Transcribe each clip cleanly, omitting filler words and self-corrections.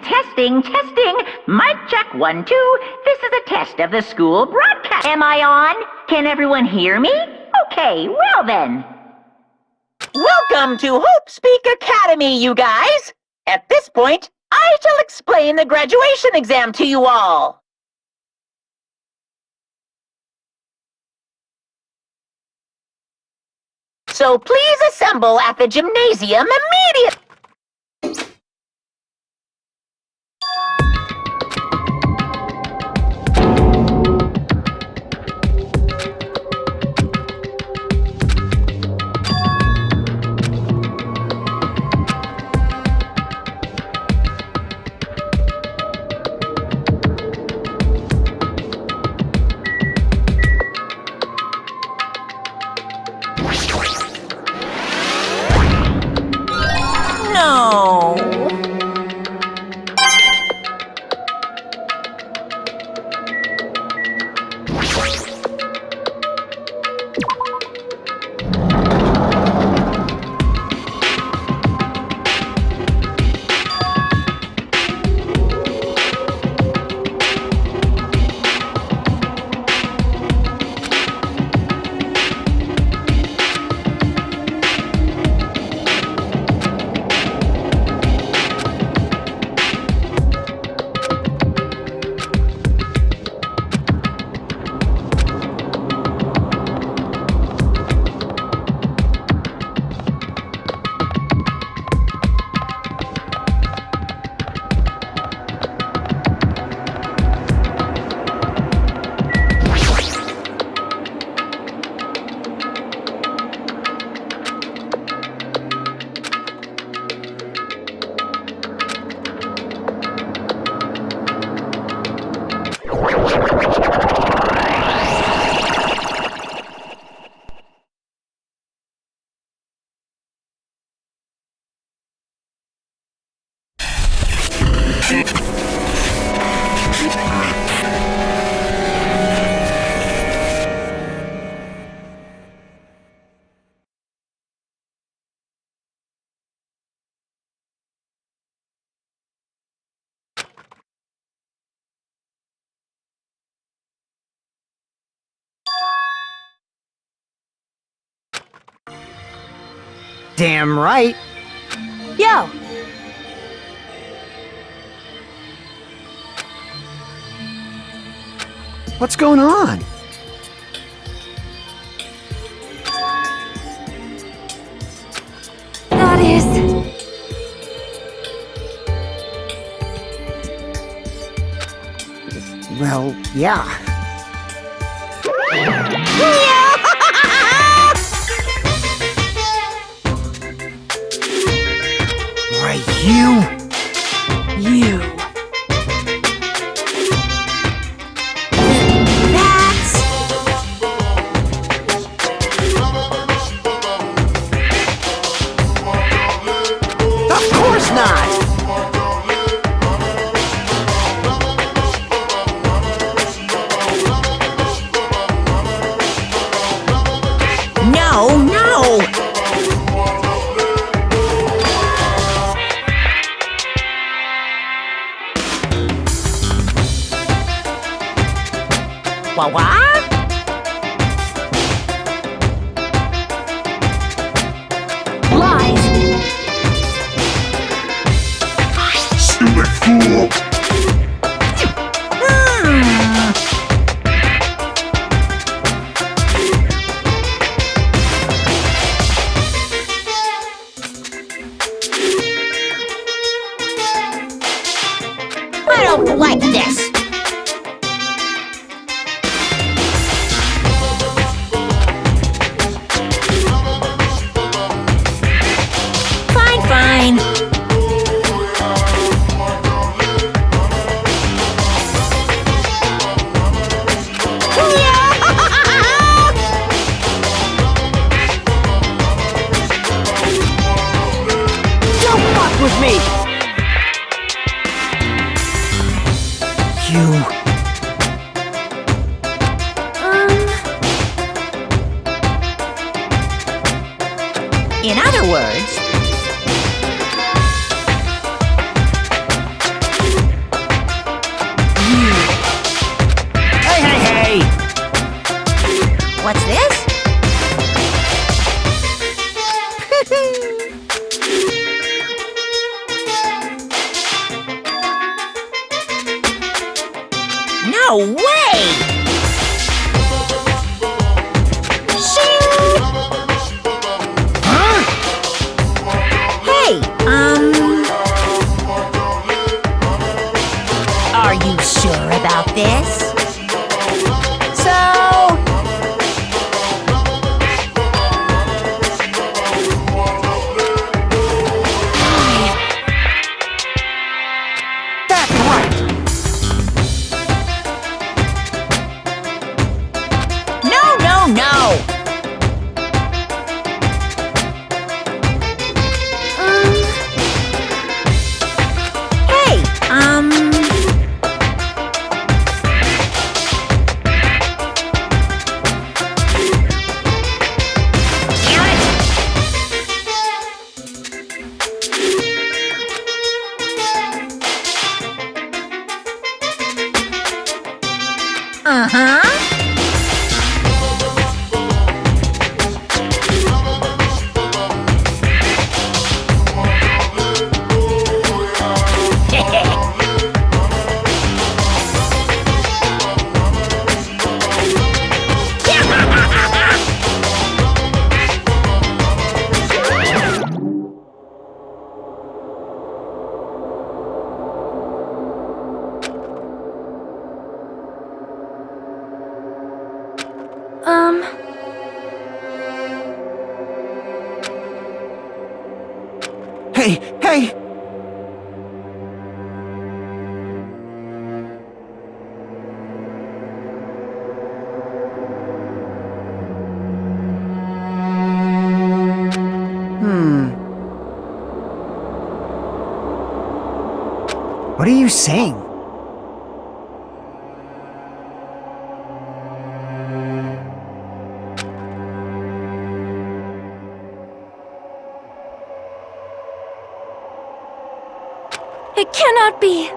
Testing, testing. Mic check 1, 2. This is a test of the school broadcast. Am I on? Can everyone hear me? Okay, well then. Welcome to Hope Speak Academy, you guys. At this point, I shall explain the graduation exam to you all. So please assemble at the gymnasium immediately. No. Damn right. Yo. What's going on? That is... Well, yeah. Right, you. That's... Of course not. No, no! What? Lies! Stupid fool! don't like this. Fine, fine. Don't fuck with me! You... In other words, Hey, hey, hey! what's this? No way! Shing! Huh? Hey, are you sure about this? So... That's right! No, no, no! Hey, Uh-huh. Hey, hey! What are you saying? It cannot be.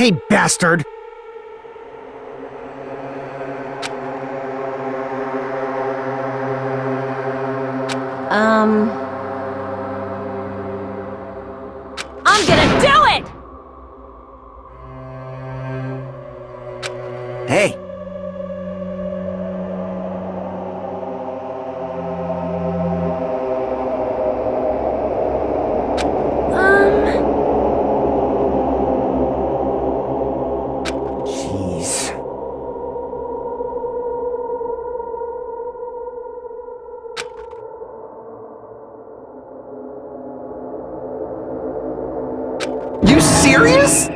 Hey, bastard! I'm gonna do it! Hey! Jeez. You serious?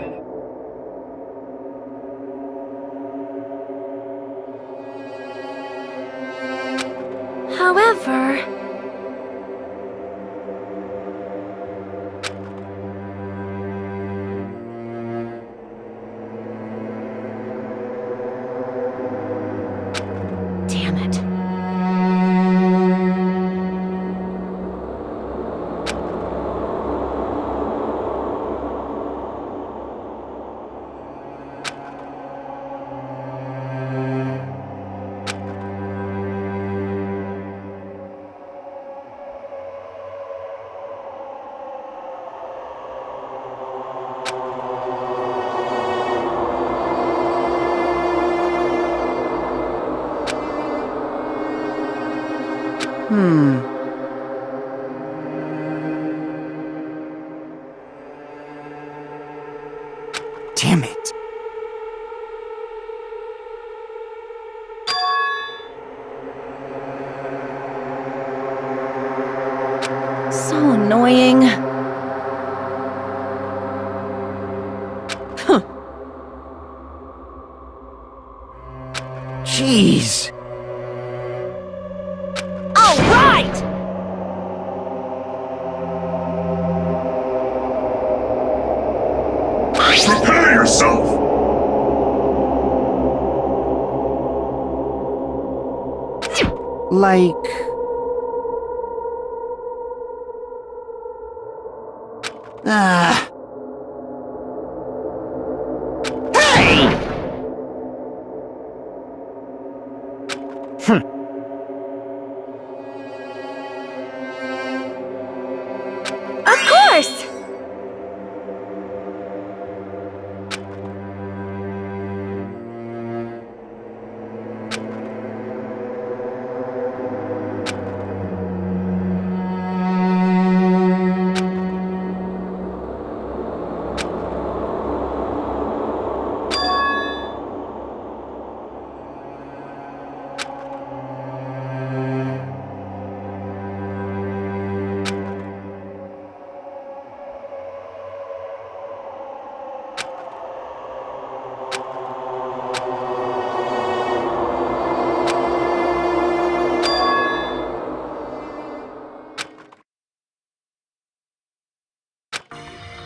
However... Damn it. Damn it. So annoying. Jeez. All right! Prepare yourself! Like... Ah. Hey! Of course!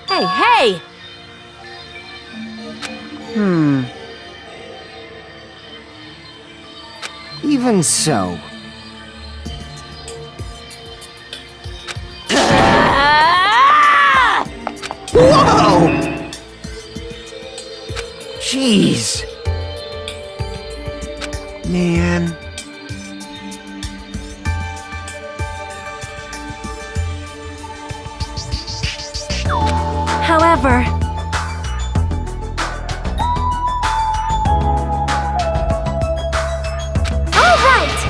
Hey, hey! Even so. Ah! Whoa! Jeez. Man. However... All right!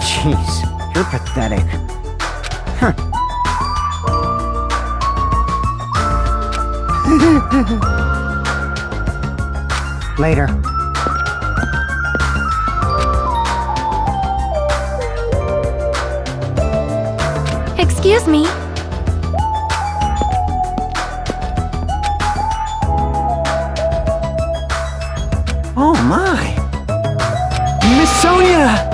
Jeez, you're pathetic. Huh. Later. Excuse me. Oh my! Miss Sonia!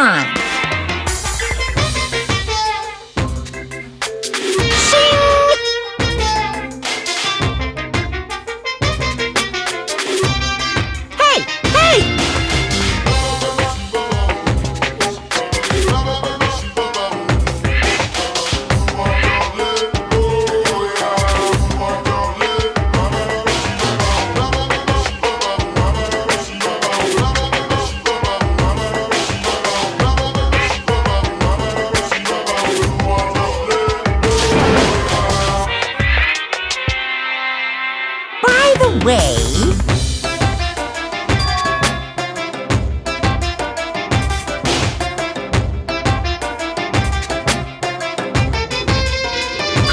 on! Hey! Hey! By the way...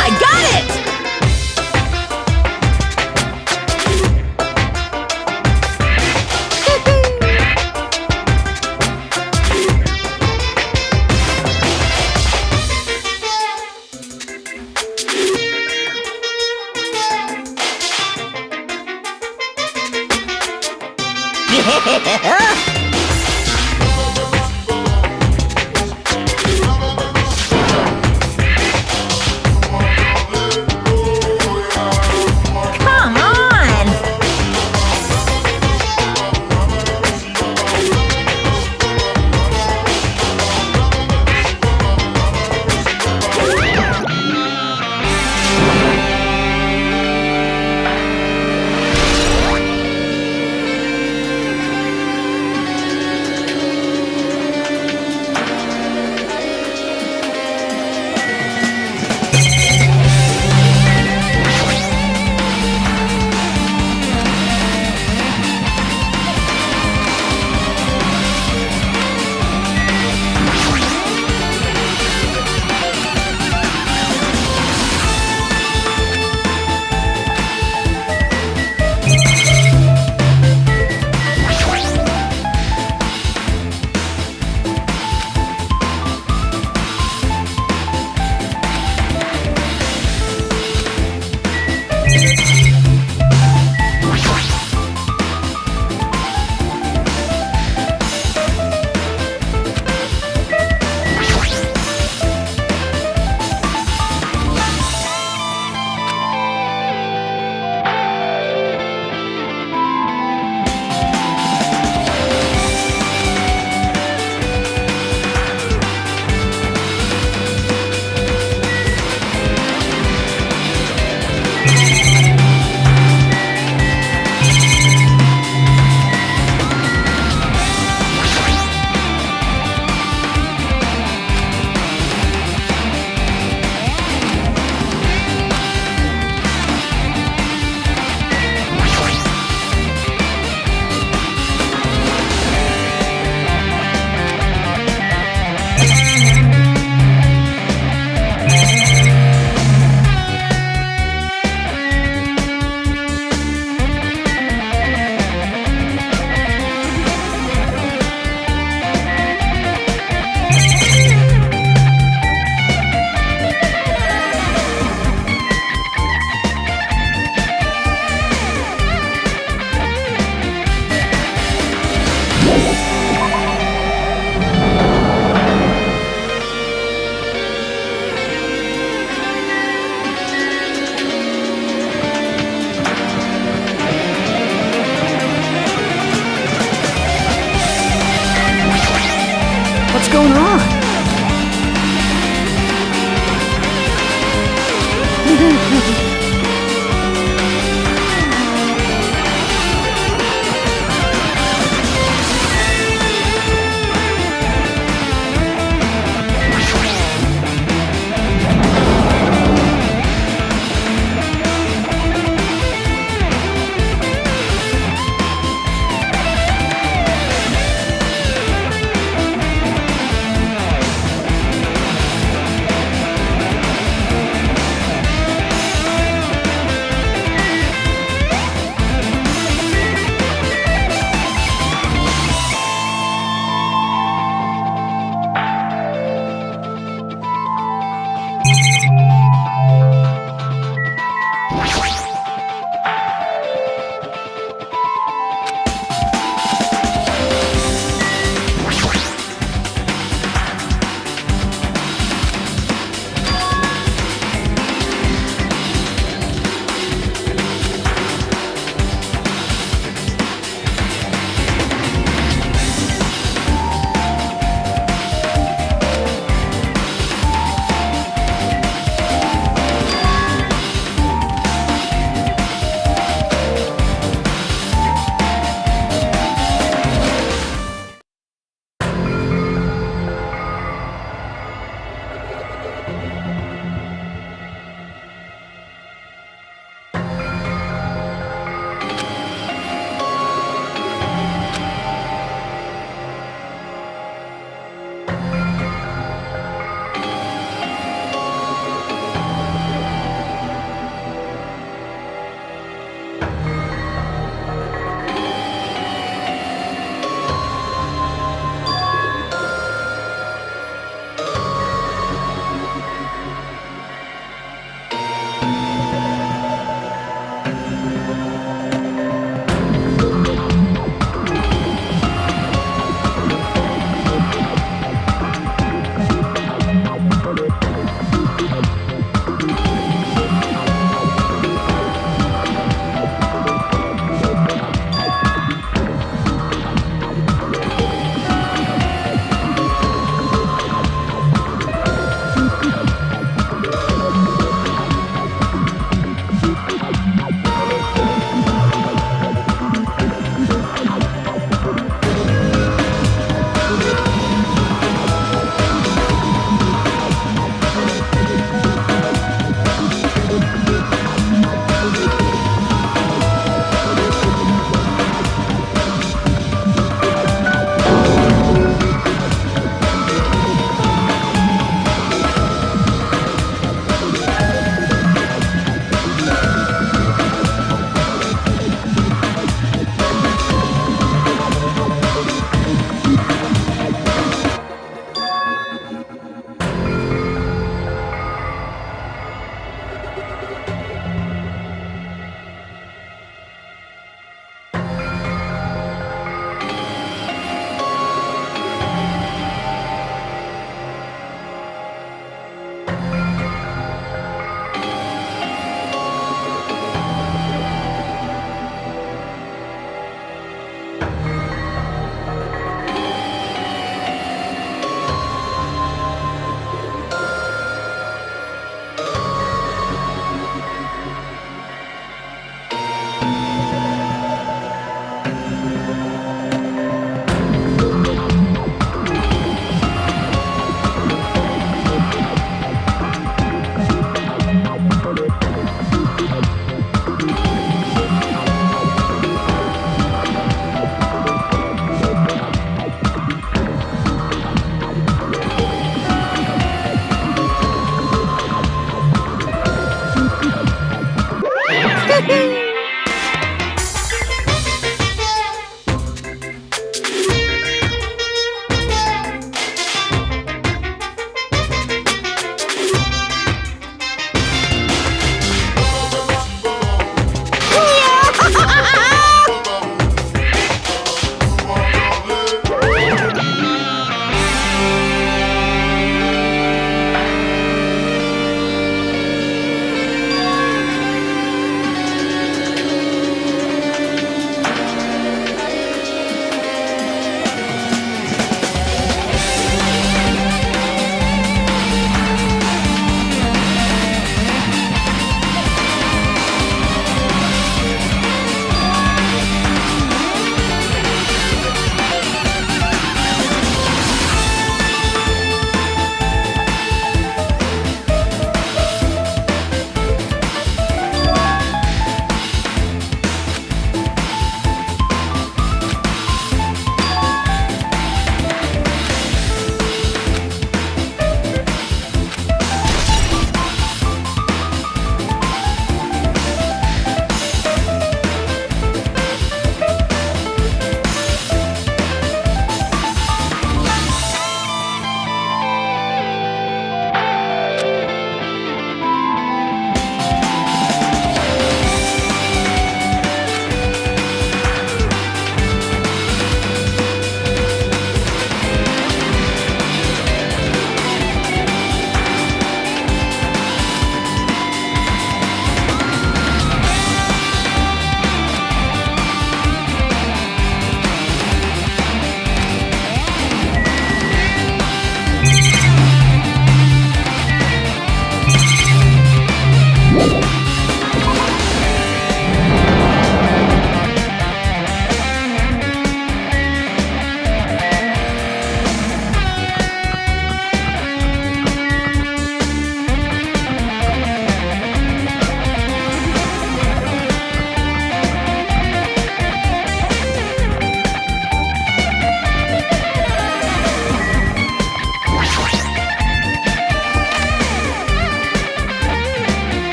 I got it! Come on!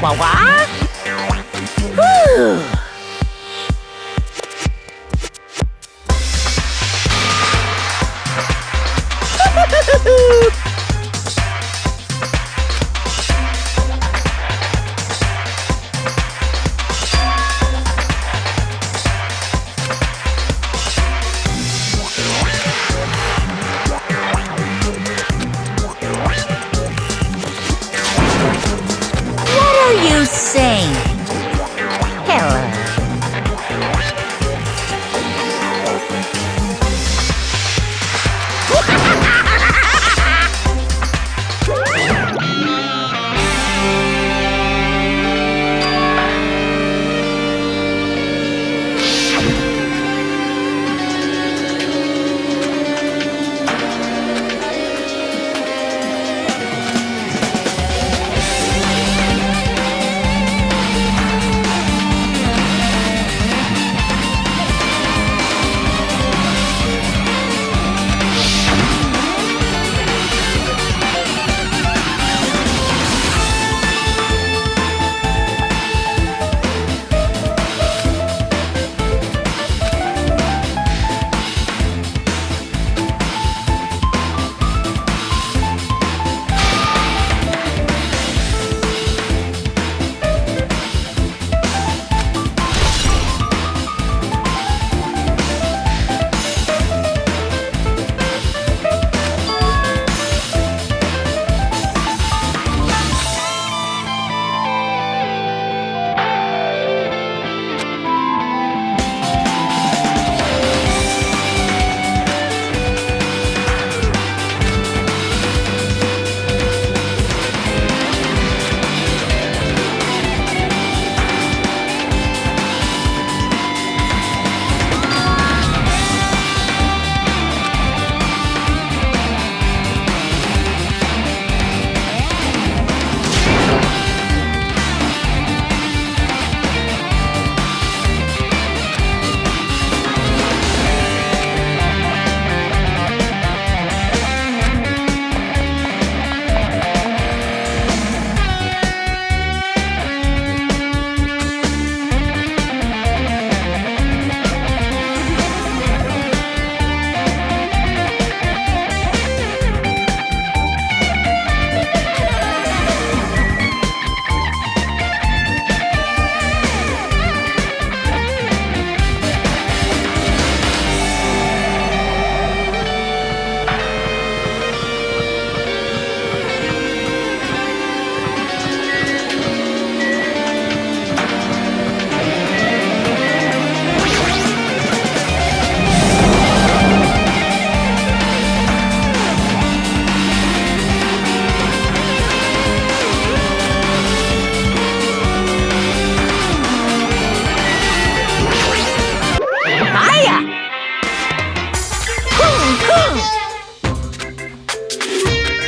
Wah wah? Whew. What are you saying? Hello.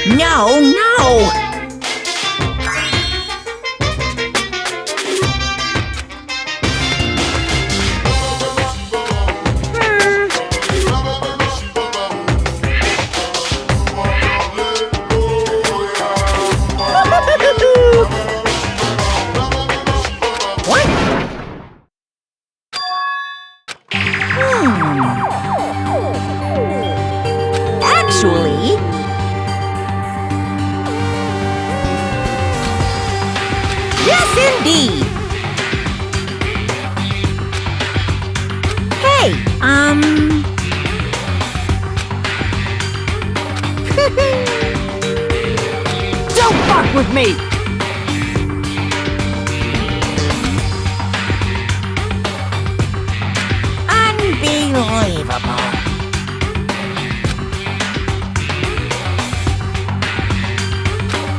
No, no! What? Actually... yes, indeed! Hey, Don't fuck with me! Unbelievable.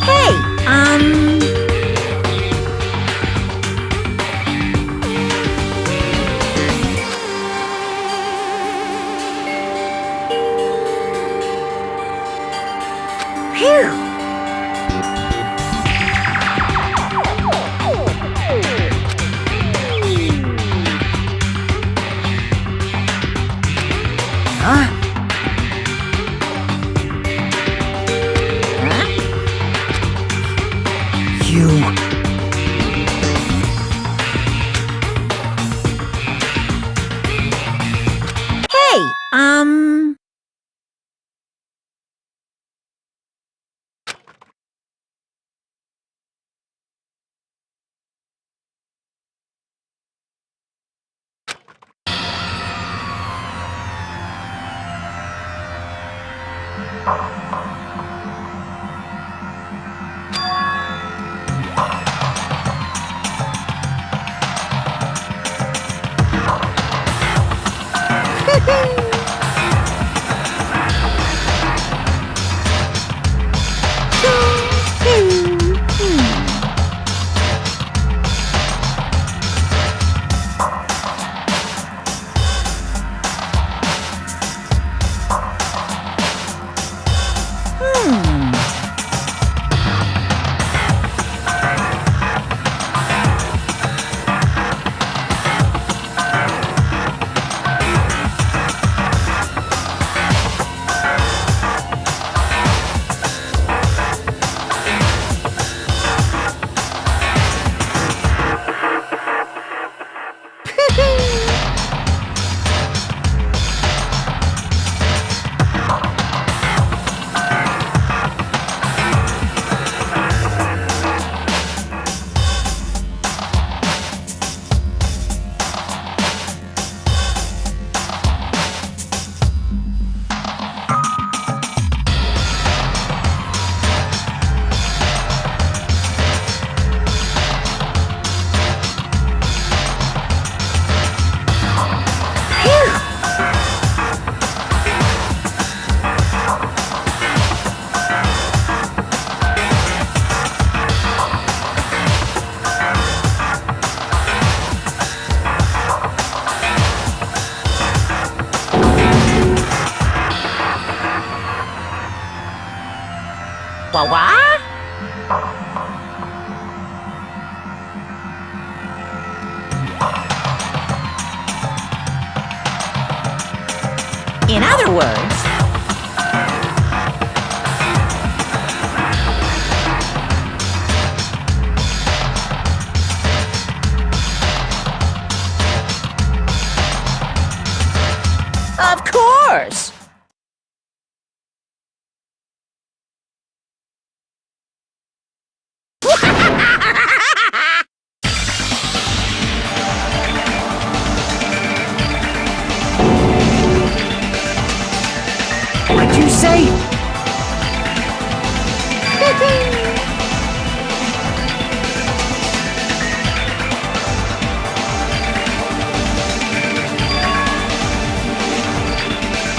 Hey, phew. Huh? Huh? You... words. Of course! What'd you say?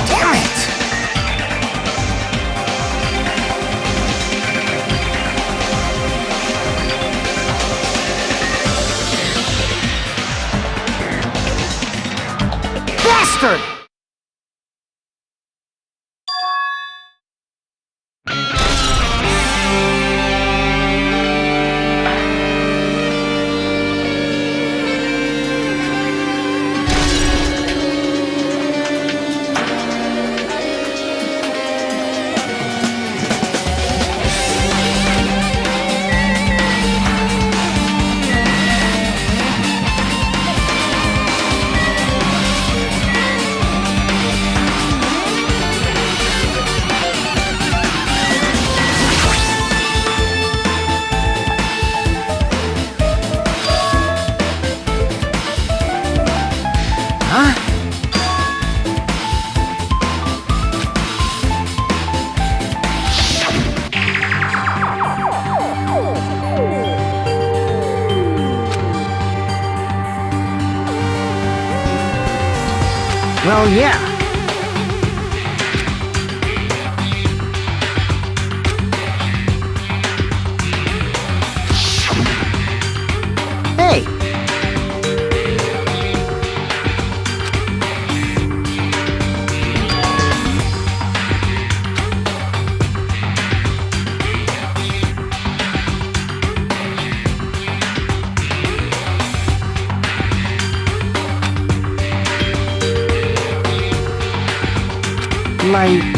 Damn it! Bastard! Huh? Well, yeah. Hey! Like...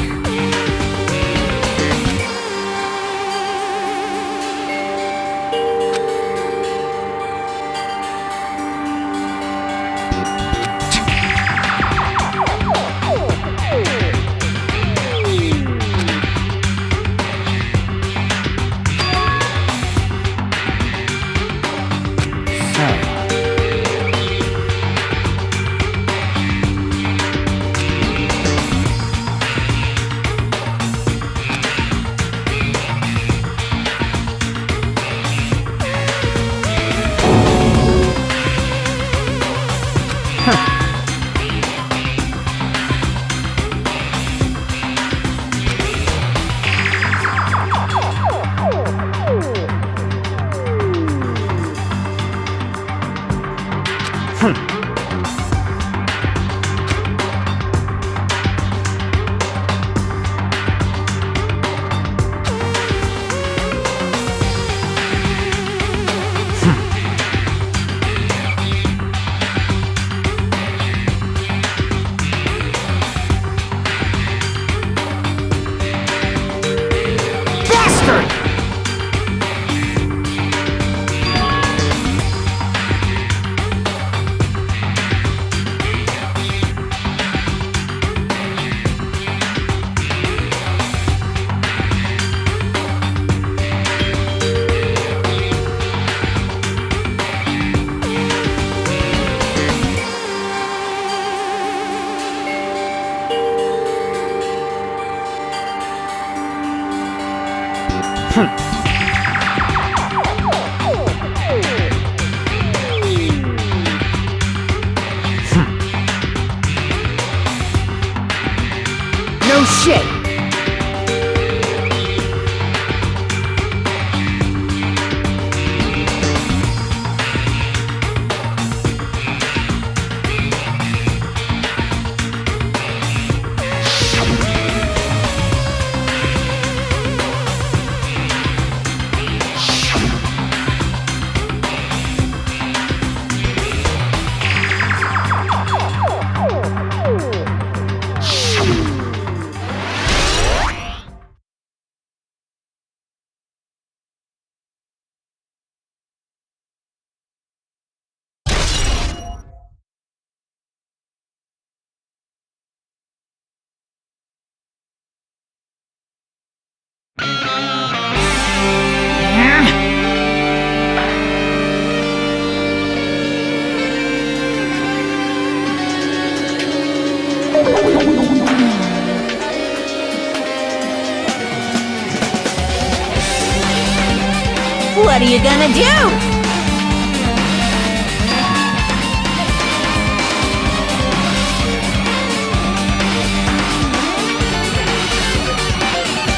What are you gonna do?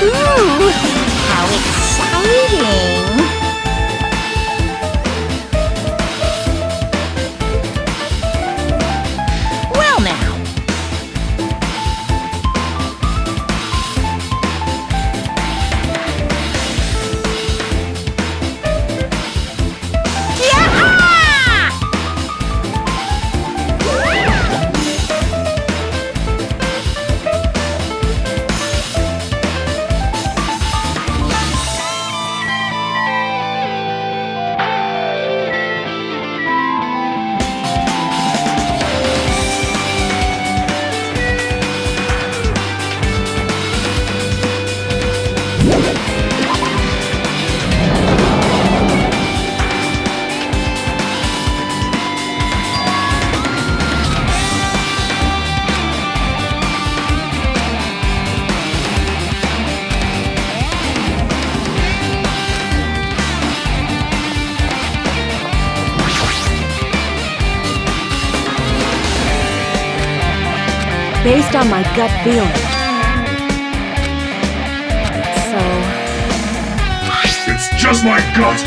Ooh, how exciting! Well now. Based on my gut feeling. So, It's just my gut.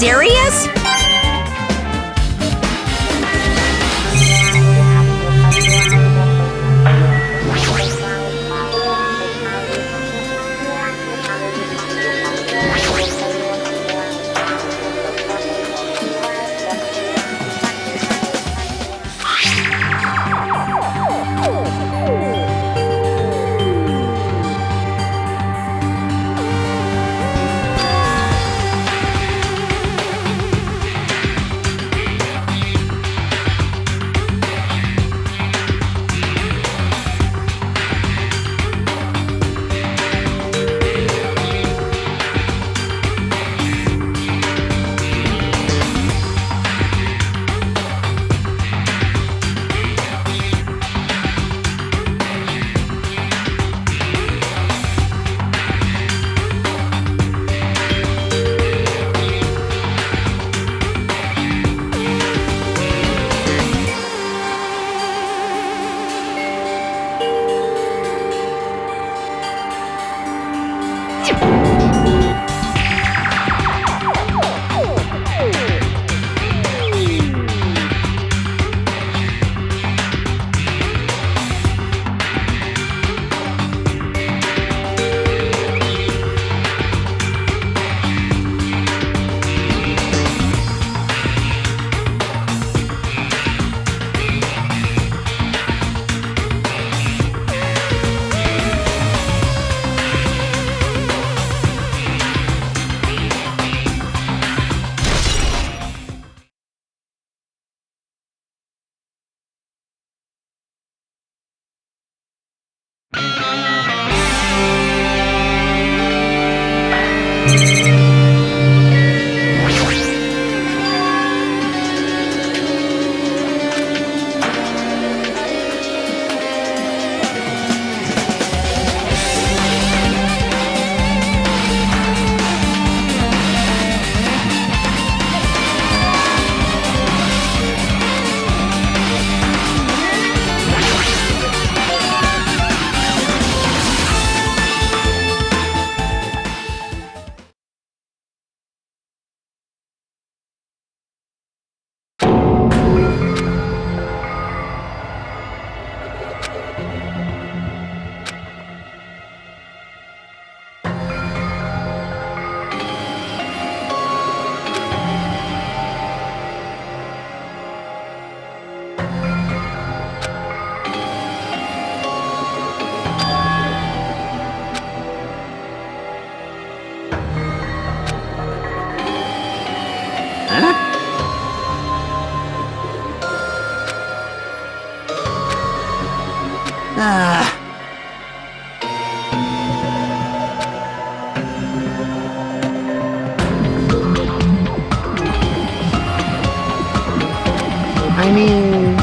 serious? Ah. I mean...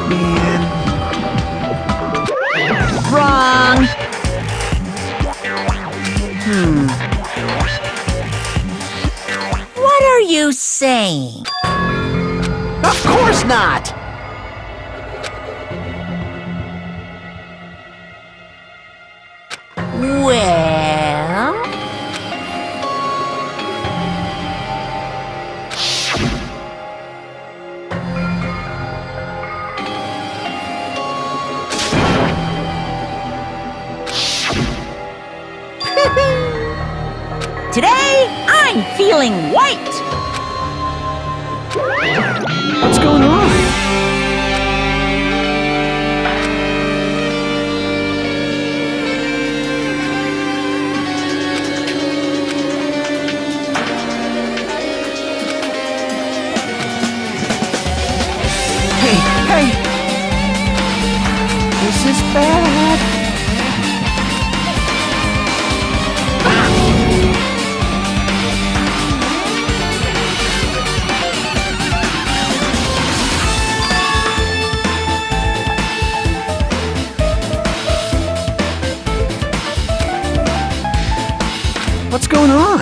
Man... Wrong! What are you saying? Of course not! Well... Today, I'm feeling white! What's going on? Hey! This is bad! What's going on?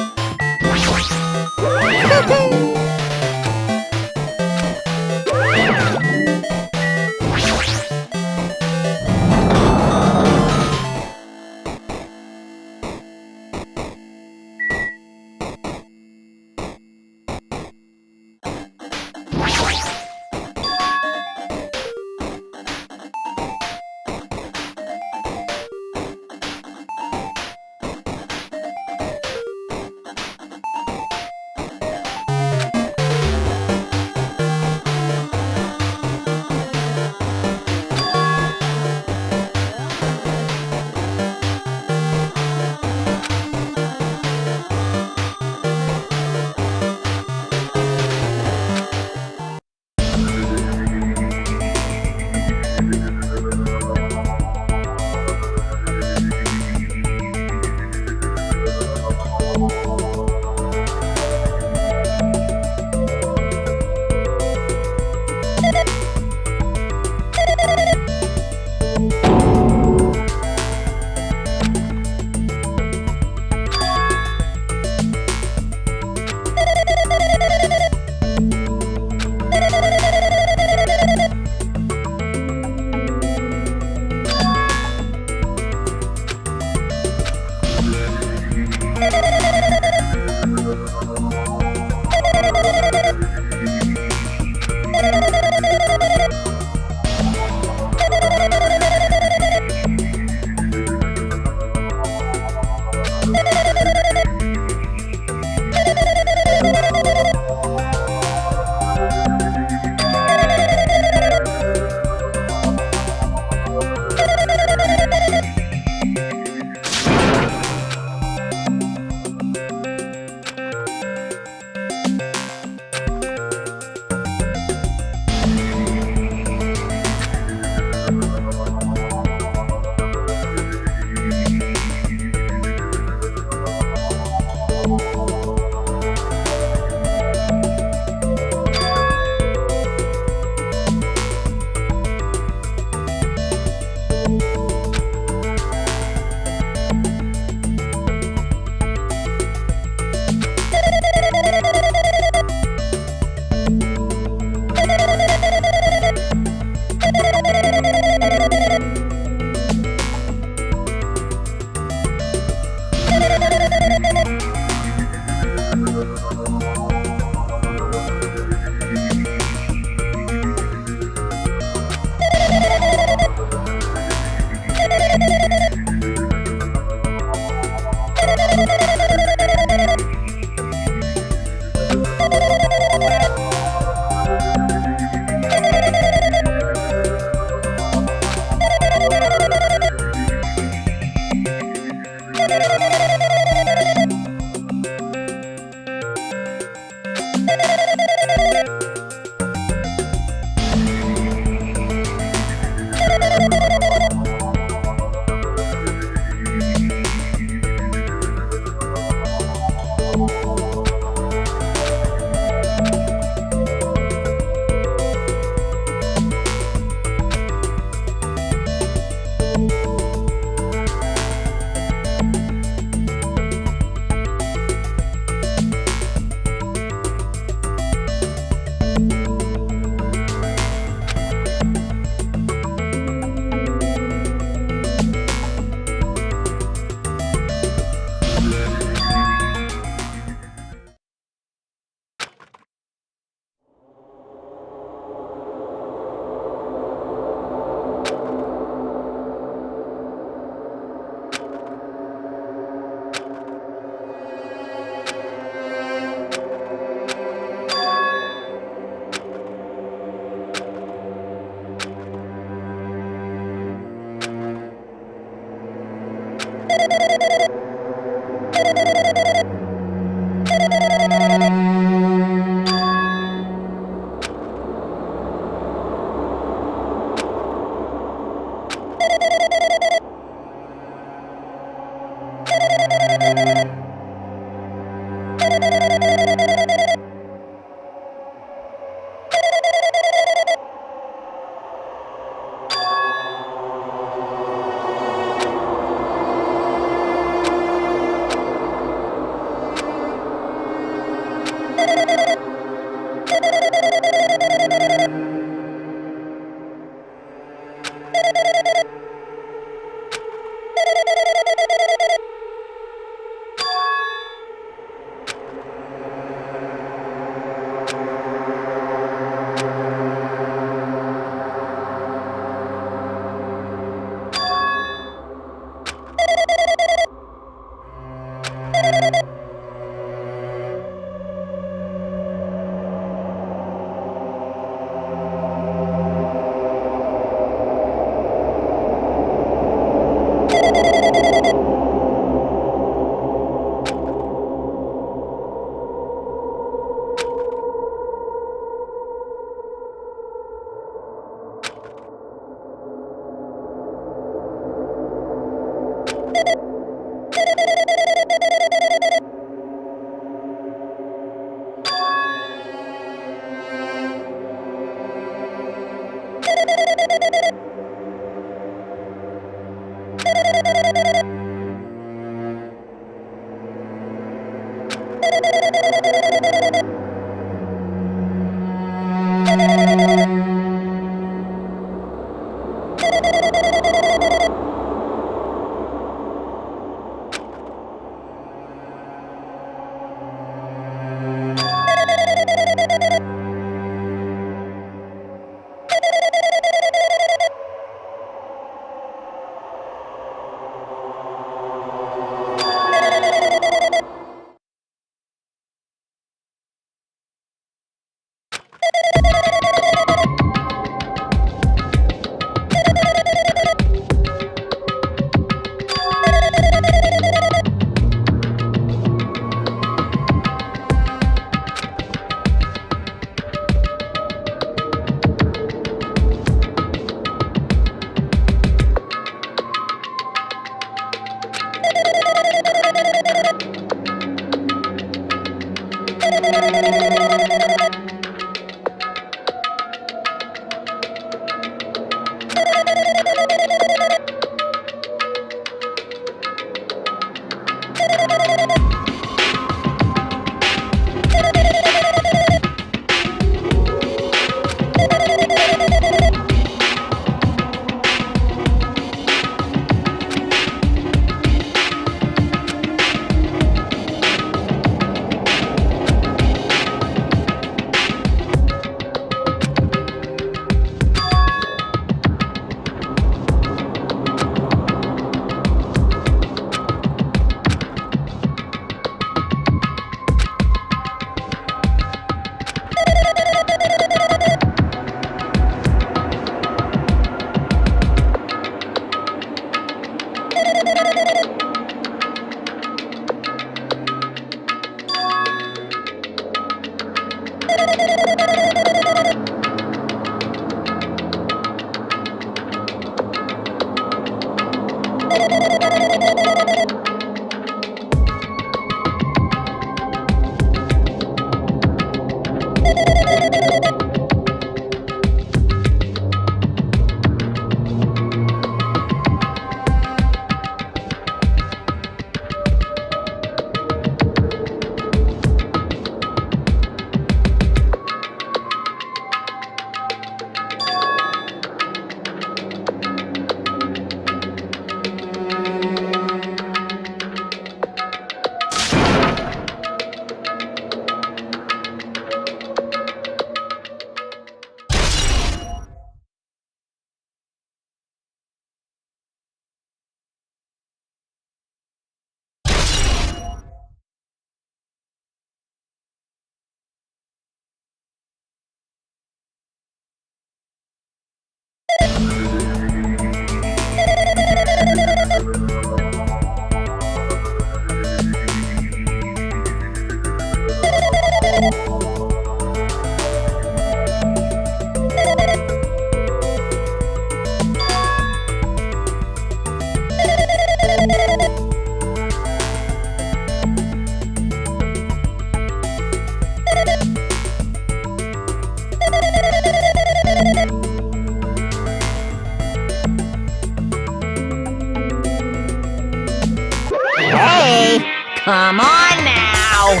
Hey, come on now!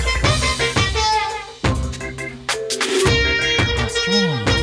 How strange.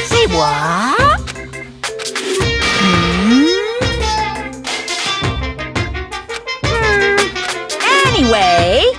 Say what? Anyway.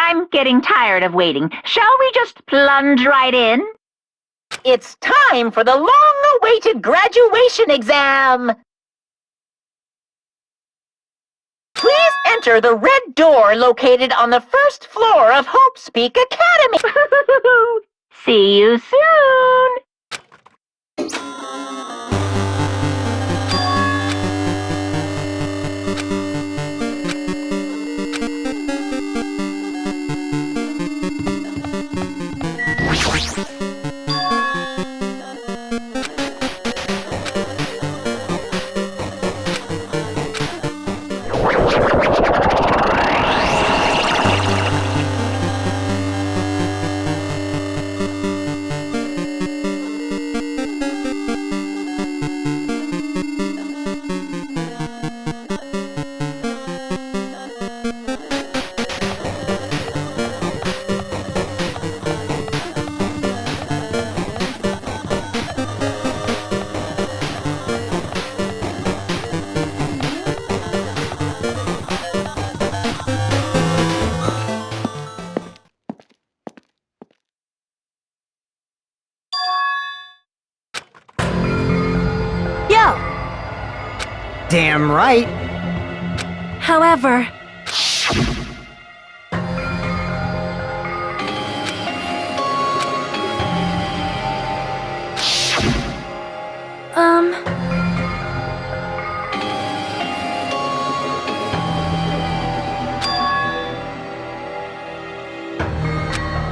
I'm getting tired of waiting. Shall we just plunge right in? It's time for the long-awaited graduation exam! Please enter the red door located on the first floor of Hope's Peak Academy. See you soon! Damn right. However,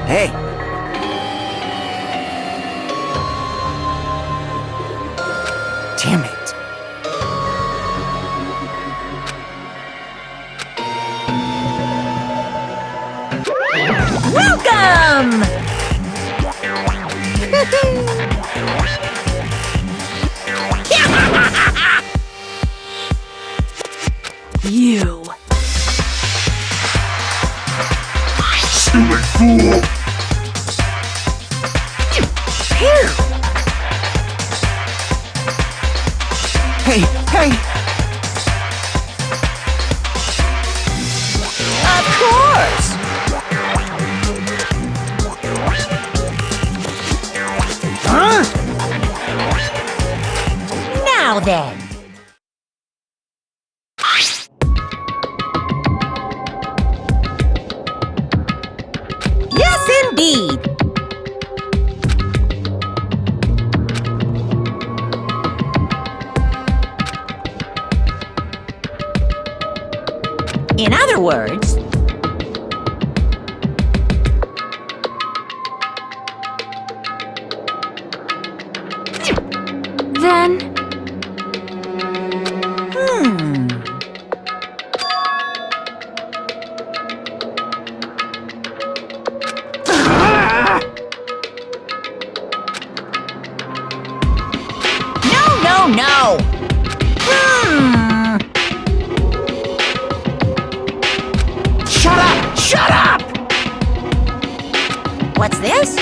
Hey. Damn it. Welcome! you. Stupid fool! Phew! Hey, hey! Of course! Huh? Now then. need. In other words, Then, no. Shut up! What's this?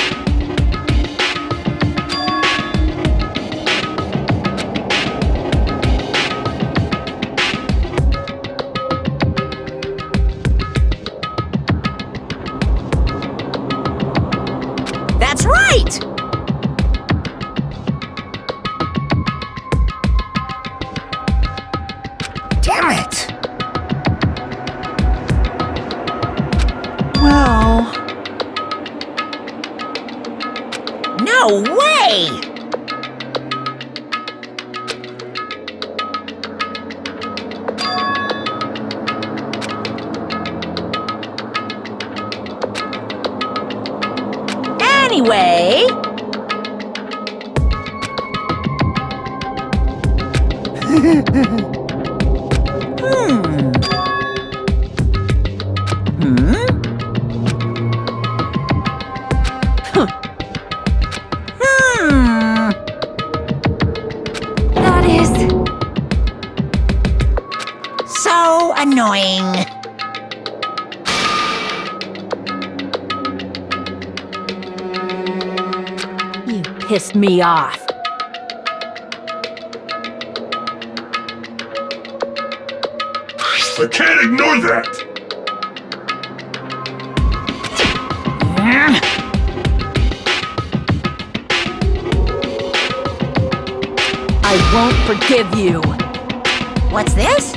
That's right! Damn it! Well... No way! Anyway... that is... So annoying. You pissed me off. I can't ignore that! I won't forgive you. What's this?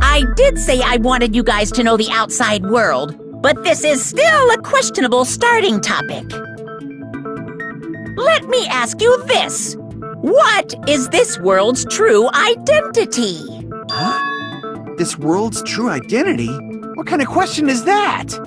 I did say I wanted you guys to know the outside world, but this is still a questionable starting topic. Let me ask you this. What is this world's true identity? Huh? This world's true identity? What kind of question is that?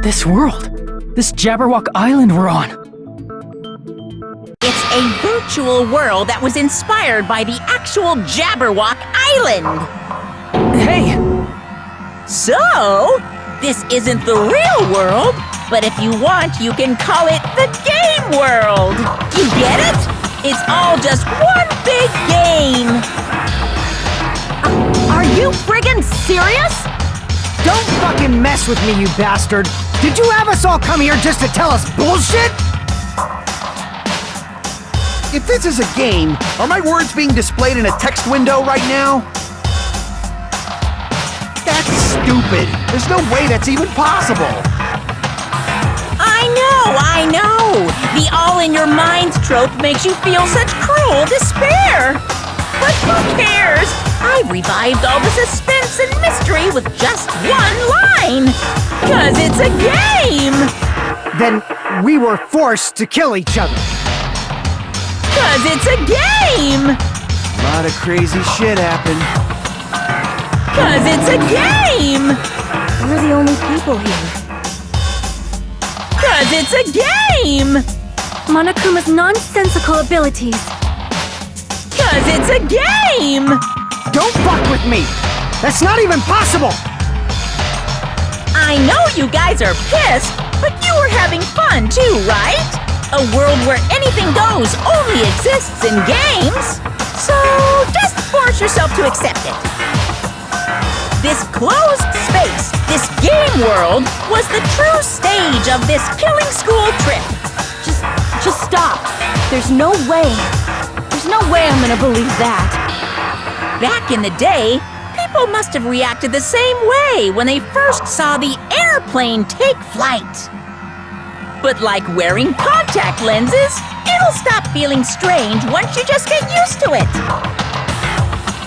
This world. This Jabberwock Island we're on. It's a virtual world that was inspired by the actual Jabberwock Island. Hey! So, this isn't the real world, but if you want, you can call it the game world. You get it? It's all just one big game. Are you friggin' serious? Don't fucking mess with me, you bastard! Did you have us all come here just to tell us bullshit? If this is a game, are my words being displayed in a text window right now? That's stupid. There's no way that's even possible. I know! The all-in-your-mind trope makes you feel such cruel despair! But who cares? I've revived all the suspense and mystery with just one line! 'Cause it's a game! Then we were forced to kill each other. 'Cause it's a game! A lot of crazy shit happened. 'Cause it's a game! We're the only people here. 'Cause it's a game! Monokuma's nonsensical abilities. 'Cause it's a game! Don't fuck with me! That's not even possible! I know you guys are pissed, but you were having fun too, right? A world where anything goes only exists in games. So just force yourself to accept it. This closed space, this game world, was the true stage of this killing school trip. Just stop. There's no way. There's no way I'm gonna believe that. Back in the day, people must have reacted the same way when they first saw the airplane take flight. But like wearing contact lenses, it'll stop feeling strange once you just get used to it.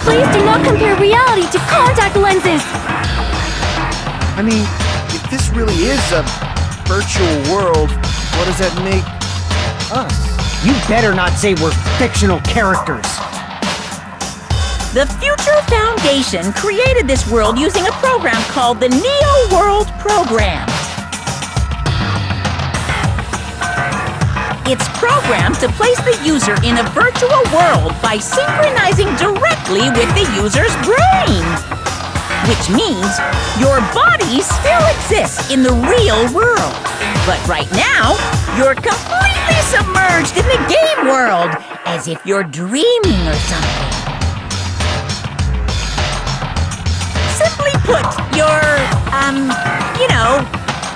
Please do not compare reality to contact lenses. I mean, if this really is a virtual world, what does that make us? You better not say we're fictional characters. The Future Foundation created this world using a program called the Neo World Program. It's programmed to place the user in a virtual world by synchronizing directly with the user's brain. Which means your body still exists in the real world. But right now, you're completely submerged in the game world, as if you're dreaming or something. Simply put, you're,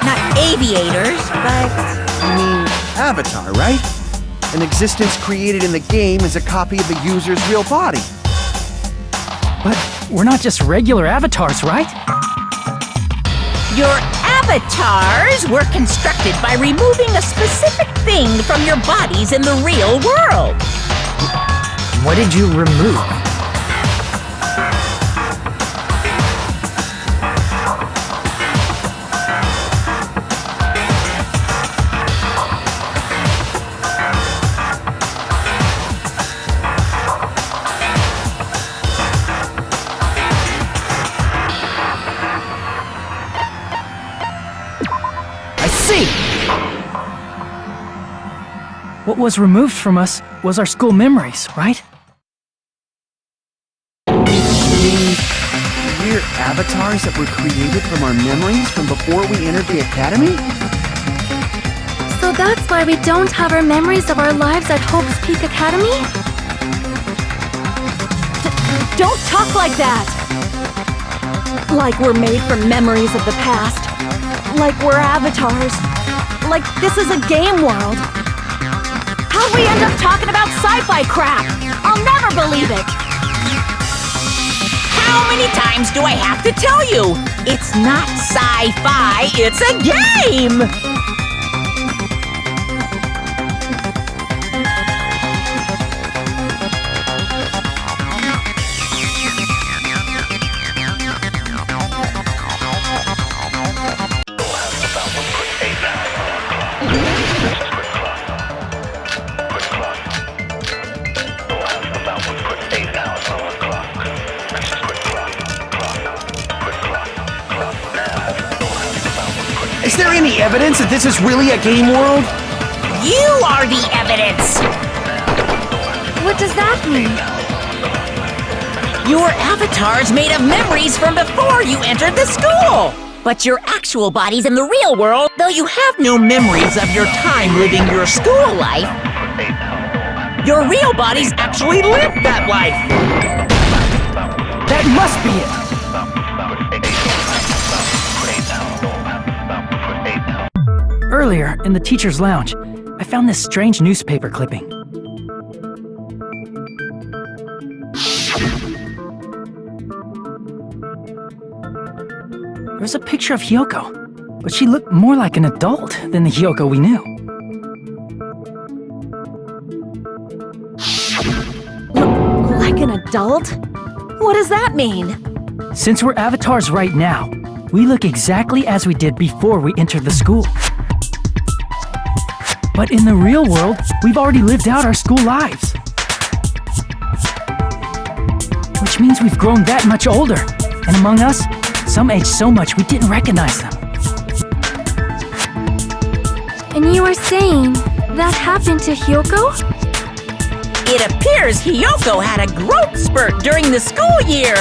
not aviators, but... You mean Avatar, right? An existence created in the game is a copy of the user's real body. But we're not just regular avatars, right? Your avatars were constructed by removing a specific thing from your bodies in the real world. What did you remove? What was removed from us was our school memories, right? We're avatars that were created from our memories from before we entered the academy? So that's why we don't have our memories of our lives at Hope's Peak Academy? Don't talk like that! Like we're made from memories of the past. Like we're avatars. Like this is a game world. How'd we end up talking about sci-fi crap? I'll never believe it! How many times do I have to tell you? It's not sci-fi, it's a game! Is there any evidence that this is really a game world? You are the evidence! What does that mean? Your avatar's made of memories from before you entered the school! But your actual body's in the real world, though you have no memories of your time living your school life. Your real body's actually lived that life! That must be it! Earlier, in the teacher's lounge, I found this strange newspaper clipping. There was a picture of Hyoko, but she looked more like an adult than the Hyoko we knew. Like an adult? What does that mean? Since we're avatars right now, we look exactly as we did before we entered the school. But in the real world, we've already lived out our school lives. Which means we've grown that much older. And among us, some aged so much we didn't recognize them. And you are saying that happened to Hyoko? It appears Hyoko had a growth spurt during the school year.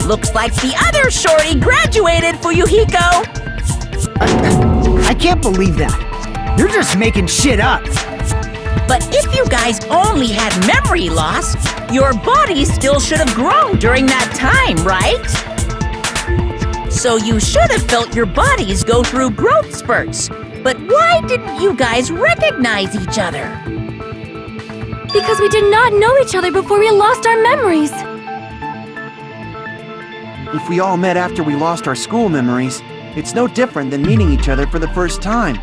Looks like the other shorty graduated, Fuyuhiko. I can't believe that. You're just making shit up. But if you guys only had memory loss, your body still should have grown during that time, right? So you should have felt your bodies go through growth spurts. But why didn't you guys recognize each other? Because we did not know each other before we lost our memories. If we all met after we lost our school memories, it's no different than meeting each other for the first time.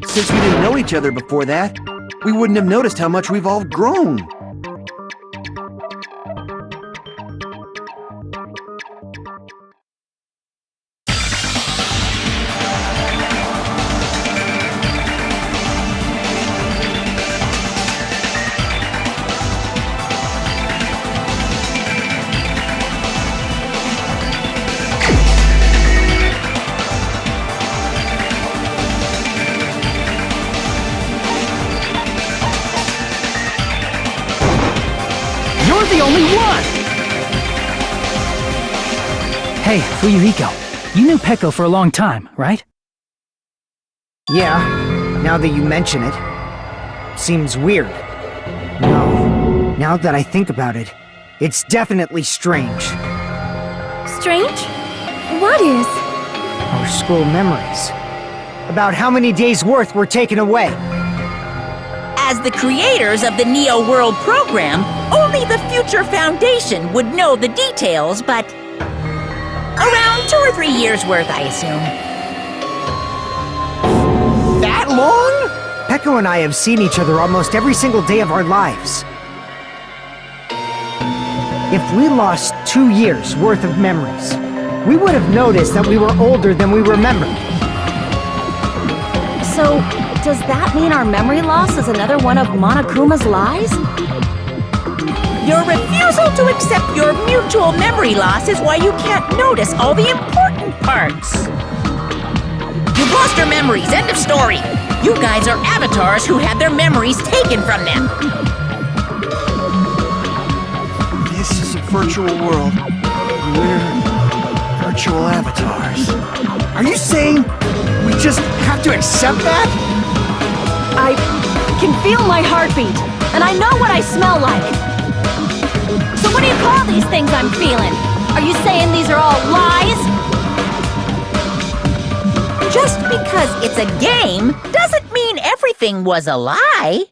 Since we didn't know each other before that, we wouldn't have noticed how much we've all grown. You're the only one! Hey, Fuyuhiko, you knew Peko for a long time, right? Yeah, now that you mention it. Seems weird. No, now that I think about it, it's definitely strange. Strange? What is? Our school memories. About how many days' worth were taken away. As the creators of the Neo World program, only the Future Foundation would know the details, but around 2 or 3 years worth, I assume. That long? Peko and I have seen each other almost every single day of our lives. If we lost 2 years worth of memories, we would have noticed that we were older than we remembered. So, does that mean our memory loss is another one of Monokuma's lies? Your refusal to accept your mutual memory loss is why you can't notice all the important parts. You've lost your memories, end of story. You guys are avatars who had their memories taken from them. This is a virtual world. We're virtual avatars. Are you saying we just have to accept that? I can feel my heartbeat, and I know what I smell like. So what do you call these things I'm feeling? Are you saying these are all lies? Just because it's a game doesn't mean everything was a lie.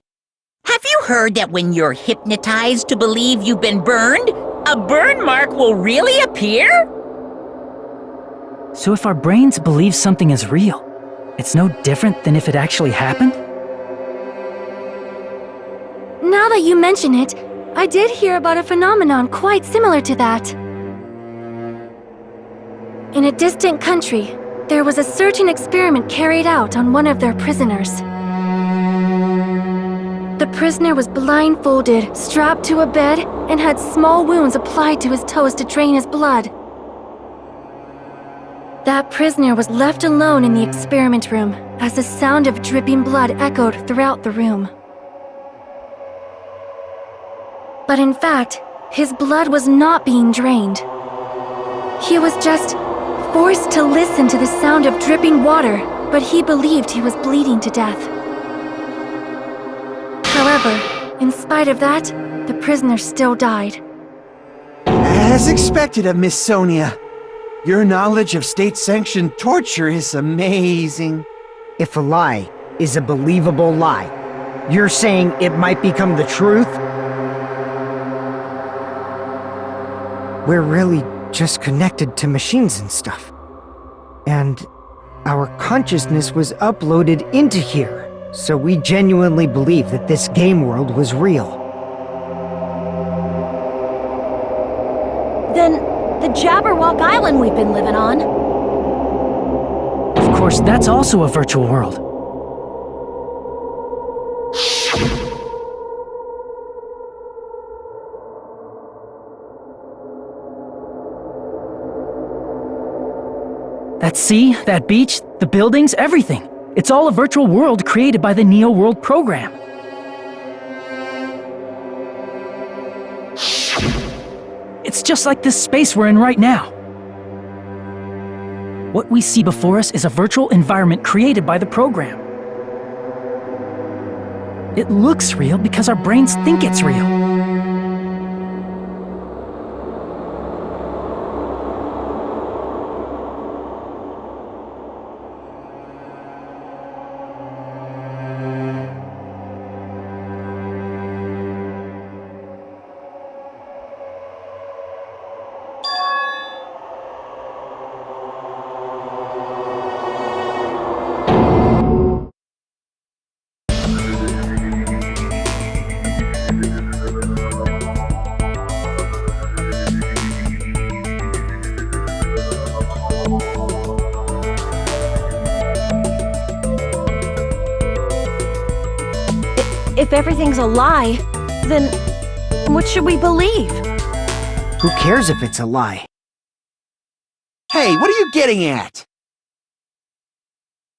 Have you heard that when you're hypnotized to believe you've been burned, a burn mark will really appear? So if our brains believe something is real, it's no different than if it actually happened? Now that you mention it, I did hear about a phenomenon quite similar to that. In a distant country, there was a certain experiment carried out on one of their prisoners. The prisoner was blindfolded, strapped to a bed, and had small wounds applied to his toes to drain his blood. That prisoner was left alone in the experiment room as the sound of dripping blood echoed throughout the room. But in fact, his blood was not being drained. He was just forced to listen to the sound of dripping water, but he believed he was bleeding to death. However, in spite of that, the prisoner still died. As expected of Miss Sonia. Your knowledge of state-sanctioned torture is amazing. If a lie is a believable lie, you're saying it might become the truth? We're really just connected to machines and stuff. And our consciousness was uploaded into here, so we genuinely believe that this game world was real. Then, the Jabberwock Island we've been living on. Of course, that's also a virtual world. That sea, that beach, the buildings, everything. It's all a virtual world created by the Neo World program. It's just like this space we're in right now. What we see before us is a virtual environment created by the program. It looks real because our brains think it's real. If everything's a lie, then what should we believe? Who cares if it's a lie? Hey, what are you getting at?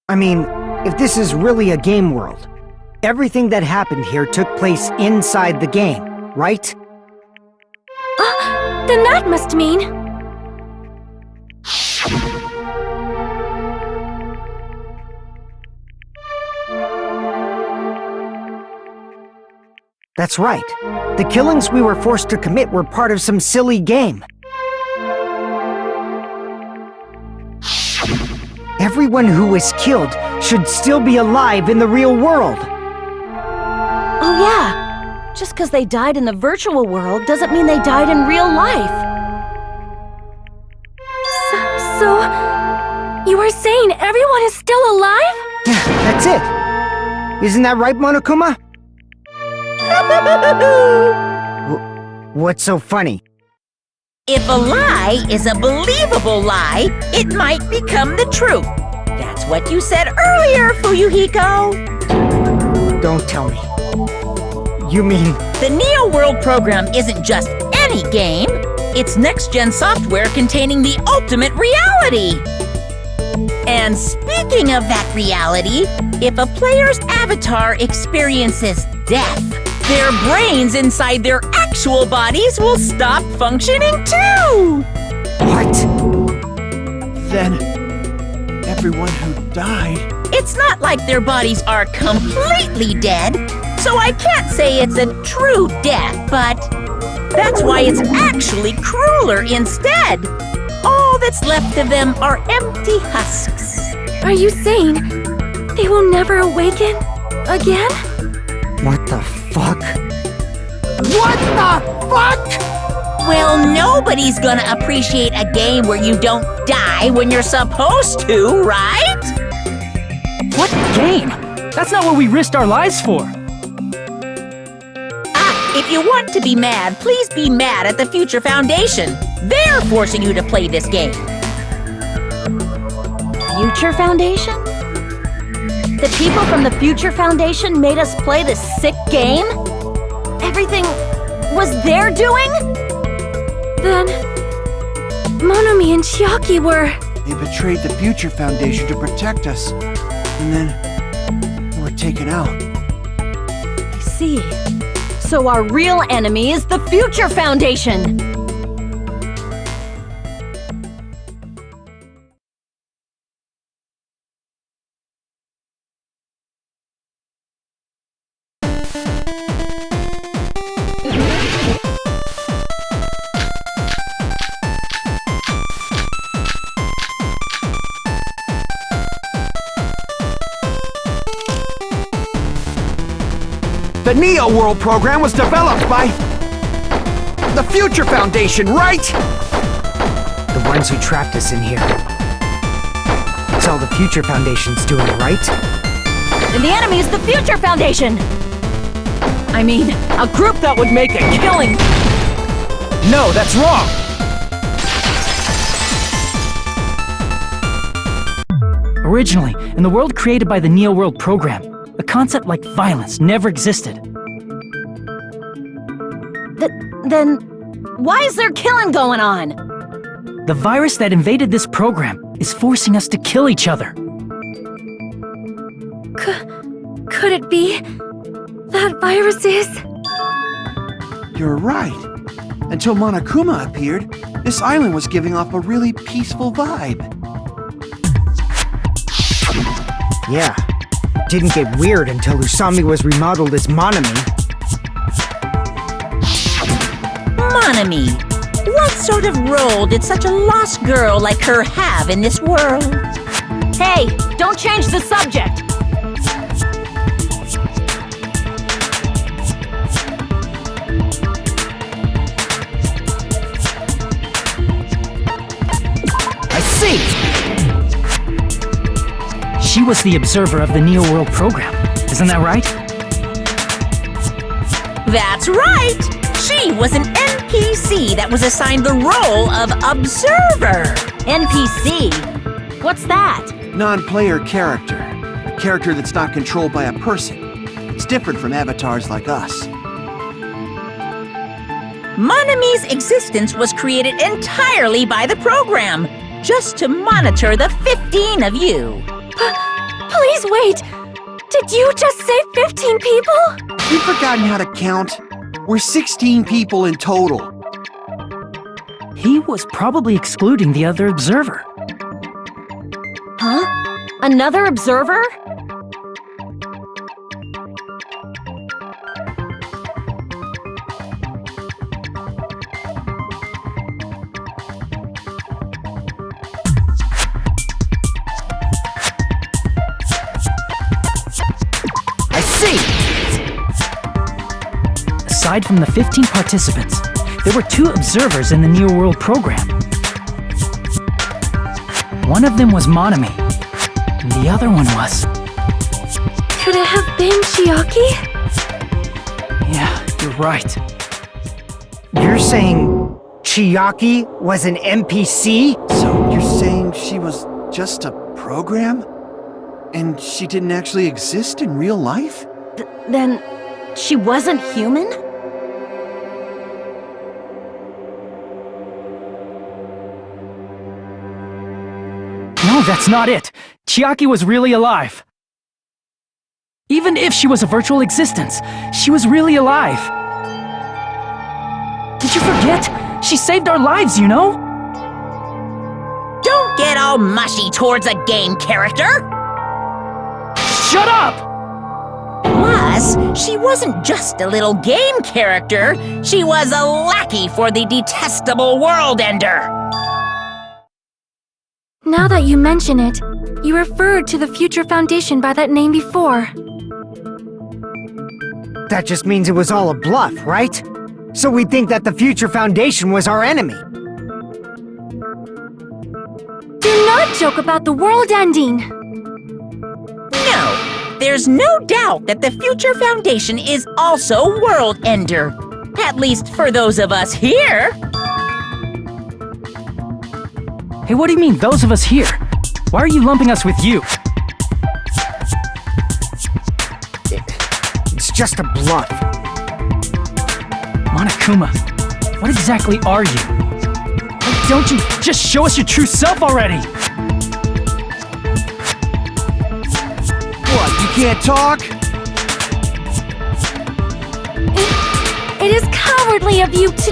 I mean, if this is really a game world, everything that happened here took place inside the game, right? Then that must mean... That's right. The killings we were forced to commit were part of some silly game. Everyone who was killed should still be alive in the real world. Oh yeah, just because they died in the virtual world doesn't mean they died in real life. So you are saying everyone is still alive? Yeah, that's it. Isn't that right, Monokuma? What's so funny? If a lie is a believable lie, it might become the truth. That's what you said earlier, Fuyuhiko. Don't tell me. You mean... The Neo World program isn't just any game. It's next-gen software containing the ultimate reality. And speaking of that reality, if a player's avatar experiences death, their brains inside their actual bodies will stop functioning too! What? Then, everyone who died... It's not like their bodies are completely dead, so I can't say it's a true death, but that's why it's actually crueler instead. All that's left of them are empty husks. Are you saying they will never awaken again? What the fuck? What the fuck? Well, nobody's gonna appreciate a game where you don't die when you're supposed to, right? What game? That's not what we risked our lives for. If you want to be mad, please be mad at the Future Foundation. They're forcing you to play this game. Future Foundation? The people from the Future Foundation made us play this sick game? Everything was their doing? Then... Monomi and Chiaki were... They betrayed the Future Foundation to protect us. And then we were taken out. I see. So our real enemy is the Future Foundation! The Neo World program was developed by the Future Foundation, right? The ones who trapped us in here. It's all the Future Foundation's doing, right? And the enemy is the Future Foundation! I mean, a group that would make a killing! No, that's wrong! Originally, in the world created by the Neo World program, a concept like violence never existed. Then, why is there killing going on? The virus that invaded this program is forcing us to kill each other. Could it be that virus is? You're right. Until Monokuma appeared, this island was giving off a really peaceful vibe. Yeah. It didn't get weird until Usami was remodeled as Monami. Monami, what sort of role did such a lost girl like her have in this world? Hey, don't change the subject! I see! She was the observer of the Neo World program. Isn't that right? That's right! She was an NPC that was assigned the role of observer. NPC? What's that? Non-player character. A character that's not controlled by a person. It's different from avatars like us. Monami's existence was created entirely by the program, just to monitor the 15 of you. Please wait! Did you just say 15 people? You've forgotten how to count? We're 16 people in total. He was probably excluding the other observer. Huh? Another observer? I see! Aside from the 15 participants, there were 2 observers in the Neo World program. One of them was Monami, and the other one was... Could it have been Chiaki? Yeah, you're right. You're saying Chiaki was an NPC? So you're saying she was just a program? And she didn't actually exist in real life? Then, she wasn't human? No, that's not it. Chiaki was really alive. Even if she was a virtual existence, she was really alive. Did you forget? She saved our lives, you know? Don't get all mushy towards a game character! Shut up! Plus, she wasn't just a little game character, she was a lackey for the detestable World Ender! Now that you mention it, you referred to the Future Foundation by that name before. That just means it was all a bluff, right? So we think that the Future Foundation was our enemy. Do not joke about the world ending! No, there's no doubt that the Future Foundation is also World Ender. At least for those of us here. Hey, what do you mean, those of us here? Why are you lumping us with you? It's just a bluff. Monokuma, what exactly are you? What don't you just show us your true self already? What, you can't talk? It is cowardly of you to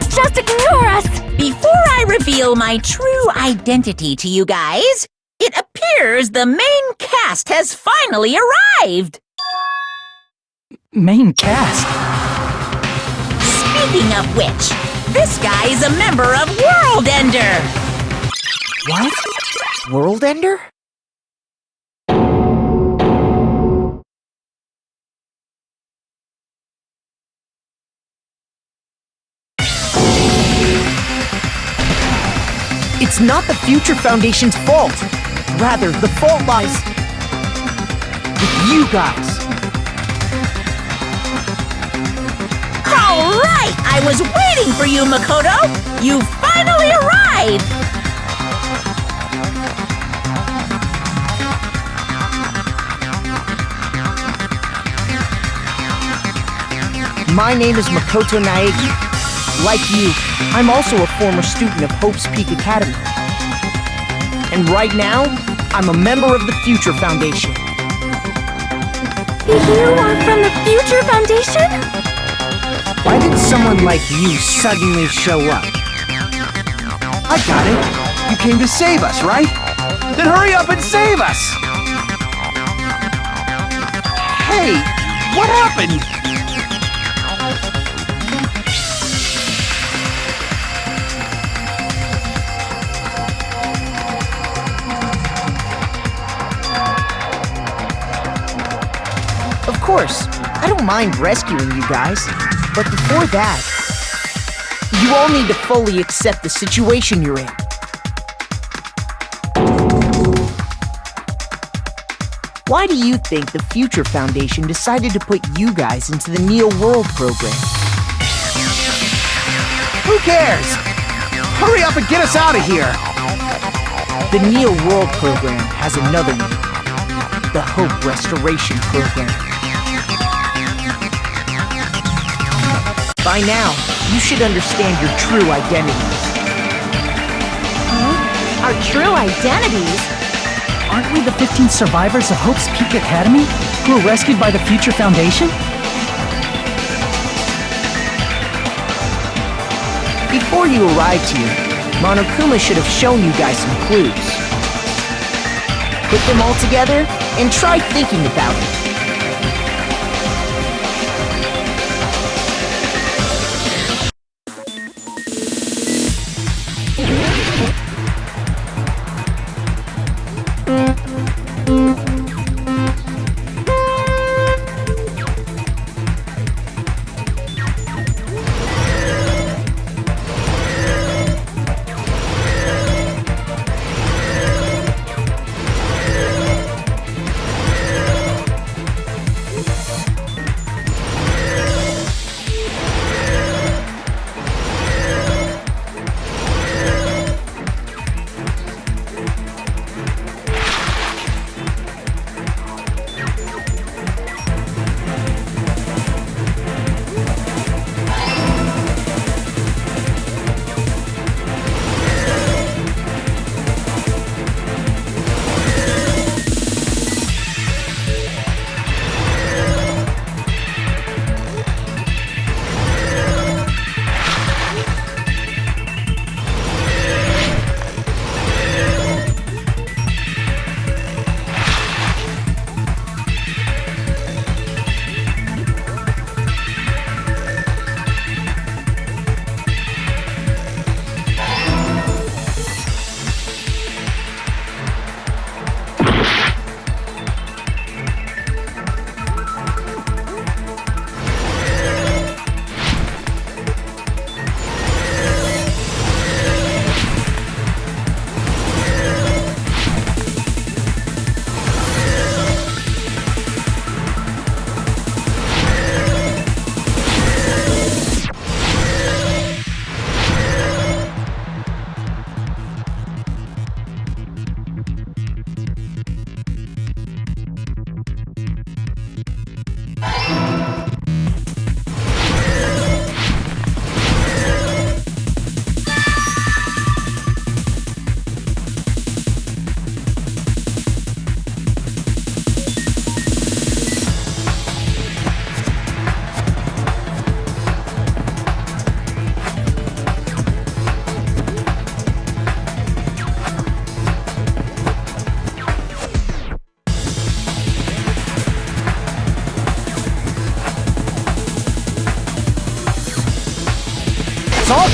just ignore us! Before I reveal my true identity to you guys, it appears the main cast has finally arrived! Main cast? Speaking of which, this guy is a member of World Ender! What? World Ender? It's not the Future Foundation's fault. Rather, the fault lies with you guys. All right! I was waiting for you, Makoto! You finally arrived! My name is Makoto Naegi. Like you, I'm also a former student of Hope's Peak Academy. And right now, I'm a member of the Future Foundation. You are from the Future Foundation? Why did someone like you suddenly show up? I got it. You came to save us, right? Then hurry up and save us! Hey, what happened? Of course, I don't mind rescuing you guys, but before that, you all need to fully accept the situation you're in. Why do you think the Future Foundation decided to put you guys into the Neo World program? Who cares? Hurry up and get us out of here! The Neo World program has another name, the Hope Restoration Program. By now, you should understand your true identities. Our true identities? Aren't we the 15 survivors of Hope's Peak Academy who were rescued by the Future Foundation? Before you arrived here, Monokuma should have shown you guys some clues. Put them all together and try thinking about it.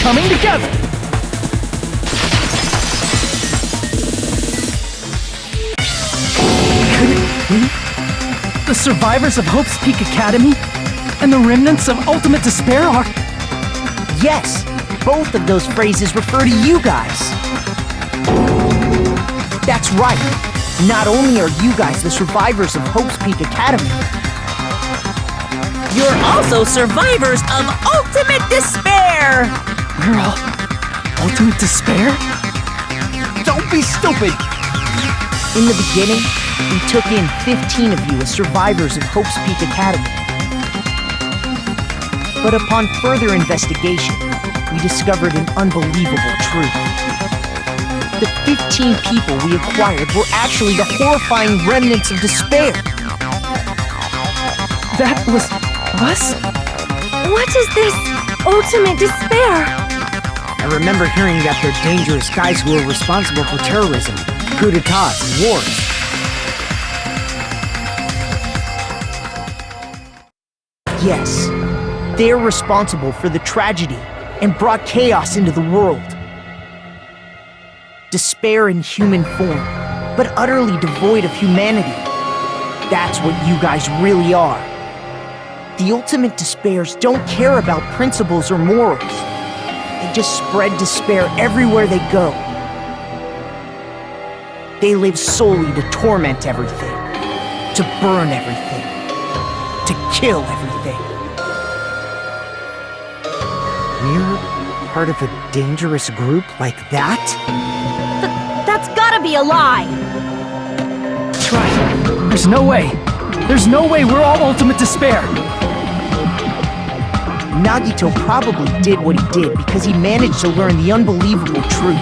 coming together! Could it be the survivors of Hope's Peak Academy and the remnants of Ultimate Despair are... Yes, both of those phrases refer to you guys. That's right. Not only are you guys the survivors of Hope's Peak Academy, You're also survivors of Ultimate Despair! We're all Ultimate Despair? Don't be stupid! in the beginning, we took in 15 of you as survivors of Hope's Peak Academy. But upon further investigation, we discovered an unbelievable truth. The 15 people we acquired were actually the horrifying remnants of despair. That was us? What is this ultimate despair? I remember hearing that they're dangerous guys who are responsible for terrorism, coup d'etats, and wars. Yes, they're responsible for the tragedy and brought chaos into the world. Despair in human form, but utterly devoid of humanity. That's what you guys really are. The ultimate despairs don't care about principles or morals. They just spread despair everywhere they go. They live solely to torment everything, to burn everything, to kill everything. We're part of a dangerous group like that? That's gotta be a lie! That's right. There's no way. There's no way we're all Ultimate Despair. Nagito probably did what he did because he managed to learn the unbelievable truth.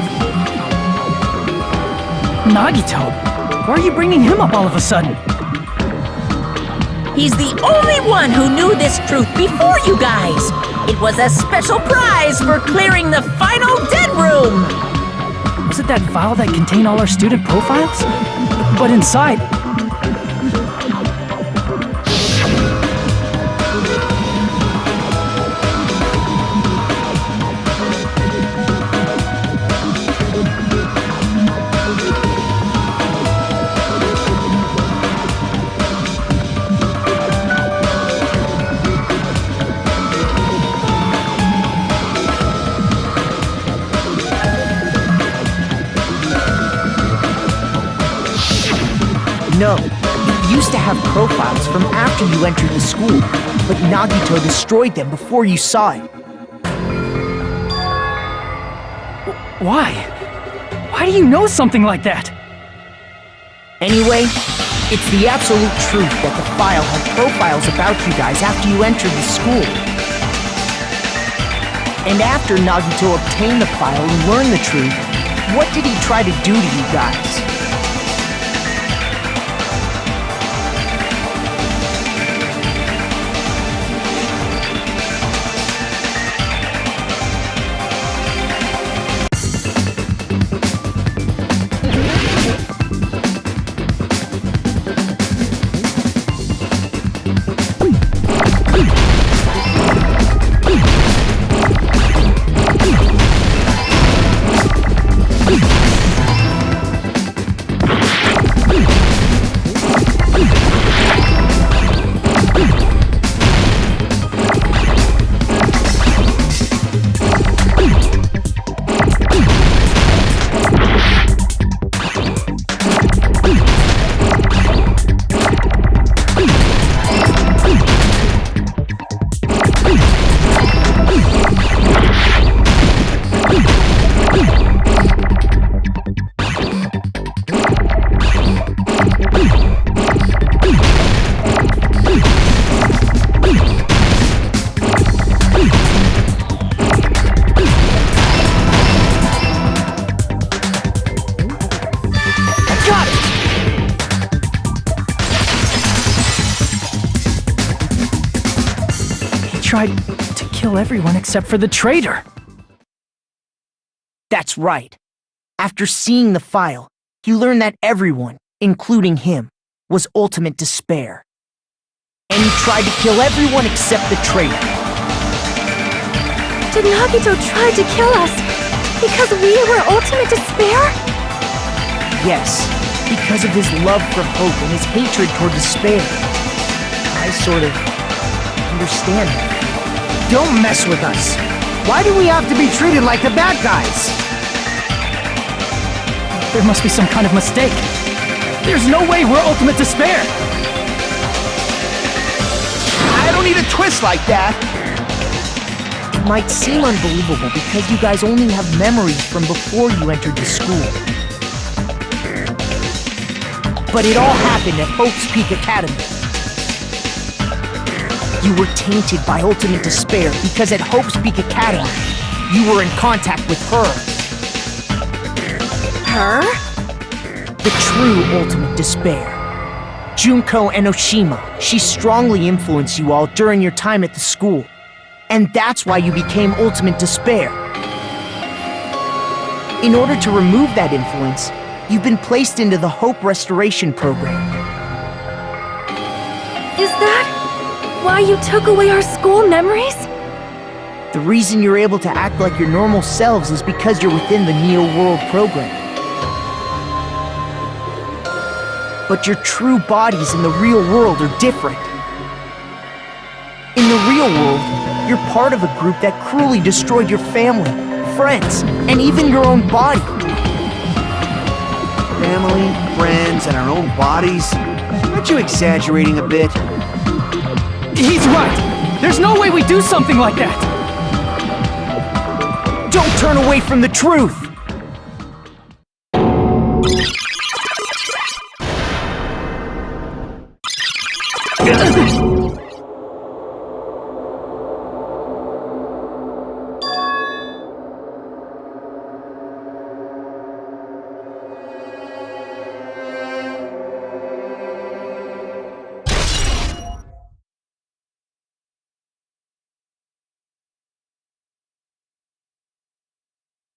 Nagito? Why are you bringing him up all of a sudden? He's the only one who knew this truth before you guys. It was a special prize for clearing the final dead room. Was it that file that contained all our student profiles? But inside... No, it used to have profiles from after you entered the school, but Nagito destroyed them before you saw it. Why? Why do you know something like that? Anyway, it's the absolute truth that the file had profiles about you guys after you entered the school. And after Nagito obtained the file and learned the truth, what did he try to do to you guys? Tried to kill everyone except for the traitor. That's right. After seeing the file, he learned that everyone, including him, was Ultimate Despair. And he tried to kill everyone except the traitor. Did Nagito try to kill us because we were ultimate despair? Yes, because of his love for hope and his hatred toward despair. I sort of understand him. Don't mess with us. Why do we have to be treated like the bad guys? There must be some kind of mistake. There's no way we're ultimate despair! I don't need a twist like that. It might seem unbelievable because you guys only have memories from before you entered the school. But it all happened at Hope's Peak Academy. You were tainted by ultimate despair because at Hope's Peak Academy, you were in contact with her. Her? The true ultimate despair. Junko Enoshima. She strongly influenced you all during your time at the school. And that's why you became ultimate despair. In order to remove that influence, you've been placed into the Hope Restoration Program. Is that why you took away our school memories? The reason you're able to act like your normal selves is because you're within the Neo World program. But your true bodies in the real world are different. In the real world, you're part of a group that cruelly destroyed your family, friends, and even your own body. Family, friends, and our own bodies? Aren't you exaggerating a bit? He's right! There's no way we do something like that! Don't turn away from the truth!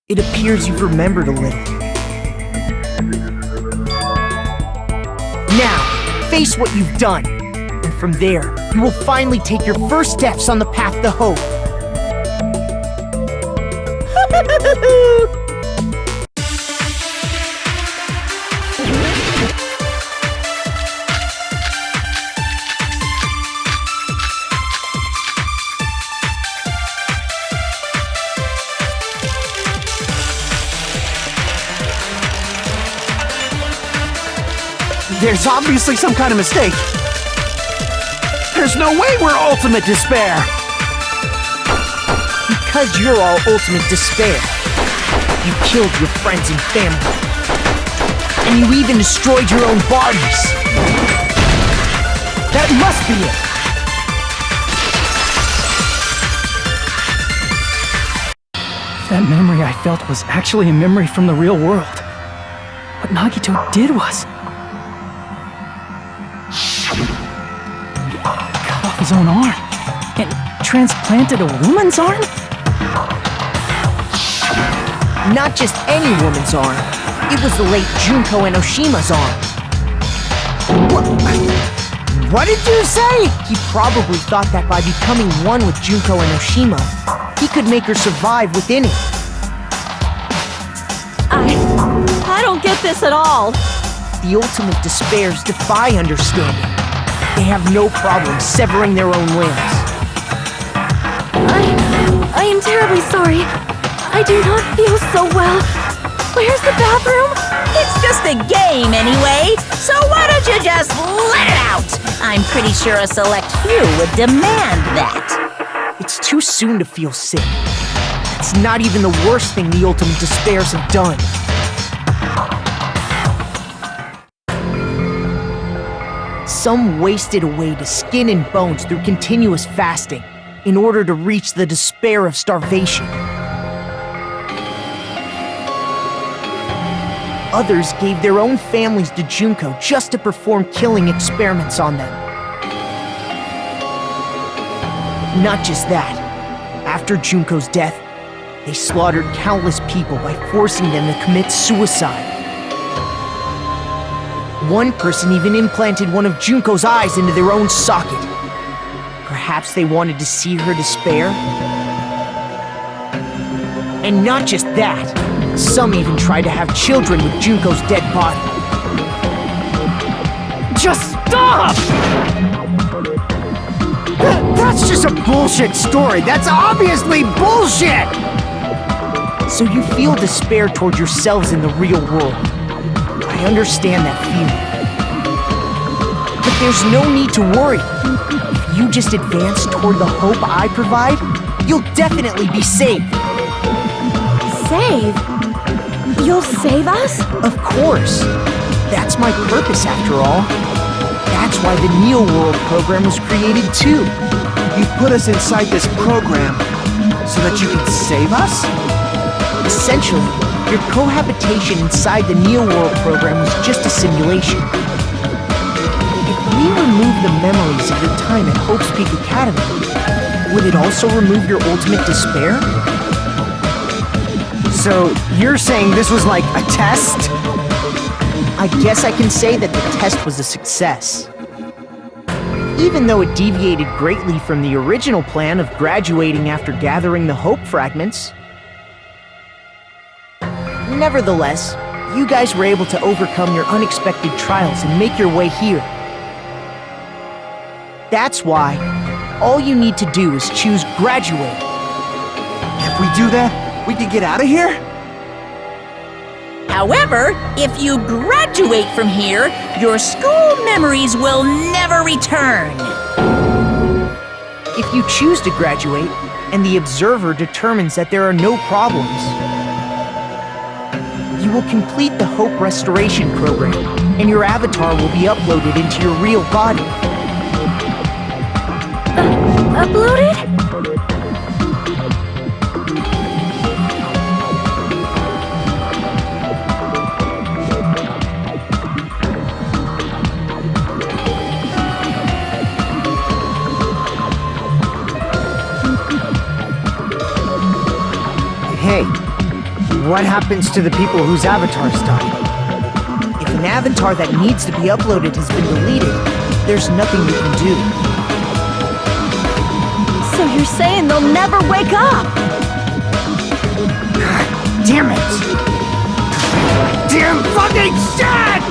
It appears you've remembered a little. Now, face what you've done. And from there, you will finally take your first steps on the path to hope. There's obviously some kind of mistake. There's no way we're ultimate despair. Because you're all ultimate despair. You killed your friends and family. And you even destroyed your own bodies. That must be it. That memory I felt was actually a memory from the real world. What Nagito did was cut off his own arm and transplanted a woman's arm? Not just any woman's arm. It was the late Junko Enoshima's arm. What did you say? He probably thought that by becoming one with Junko Enoshima, he could make her survive within it. I don't get this at all. The ultimate despairs defy understanding. They have no problem severing their own limbs. I am terribly sorry. I do not feel so well. Where's the bathroom? It's just a game anyway, so why don't you just let it out? I'm pretty sure a select few would demand that. It's too soon to feel sick. It's not even the worst thing the ultimate despairs have done. Some wasted away to skin and bones through continuous fasting in order to reach the despair of starvation. Others gave their own families to Junko just to perform killing experiments on them. Not just that. After Junko's death, they slaughtered countless people by forcing them to commit suicide. One person even implanted one of Junko's eyes into their own socket. Perhaps they wanted to see her despair? And not just that, some even tried to have children with Junko's dead body. Just stop! That's just a bullshit story. That's obviously bullshit! So you feel despair toward yourselves in the real world. I understand that feeling. But there's no need to worry. If you just advance toward the hope I provide, you'll definitely be saved. Save? You'll save us? Of course. That's my purpose after all. That's why the Neo World program was created too. You put us inside this program so that you can save us? Essentially, your cohabitation inside the Neo World program was just a simulation. If we remove the memories of your time at Hope's Peak Academy, would it also remove your ultimate despair? So, you're saying this was like a test? I guess I can say that the test was a success. Even though it deviated greatly from the original plan of graduating after gathering the Hope fragments. Nevertheless, you guys were able to overcome your unexpected trials and make your way here. That's why all you need to do is choose graduate. If we do that, we can get out of here? However, if you graduate from here, your school memories will never return. If you choose to graduate, and the observer determines that there are no problems, you will complete the Hope Restoration Program, and your avatar will be uploaded into your real body. Uploaded? Hey, what happens to the people whose avatars died? If an avatar that needs to be uploaded has been deleted, there's nothing you can do. So you're saying they'll never wake up? God damn it! Damn fucking shit!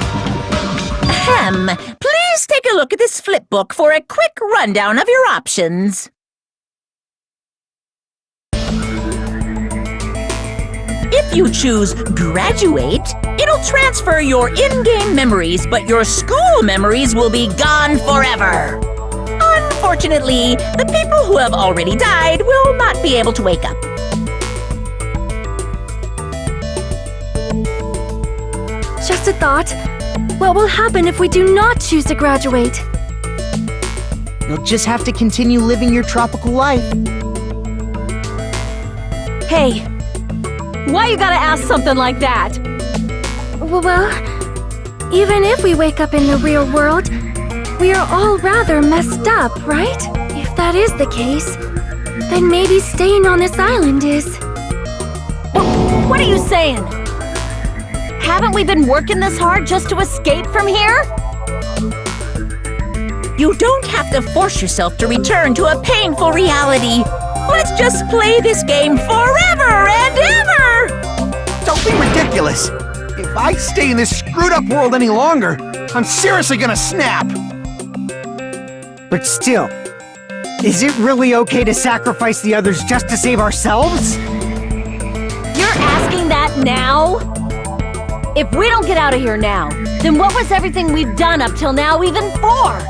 Ahem. Please take a look at this flipbook for a quick rundown of your options. If you choose graduate, it'll transfer your in-game memories, but your school memories will be gone forever. Unfortunately, the people who have already died will not be able to wake up. Just a thought. What will happen if we do not choose to graduate? You'll just have to continue living your tropical life. Hey, why you gotta ask something like that? Well, even if we wake up in the real world, we are all rather messed up, right? If that is the case, then maybe staying on this island is... What are you saying? Haven't we been working this hard just to escape from here? You don't have to force yourself to return to a painful reality. Let's just play this game forever and ever! Don't be ridiculous! If I stay in this screwed up world any longer, I'm seriously gonna snap! But still, is it really okay to sacrifice the others just to save ourselves? You're asking that now? If we don't get out of here now, then what was everything we've done up till now even for?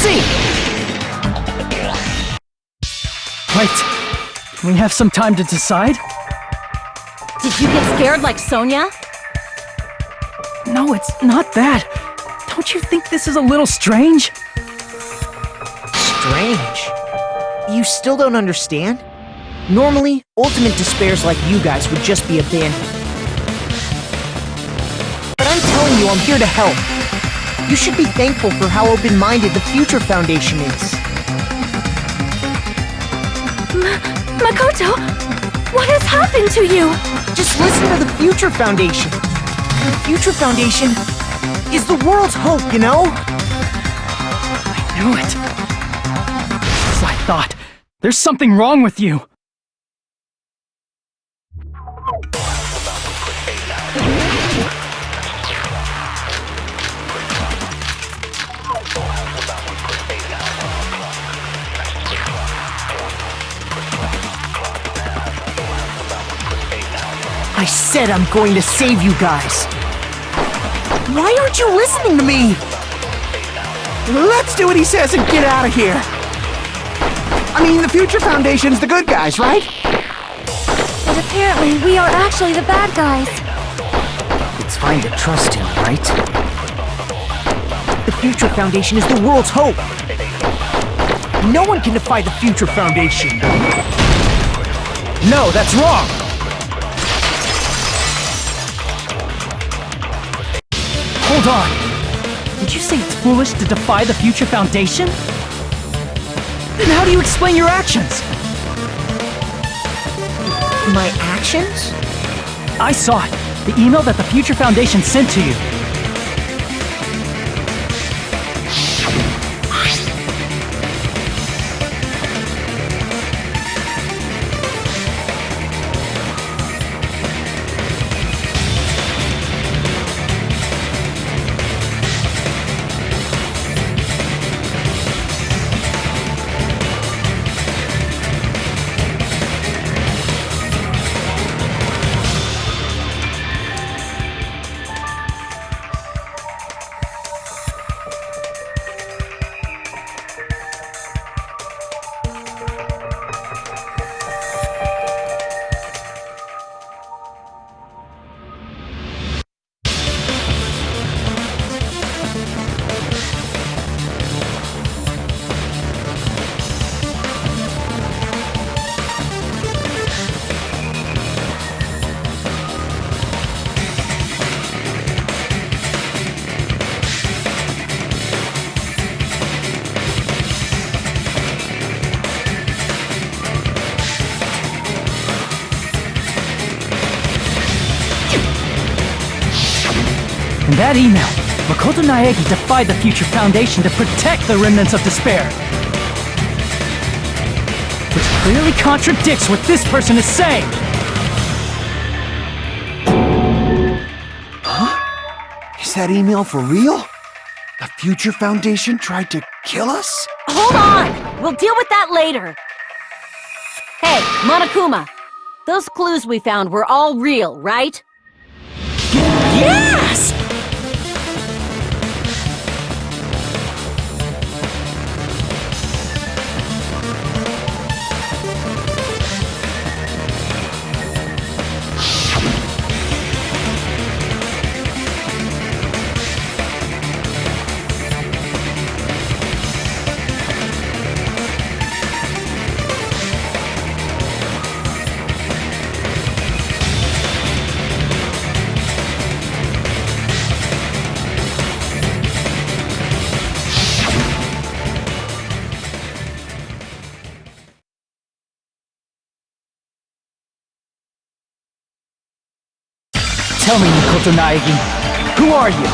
see! Wait, can we have some time to decide? Did you get scared like Sonia? No, it's not that. Don't you think this is a little strange? Strange. You still don't understand? Normally, ultimate despairs like you guys would just be abandoned. But I'm telling you, I'm here to help. You should be thankful for how open-minded the Future Foundation is. Makoto, what has happened to you? Just listen to the Future Foundation. The Future Foundation is the world's hope, you know? I knew it. As I thought. There's something wrong with you. I said I'm going to save you guys. Why aren't you listening to me? Let's do what he says and get out of here. I mean, the Future Foundation's the good guys, right? But apparently we are actually the bad guys. It's fine to trust him, right? The Future Foundation is the world's hope. No one can defy the Future Foundation. No, that's wrong! Hold on! Did you say it's foolish to defy the Future Foundation? Then how do you explain your actions? My actions? I saw it. The email that the Future Foundation sent to you. In that email, Makoto Naegi defied the Future Foundation to protect the remnants of despair. Which clearly contradicts what this person is saying! Is that email for real? The Future Foundation tried to kill us? Hold on! We'll deal with that later. Hey, Monokuma. Those clues we found were all real, right? Yes! Tell me, Makoto Naegi, who are you?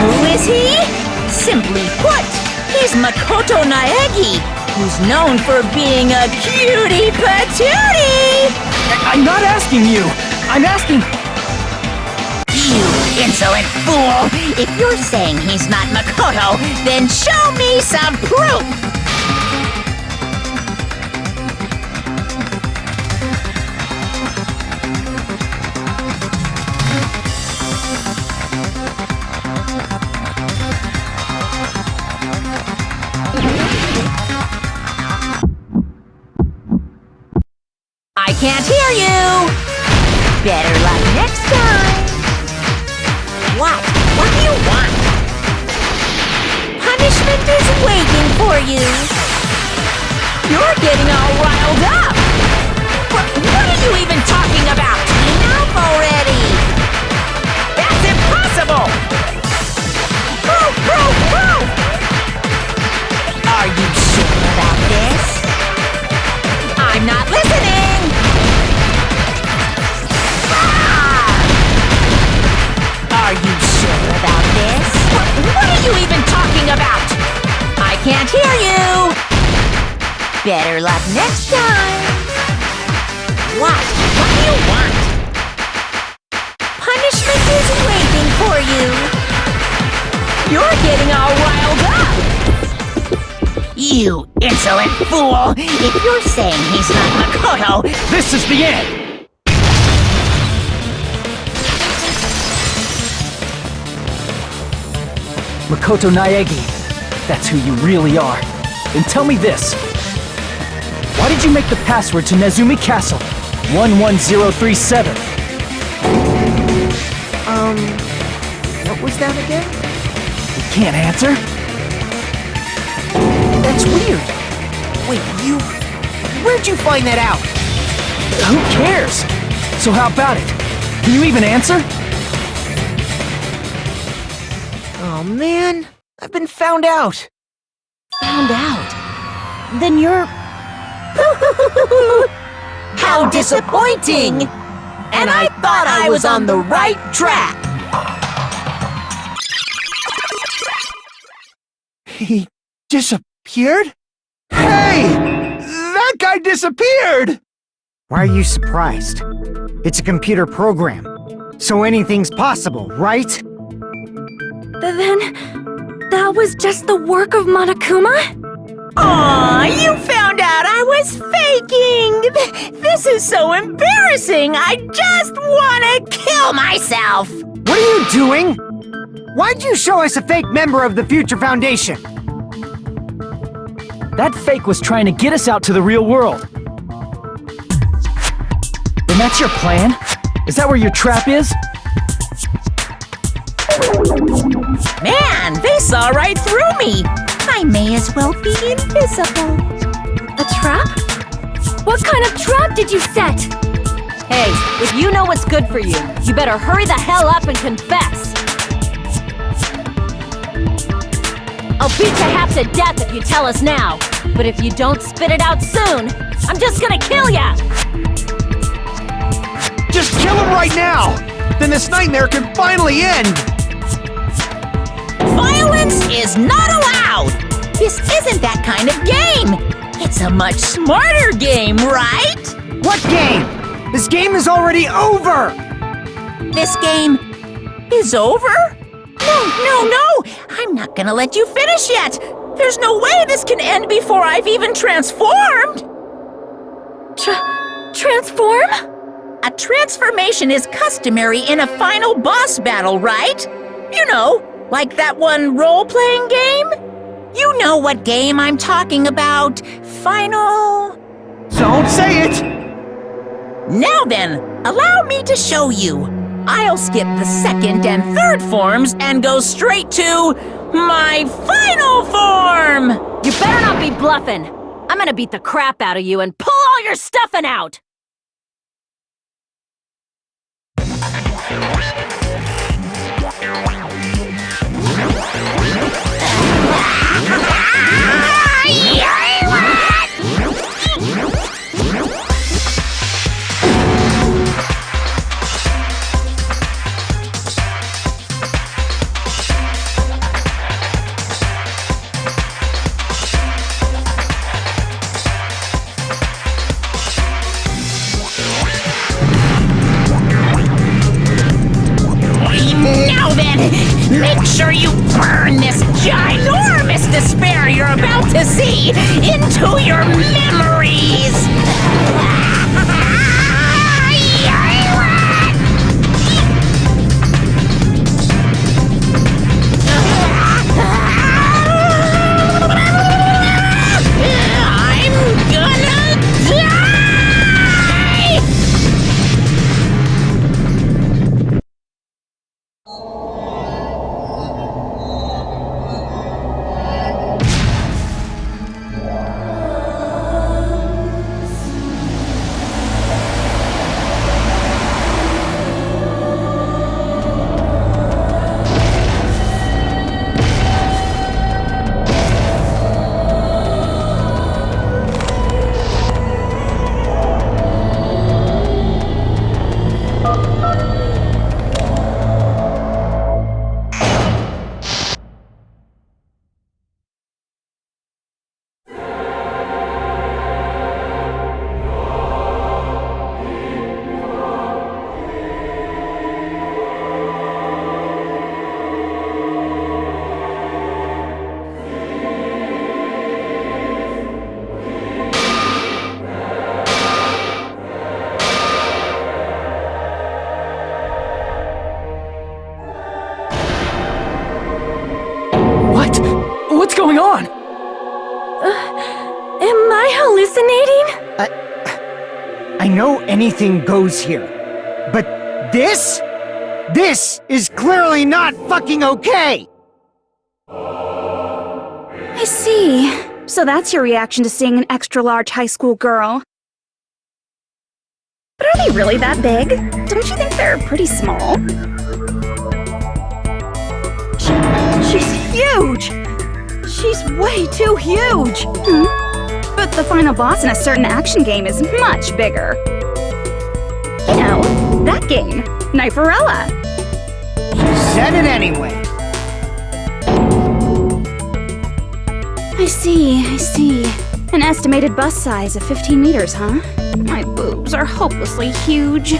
Who is he? Simply put, he's Makoto Naegi, who's known for being a cutie patootie! I'm not asking you! I'm asking... You insolent fool! If you're saying he's not Makoto, then show me some proof! can't hear you! Better luck next time! What? What do you want? Punishment is waiting for you! You're getting all riled up! What are you even talking about? Enough already! That's impossible! Move! Are you sure about this? I'm not listening! Ah! Are you sure about this? What are you even talking about? I can't hear you! Better luck next time! What? What do you want? Punishment is waiting for you! You're getting all riled up! You insolent fool! If you're saying he's not Makoto, This is the end! Makoto Naegi, that's who you really are. Then tell me this. Why did you make the password to Nezumi Castle? 11037. What was that again? You can't answer? That's weird. Wait, where'd you find that out? Who cares? So how about it? Can you even answer? Oh man, I've been found out. Found out. Then you're... how disappointing! And I thought I was on the right track! He disappeared? Hey! That guy disappeared! Why are you surprised? It's a computer program, so anything's possible, right? Then, that was just the work of Monokuma? Aw, you found out I was faking! This is so embarrassing! I just want to kill myself! What are you doing? Why'd you show us a fake member of the Future Foundation? That fake was trying to get us out to the real world. Then that's your plan? Is that where your trap is? Man, they saw right through me! I may as well be invisible. A trap? What kind of trap did you set? Hey, if you know what's good for you, you better hurry the hell up and confess. I'll beat you half to death if you tell us now. But if you don't spit it out soon, I'm just gonna kill ya! Just kill him right now! Then this nightmare can finally end! Violence is not allowed! This isn't that kind of game! It's a much smarter game, right? What game? This game is already over! This game is over? No! I'm not gonna let you finish yet! There's no way this can end before I've even transformed! Transform? A transformation is customary in a final boss battle, right? You know, like that one role-playing game? You know what game I'm talking about. Final... Don't say it! Now then, allow me to show you. I'll skip the second and third forms and go straight to my final form! You better not be bluffing. I'm gonna beat the crap out of you and pull all your stuffing out! Now then, make sure you burn this ginormous despair you're about to see into your memories! I'm gonna die! hallucinating? I know anything goes here, but this is clearly not fucking okay! I see. So that's your reaction to seeing an extra-large high school girl. But are they really that big? Don't you think they're pretty small? She's huge! She's way too huge! But the final boss in a certain action game is much bigger. You know, that game, Kniferella. She said it anyway. I see. An estimated bust size of 15 meters, huh? My boobs are hopelessly huge.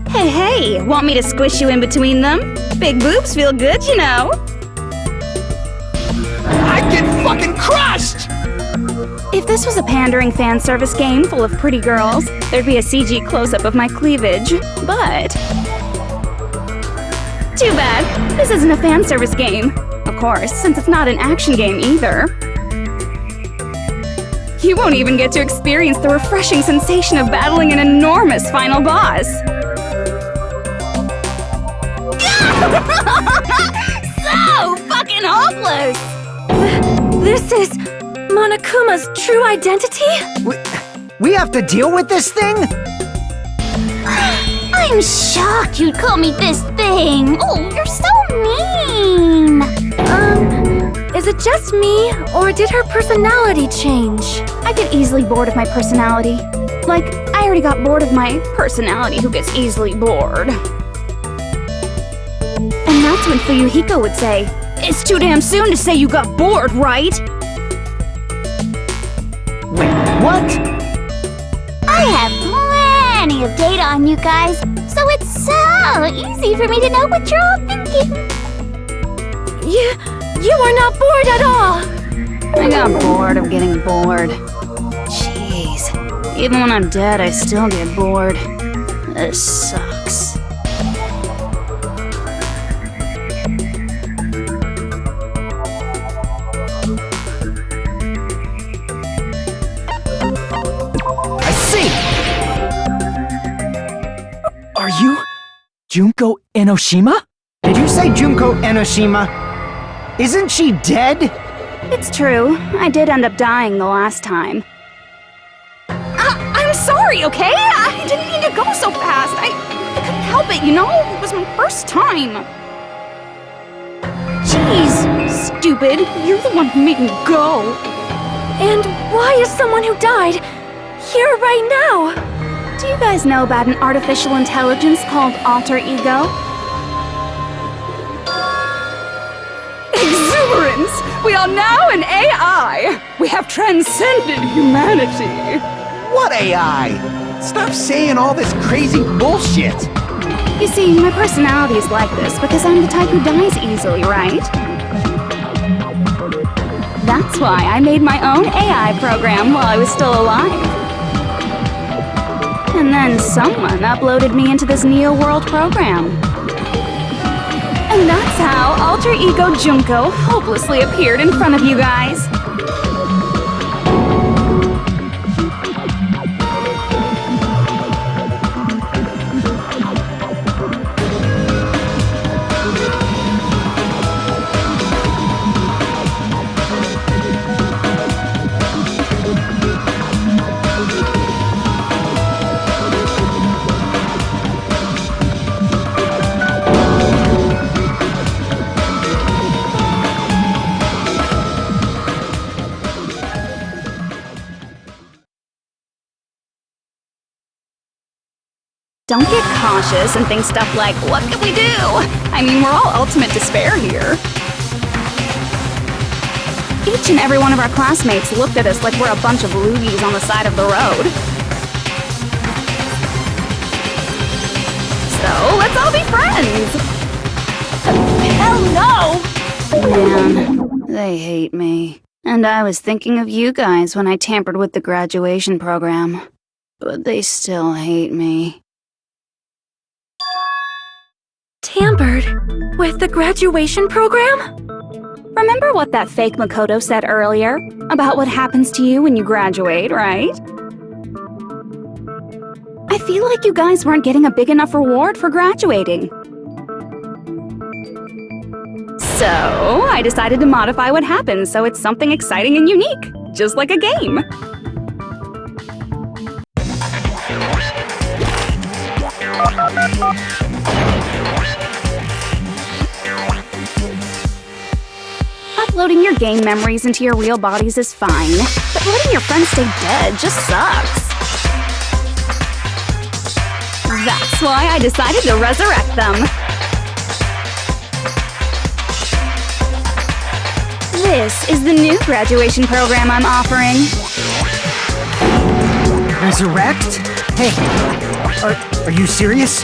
Hey, want me to squish you in between them? Big boobs feel good, you know. I'd get fucking crushed! If this was a pandering fan service game full of pretty girls, there'd be a CG close-up of my cleavage, but... Too bad, this isn't a fan service game. Of course, since it's not an action game either. You won't even get to experience the refreshing sensation of battling an enormous final boss. So fucking hopeless! This is Monokuma's true identity? We have to deal with this thing? I'm shocked you'd call me this thing. Oh, you're so mean. Is it just me, or did her personality change? I get easily bored of my personality. Like, I already got bored of my personality who gets easily bored. And that's when Fuyuhiko would say, "It's too damn soon to say you got bored, right?" Wait, what? I have plenty of data on you guys, so it's so easy for me to know what you're all thinking. You are not bored at all! I got bored of getting bored. Jeez. Even when I'm dead, I still get bored. This sucks. I see! Are you Junko Enoshima? Did you say Junko Enoshima? Isn't she dead? It's true. I did end up dying the last time. I'm sorry, okay? I didn't mean to go so fast. I couldn't help it, you know? It was my first time. Jeez, stupid. You're the one who made me go. And why is someone who died here right now? Do you guys know about an artificial intelligence called alter ego? Exuberance! We are now an AI! We have transcended humanity! What AI? Stop saying all this crazy bullshit! You see, my personality is like this because I'm the type who dies easily, right? That's why I made my own AI program while I was still alive. And then someone uploaded me into this Neo World program. And that's how Alter Ego Junko hopelessly appeared in front of you guys. Don't get cautious and think stuff like, what can we do? I mean, we're all ultimate despair here. Each and every one of our classmates looked at us like we're a bunch of loogies on the side of the road. So, let's all be friends! Hell no! Man, they hate me. And I was thinking of you guys when I tampered with the graduation program. But they still hate me. Tampered with the graduation program? Remember what that fake Makoto said earlier? About what happens to you when you graduate, right? I feel like you guys weren't getting a big enough reward for graduating. So, I decided to modify what happens so it's something exciting and unique, just like a game. Uploading your game memories into your real bodies is fine, but letting your friends stay dead just sucks. That's why I decided to resurrect them. This is the new graduation program I'm offering. Resurrect? Hey, are you serious?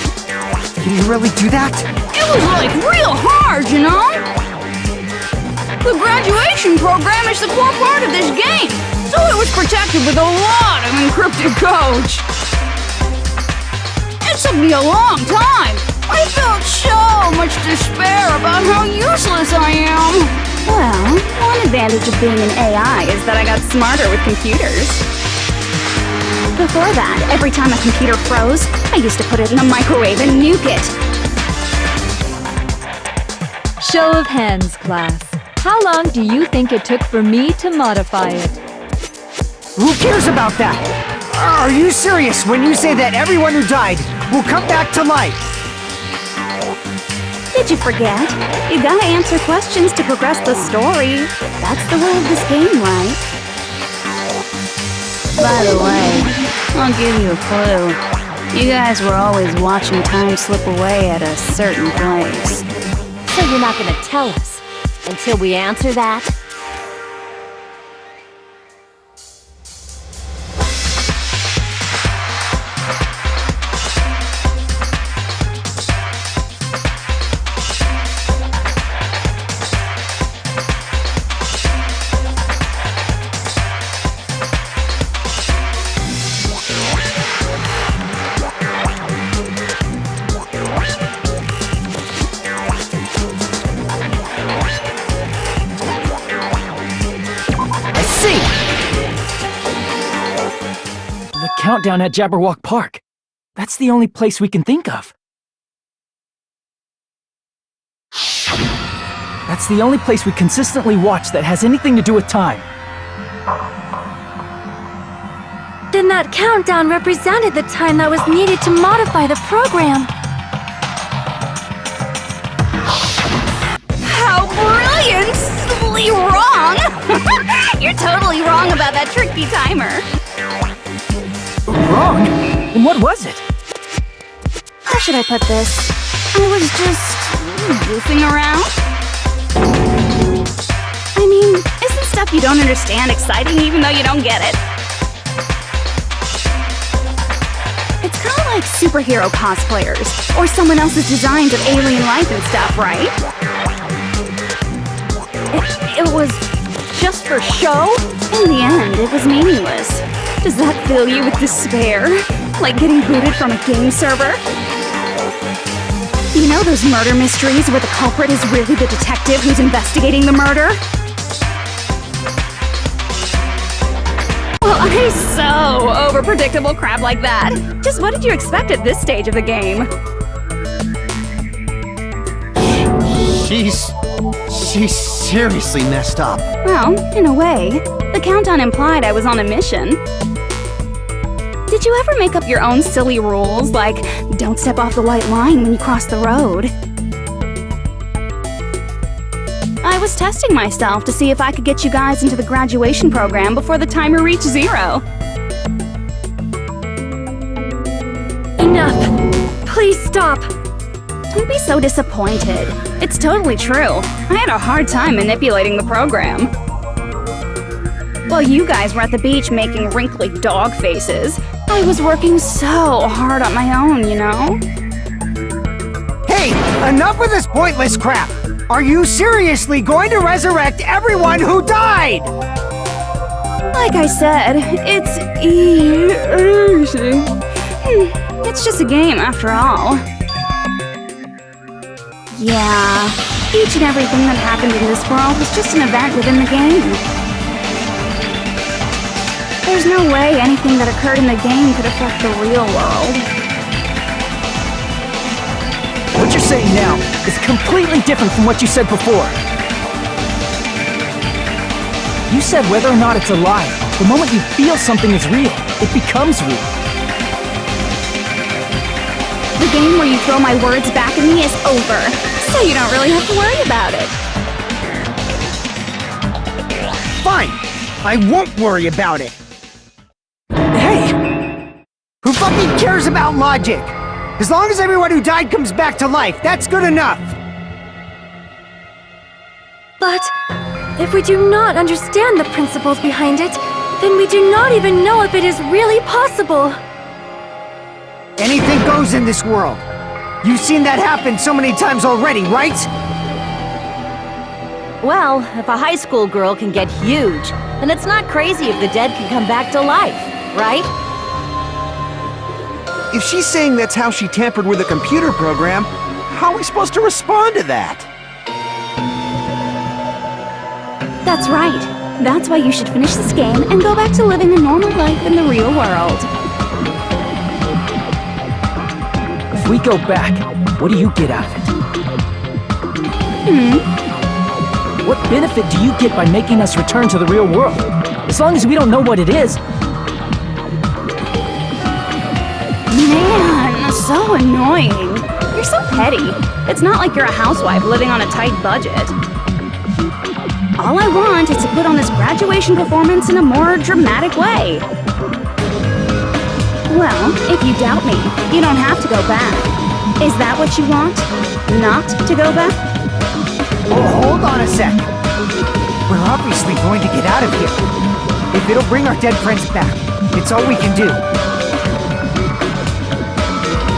Can you really do that? It was like real hard, you know? The graduation program is the core part of this game, so it was protected with a lot of encrypted codes. It took me a long time. I felt so much despair about how useless I am. Well, one advantage of being an AI is that I got smarter with computers. Before that, every time a computer froze, I used to put it in a microwave and nuke it. Show of hands, class. How long do you think it took for me to modify it? Who cares about that? Are you serious when you say that everyone who died will come back to life? Did you forget? You gotta answer questions to progress the story. That's the rule of this game, right? By the way, I'll give you a clue. You guys were always watching time slip away at a certain place. So you're not gonna tell us until we answer that? The countdown at Jabberwock Park. That's the only place we can think of. That's the only place we consistently watch that has anything to do with time. Then that countdown represented the time that was needed to modify the program. How brilliantly wrong! You're totally wrong about that tricky timer. Wrong? And what was it? How should I put this? I was just goofing around. I mean, isn't stuff you don't understand exciting even though you don't get it? It's kind of like superhero cosplayers, or someone else's designs of alien life and stuff, right? It was just for show? In the end, it was meaningless. Does that fill you with despair? Like getting booted from a game server? You know those murder mysteries where the culprit is really the detective who's investigating the murder? Well, I'm so over predictable crap like that. Just what did you expect at this stage of the game? She's seriously messed up. Well, in a way. The countdown implied I was on a mission. Did you ever make up your own silly rules, like don't step off the white line when you cross the road? I was testing myself to see if I could get you guys into the graduation program before the timer reached 0. Enough! Please stop! Don't be so disappointed. It's totally true. I had a hard time manipulating the program. While you guys were at the beach making wrinkly dog faces, I was working so hard on my own, you know? Hey, enough with this pointless crap! Are you seriously going to resurrect everyone who died? Like I said, it's easy. It's just a game after all. Yeah, each and everything that happened in this world was just an event within the game. There's no way anything that occurred in the game could affect the real world. What you're saying now is completely different from what you said before. You said whether or not it's a lie, the moment you feel something is real, it becomes real. The game where you throw my words back at me is over, so you don't really have to worry about it. Fine! I won't worry about it! Hey! Who fucking cares about logic? As long as everyone who died comes back to life, that's good enough! But if we do not understand the principles behind it, then we do not even know if it is really possible. Anything goes in this world. You've seen that happen so many times already, right? Well, if a high school girl can get huge, then it's not crazy if the dead can come back to life, right? If she's saying that's how she tampered with a computer program, how are we supposed to respond to that? That's right. That's why you should finish this game and go back to living a normal life in the real world. If we go back, what do you get out of it? What benefit do you get by making us return to the real world? As long as we don't know what it is. Man, so annoying. You're so petty. It's not like you're a housewife living on a tight budget. All I want is to put on this graduation performance in a more dramatic way. Well, if you doubt me, you don't have to go back. Is that what you want? Not to go back? Oh, hold on a sec. We're obviously going to get out of here. If it'll bring our dead friends back, it's all we can do.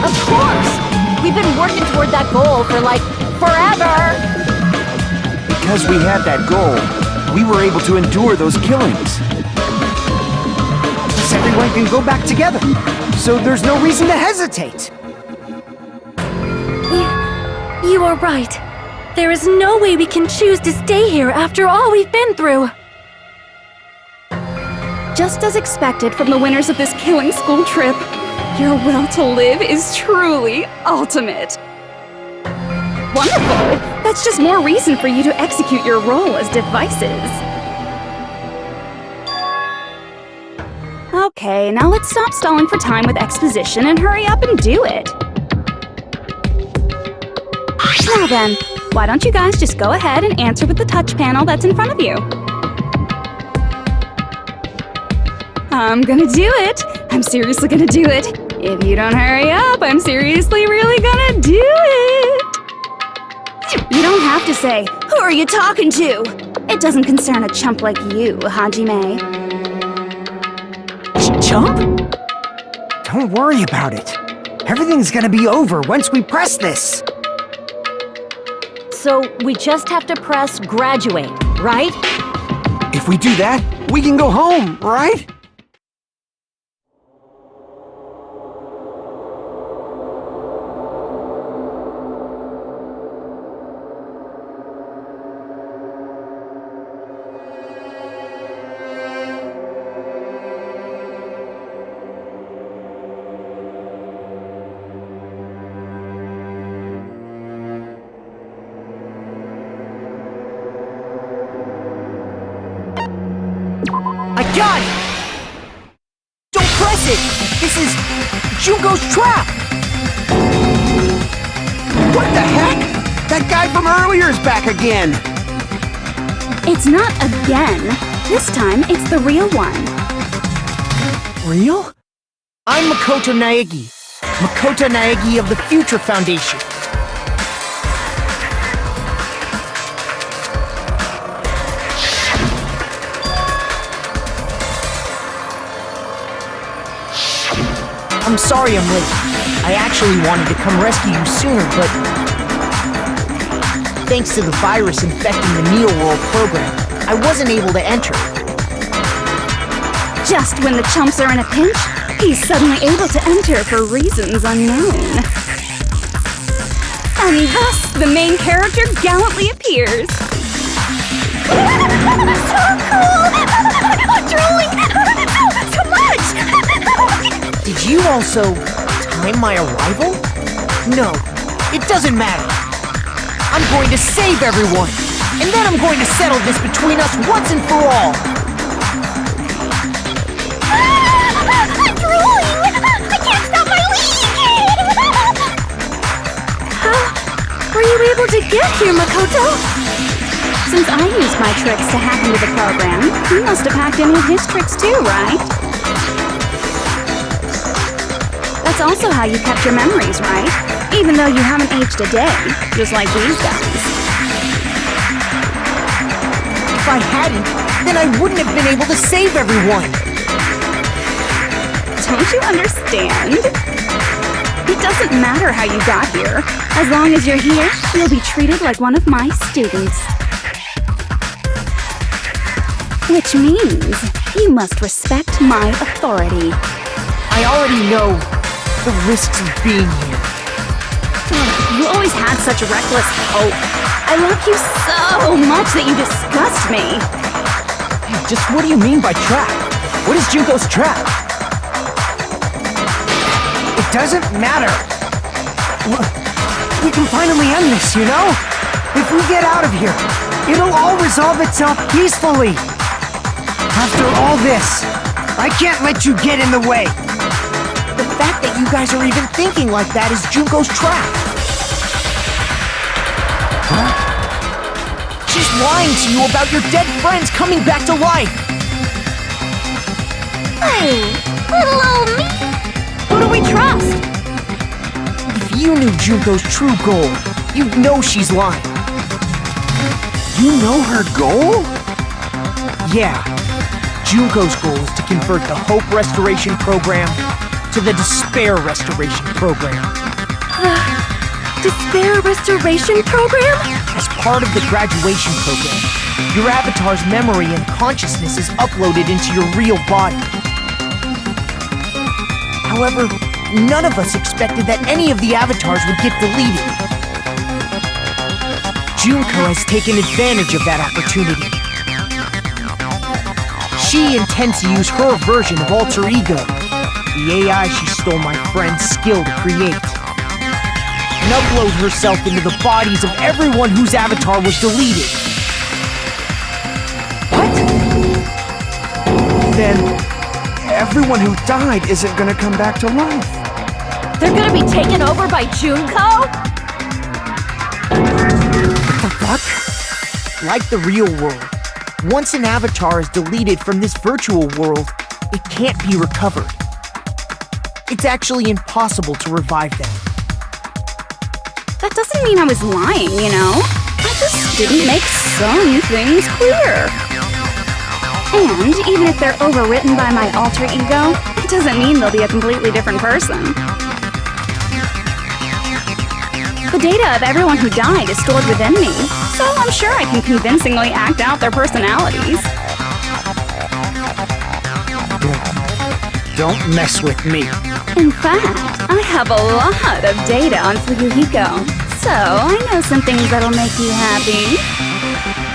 Of course! We've been working toward that goal for, like, forever! Because we had that goal, we were able to endure those killings. Plus everyone can go back together, so there's no reason to hesitate. You are right. There is no way we can choose to stay here after all we've been through. Just as expected from the winners of this killing school trip, your will to live is truly ultimate. Wonderful! That's just more reason for you to execute your role as devices. Okay, now let's stop stalling for time with exposition and hurry up and do it. Now then, why don't you guys just go ahead and answer with the touch panel that's in front of you? I'm gonna do it! I'm seriously gonna do it! If you don't hurry up, I'm seriously really gonna do it! You don't have to say, "Who are you talking to?" It doesn't concern a chump like you, Hajime. Chump? Don't worry about it. Everything's gonna be over once we press this. So we just have to press graduate, right? If we do that, we can go home, right? I got it! Don't press it! This is Junko's trap! What the heck? That guy from earlier is back again! It's not again. This time, it's the real one. Real? I'm Makoto Naegi. Makoto Naegi of the Future Foundation. I'm sorry I'm late. I actually wanted to come rescue you sooner, but thanks to the virus infecting the Neo World program, I wasn't able to enter. Just when the chumps are in a pinch, he's suddenly able to enter for reasons unknown. And thus, the main character gallantly appears. So cool! I'm drooling! So much! Did you also time my arrival? No, it doesn't matter. I'm going to save everyone, and then I'm going to settle this between us once and for all. I'm drooling! I can't stop my leaking! How were you able to get here, Makoto? Since I used my tricks to hack into the program, you must have hacked in with his tricks too, right? That's also how you kept your memories, right? Even though you haven't aged a day, just like these guys. If I hadn't, then I wouldn't have been able to save everyone. Don't you understand? It doesn't matter how you got here. As long as you're here, you'll be treated like one of my students. Which means you must respect my authority. I already know the risks of being here. You always had such reckless hope. I love you so much that you disgust me. Hey, just what do you mean by trap? What is Junko's trap? It doesn't matter. We can finally end this, you know? If we get out of here, it'll all resolve itself peacefully. After all this, I can't let you get in the way. The fact that you guys are even thinking like that is Junko's trap. Huh? She's lying to you about your dead friends coming back to life. Hey, little old me! Who do we trust? If you knew Junko's true goal, you'd know she's lying. You know her goal? Yeah. Junko's goal is to convert the Hope Restoration Program to the Despair Restoration Program. Despair Restoration Program? As part of the graduation program, your avatar's memory and consciousness is uploaded into your real body. However, none of us expected that any of the avatars would get deleted. Junko has taken advantage of that opportunity. She intends to use her version of Alter Ego, the AI she stole my friend's skill to create, and upload herself into the bodies of everyone whose avatar was deleted. What? Then everyone who died isn't gonna come back to life. They're gonna be taken over by Junko? What the fuck? Like the real world, once an avatar is deleted from this virtual world, it can't be recovered. It's actually impossible to revive them. That doesn't mean I was lying, you know? I just didn't make some things clear. And even if they're overwritten by my alter ego, it doesn't mean they'll be a completely different person. The data of everyone who died is stored within me, so I'm sure I can convincingly act out their personalities. Don't mess with me. In fact, I have a lot of data on Fuyuhiko, so I know some things that'll make you happy.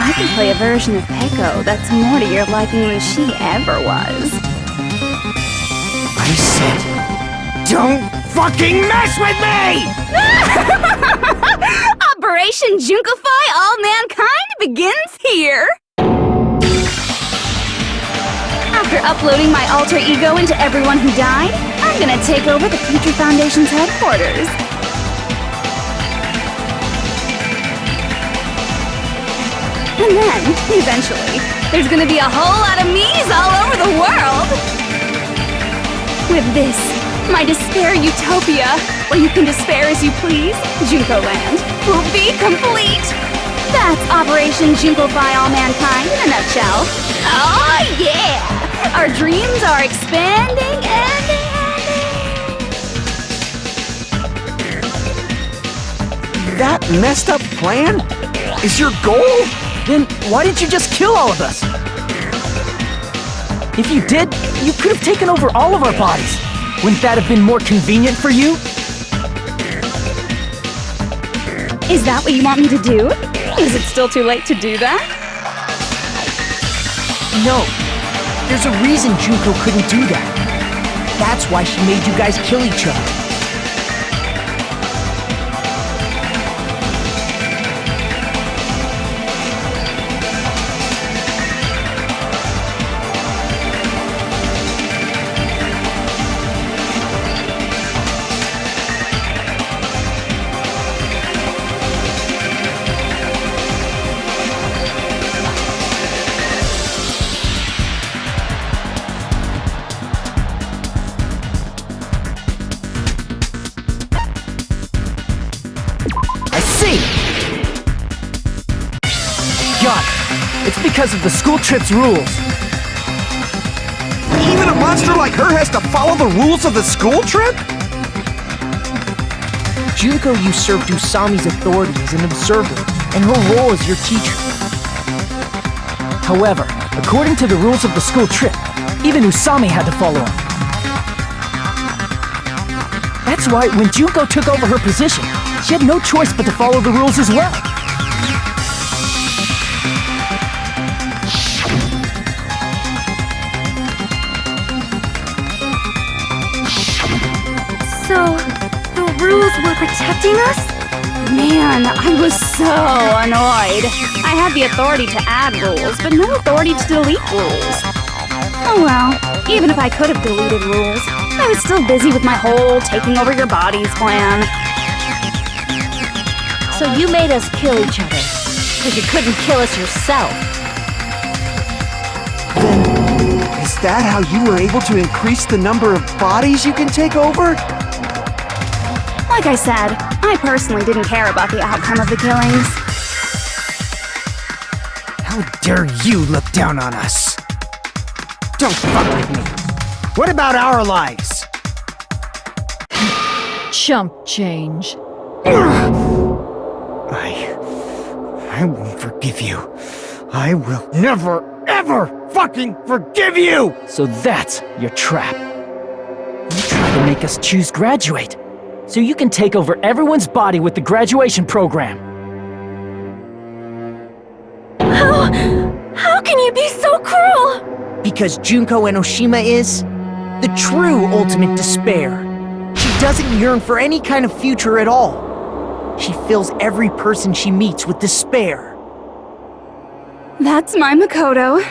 I can play a version of Peko that's more to your liking than she ever was. I said, don't fucking mess with me! Operation Junkify All Mankind begins here! After uploading my alter ego into everyone who died, I'm gonna take over the Future Foundation's headquarters. And then, eventually, there's gonna be a whole lot of me's all over the world! With this, my despair utopia, where you can despair as you please, Junko Land, will be complete! That's Operation Junkify All Mankind in a nutshell. Oh yeah! Our dreams are expanding and That messed up plan is your goal? Then why didn't you just kill all of us? If you did, you could have taken over all of our bodies. Wouldn't that have been more convenient for you? Is that what you want me to do? Is it still too late to do that? No. There's a reason Junko couldn't do that. That's why she made you guys kill each other. Got it. It's because of the school trip's rules. Even a monster like her has to follow the rules of the school trip? Junko usurped Usami's authority as an observer, and her role as your teacher. However, according to the rules of the school trip, even Usami had to follow them. That's why when Junko took over her position, she had no choice but to follow the rules as well. So, the rules were protecting us? Man, I was so annoyed. I had the authority to add rules, but no authority to delete rules. Oh well, even if I could have deleted rules, I was still busy with my whole taking over your bodies plan. So you made us kill each other, because you couldn't kill us yourself. Is that how you were able to increase the number of bodies you can take over? Like I said, I personally didn't care about the outcome of the killings. How dare you look down on us? Don't fuck with me. What about our lives? Chump change. I won't forgive you. I will never, ever fucking forgive you! So that's your trap. You try to make us choose graduate, so you can take over everyone's body with the graduation program. How can you be so cruel? Because Junko Enoshima is the true ultimate despair. She doesn't yearn for any kind of future at all. She fills every person she meets with despair. That's my Makoto.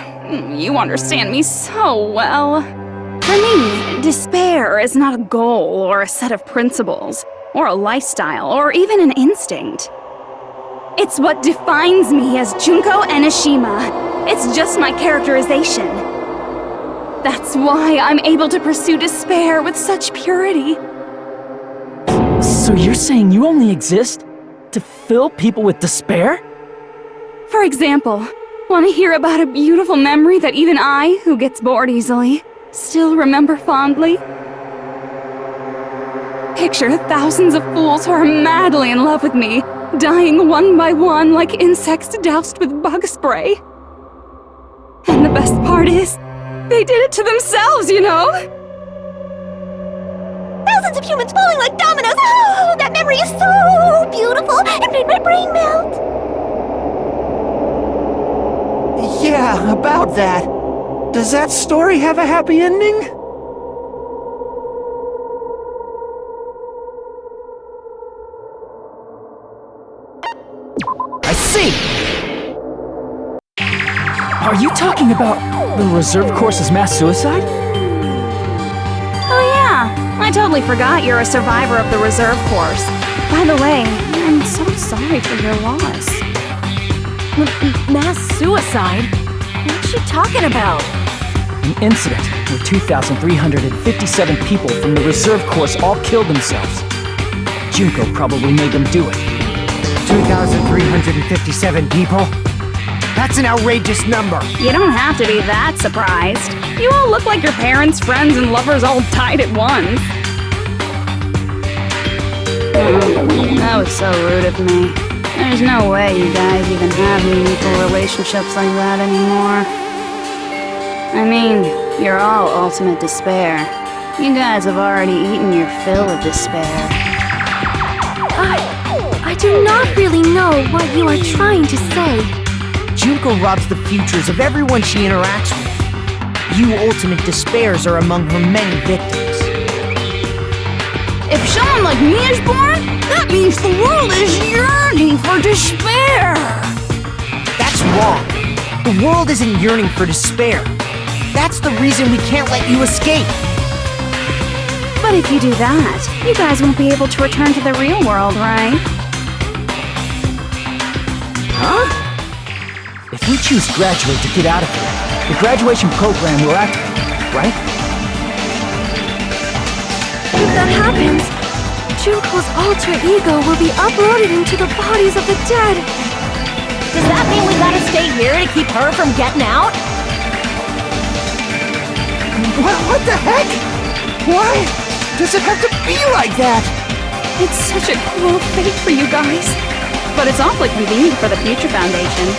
You understand me so well. For me, despair is not a goal or a set of principles, or a lifestyle, or even an instinct. It's what defines me as Junko Enoshima. It's just my characterization. That's why I'm able to pursue despair with such purity. So you're saying you only exist to fill people with despair? For example, want to hear about a beautiful memory that even I, who gets bored easily, still remember fondly? Picture thousands of fools who are madly in love with me, dying one by one like insects doused with bug spray. And the best part is, they did it to themselves, you know? Thousands of humans falling like dominoes! Oh, that memory is so beautiful! It made my brain melt! Yeah, about that. Does that story have a happy ending? I see! Are you talking about the reserve course's mass suicide? Oh yeah, I totally forgot you're a survivor of the reserve course. By the way, I'm so sorry for your loss. Mass suicide? What's she talking about? An incident where 2,357 people from the reserve course all killed themselves. Junko probably made them do it. 2,357 people? That's an outrageous number! You don't have to be that surprised. You all look like your parents, friends, and lovers all died at once. That was so rude of me. There's no way you guys even have meaningful relationships like that anymore. I mean, you're all ultimate despair. You guys have already eaten your fill of despair. I I do not really know what you are trying to say. Junko robs the futures of everyone she interacts with. You ultimate despairs are among her many victims. If someone like me is born, that means the world is yearning for despair. That's wrong. The world isn't yearning for despair. That's the reason we can't let you escape. But if you do that, you guys won't be able to return to the real world, right? Huh? If we choose graduate to get out of here, the graduation program will activate, right? If that happens, Junko's alter ego will be uploaded into the bodies of the dead. Does that mean we gotta stay here to keep her from getting out? What the heck? Why does it have to be like that? It's such a cruel fate for you guys. But it's awfully convenient for the Future Foundation.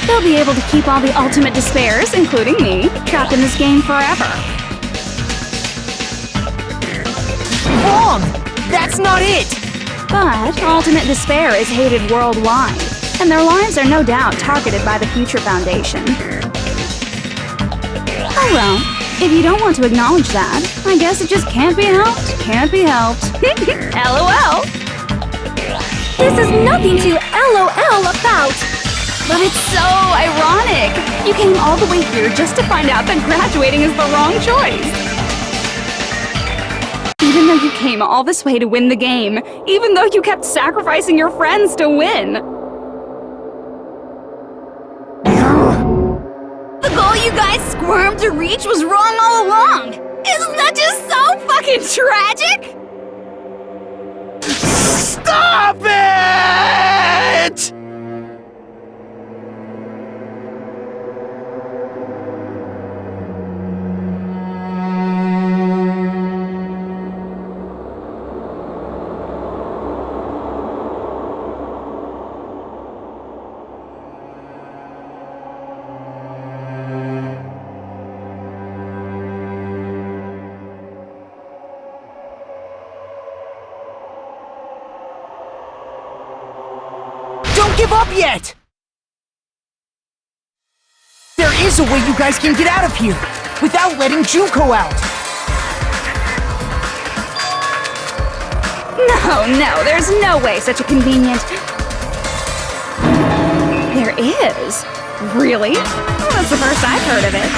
They'll be able to keep all the ultimate despairs, including me, trapped in this game forever. Wrong! That's not it! But ultimate despair is hated worldwide, and their lives are no doubt targeted by the Future Foundation. Oh well, if you don't want to acknowledge that, I guess it just can't be helped. Can't be helped. LOL! This is nothing to LOL about. But it's so ironic! You came all the way here just to find out that graduating is the wrong choice! Even though you came all this way to win the game, even though you kept sacrificing your friends to win! The goal you guys squirmed to reach was wrong all along! Isn't that just so fucking tragic? Stop it! Don't give up yet! There is a way you guys can get out of here, without letting Junko out! No, there's no way such a convenient... There is? Really? Well, that's the first I've heard of it.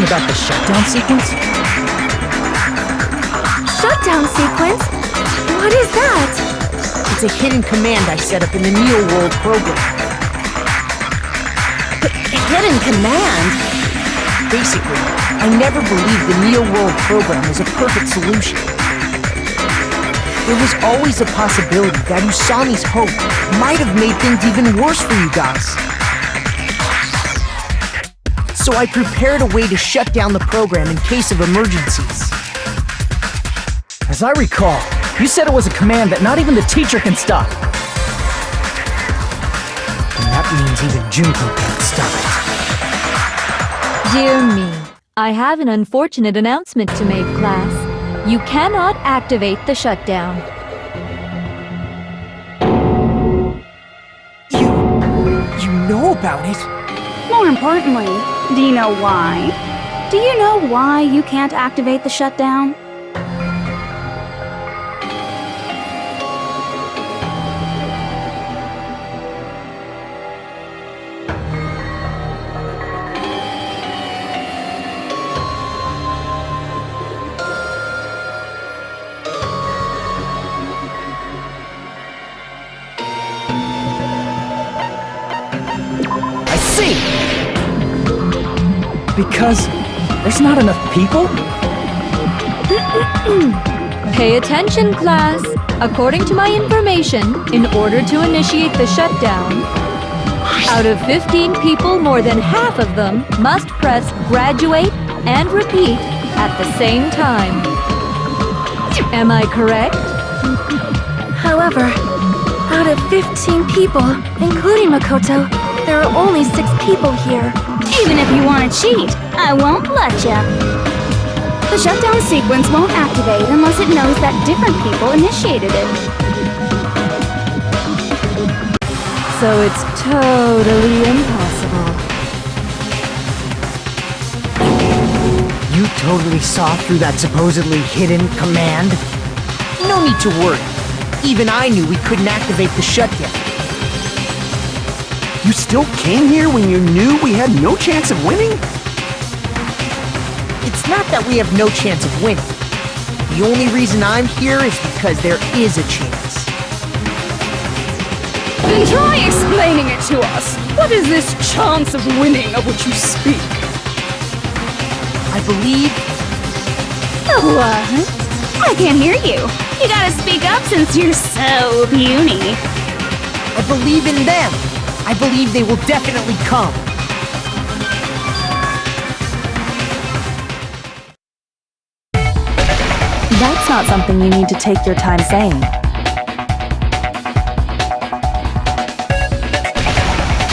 About the shutdown sequence? Shutdown sequence? What is that? It's a hidden command I set up in the Neo World program. Hidden command? Basically, I never believed the Neo World program was a perfect solution. There was always a possibility that Usami's hope might have made things even worse for you guys. So I prepared a way to shut down the program in case of emergencies. As I recall, you said it was a command that not even the teacher can stop. And that means even Junko can't stop it. Dear me, I have an unfortunate announcement to make, class. You cannot activate the shutdown. You know about it? More importantly, do you know why? Do you know why you can't activate the shutdown? see? Because there's not enough people? Pay attention, class. According to my information, in order to initiate the shutdown, out of 15 people, more than half of them must press graduate and repeat at the same time. Am I correct? However, out of 15 people, including Makoto, there are only 6 people here. Even if you want to cheat, I won't let ya. The shutdown sequence won't activate unless it knows that different people initiated it. So it's totally impossible. You totally saw through that supposedly hidden command? No need to worry. Even I knew we couldn't activate the shutdown. You still came here when you knew we had no chance of winning? It's not that we have no chance of winning. The only reason I'm here is because there is a chance. Then try explaining it to us. What is this chance of winning of which you speak? I believe... What? I can't hear you. You gotta speak up since you're so puny. I believe in them. I believe they will definitely come. That's not something you need to take your time saying.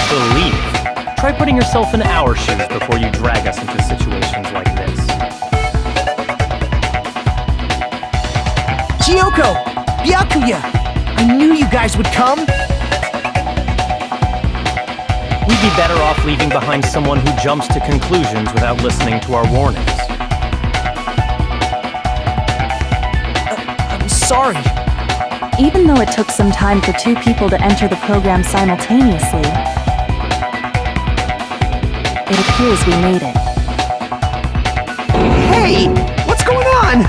Believe. Try putting yourself in our shoes before you drag us into situations like this. Kyoko! Byakuya! I knew you guys would come! We'd be better off leaving behind someone who jumps to conclusions without listening to our warnings. I'm sorry. Even though it took some time for 2 people to enter the program simultaneously, it appears we made it. Hey! What's going on?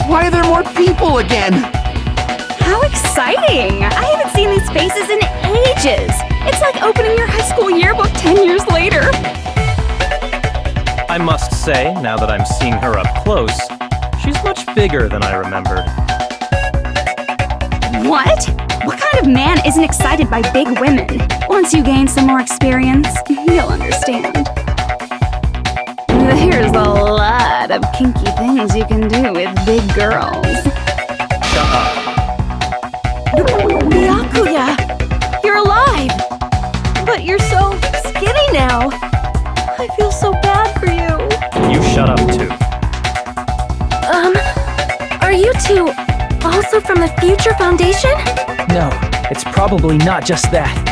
Why are there more people again? How exciting! I haven't seen these faces in ages! It's like opening your high school yearbook 10 years later! I must say, now that I'm seeing her up close, she's much bigger than I remembered. What? What kind of man isn't excited by big women? Once you gain some more experience, you'll understand. There's a lot of kinky things you can do with big girls. Shut up. Byakuya! You're alive! But you're so skinny now! I feel so bad for you! You shut up too. Are you two also from the Future Foundation? No, it's probably not just that.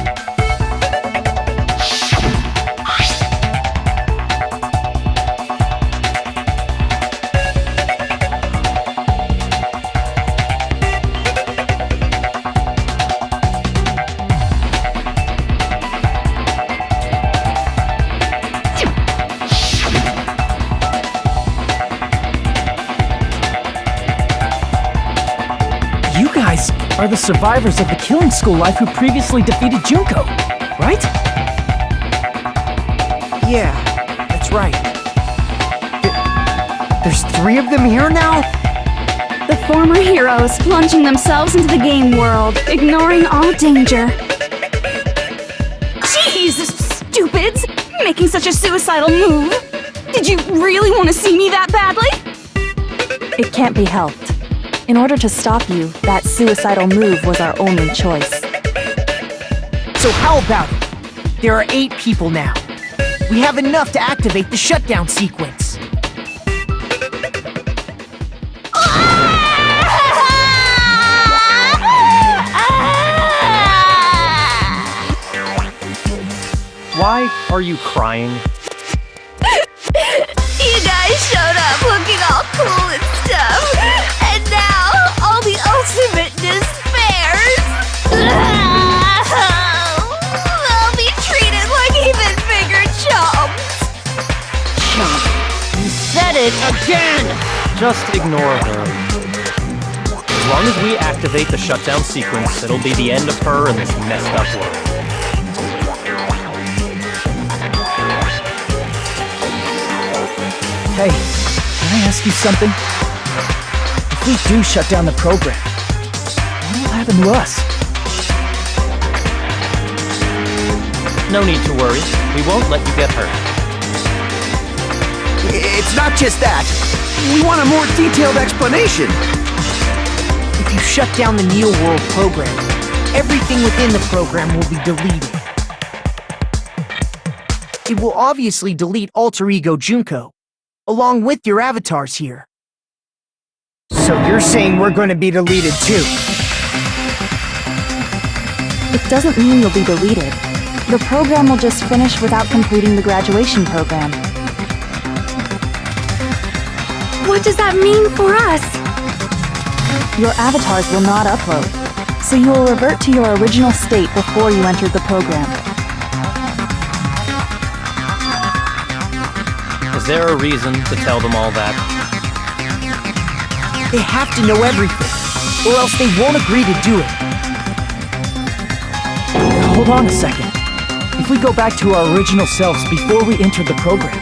You guys are the survivors of the killing school life who previously defeated Junko, right? Yeah, that's right. There's 3 of them here now? The former heroes plunging themselves into the game world, ignoring all danger. Jeez, stupids! Making such a suicidal move! Did you really want to see me that badly? It can't be helped. In order to stop you, that suicidal move was our only choice. So how about it? There are 8 people now. We have enough to activate the shutdown sequence. Why are you crying? You guys showed up looking all cool and stuff, and now all the ultimate despairs. They'll be treated like even bigger chumps. Chump, you said it again! Just ignore her. As long as we activate the shutdown sequence, it'll be the end of her in this messed up world. Hey, can I ask you something? If we do shut down the program, what will happen to us? No need to worry. We won't let you get hurt. It's not just that. We want a more detailed explanation. If you shut down the Neo World program, everything within the program will be deleted. It will obviously delete Alter Ego Junko, along with your avatars here. So you're saying we're going to be deleted too? It doesn't mean you'll be deleted. The program will just finish without completing the graduation program. What does that mean for us? Your avatars will not upload, so you will revert to your original state before you entered the program. Is there a reason to tell them all that? They have to know everything, or else they won't agree to do it. Hold on a second. If we go back to our original selves before we entered the program,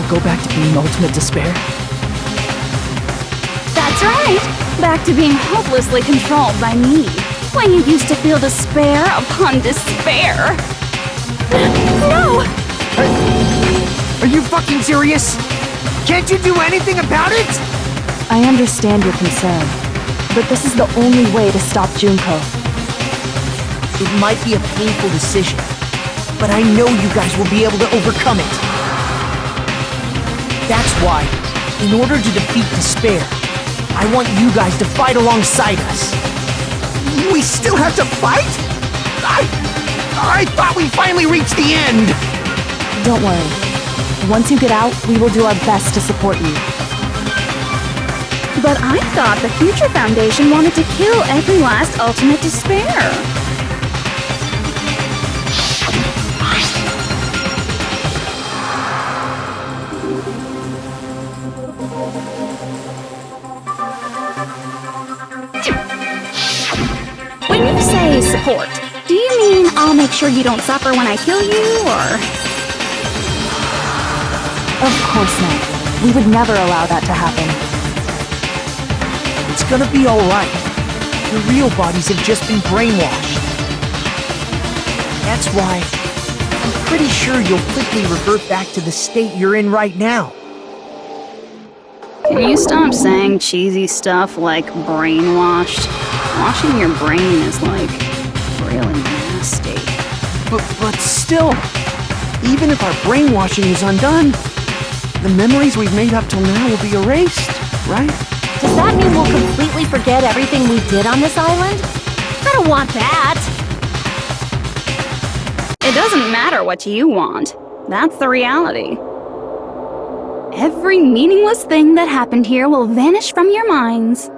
go back to being ultimate despair? That's right! Back to being hopelessly controlled by me, when you used to feel despair upon despair. No! Are you fucking serious? Can't you do anything about it? I understand your concern, but this is the only way to stop Junko. It might be a painful decision, but I know you guys will be able to overcome it. That's why, in order to defeat despair, I want you guys to fight alongside us. We still have to fight? I thought we finally reached the end! Don't worry. Once you get out, we will do our best to support you. But I thought the Future Foundation wanted to kill every last ultimate despair. When you say support, do you mean I'll make sure you don't suffer when I kill you, or...? Of course not. We would never allow that to happen. It's gonna be alright. Your real bodies have just been brainwashed. That's why I'm pretty sure you'll quickly revert back to the state you're in right now. Can you stop saying cheesy stuff like brainwashed? Washing your brain is like really nasty. But still, even if our brainwashing is undone, the memories we've made up till now will be erased, right? Does that mean we'll completely forget everything we did on this island? I don't want that! It doesn't matter what you want. That's the reality. Every meaningless thing that happened here will vanish from your minds.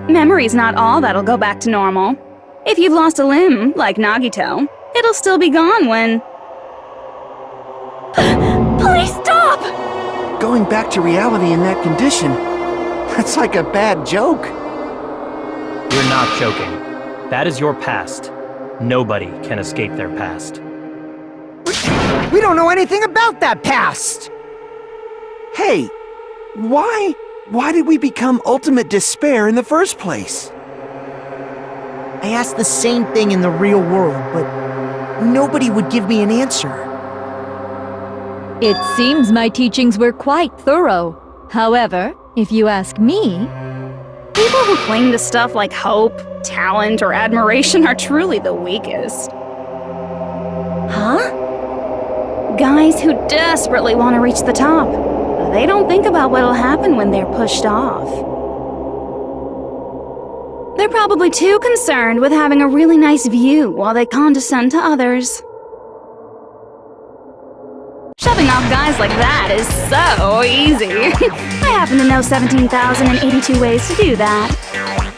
Memory's not all that'll go back to normal. If you've lost a limb, like Nagito, it'll still be gone when... Please stop! Going back to reality in that condition, that's like a bad joke. You're not joking. That is your past. Nobody can escape their past. We don't know anything about that past! Hey, why did we become ultimate despair in the first place? I asked the same thing in the real world, but nobody would give me an answer. It seems my teachings were quite thorough. However, if you ask me, People who cling to stuff like hope, talent, or admiration are truly the weakest. Huh? Guys who desperately want to reach the top. They don't think about what'll happen when they're pushed off. They're probably too concerned with having a really nice view while they condescend to others. Shoving off guys like that is so easy. I happen to know 17,082 ways to do that.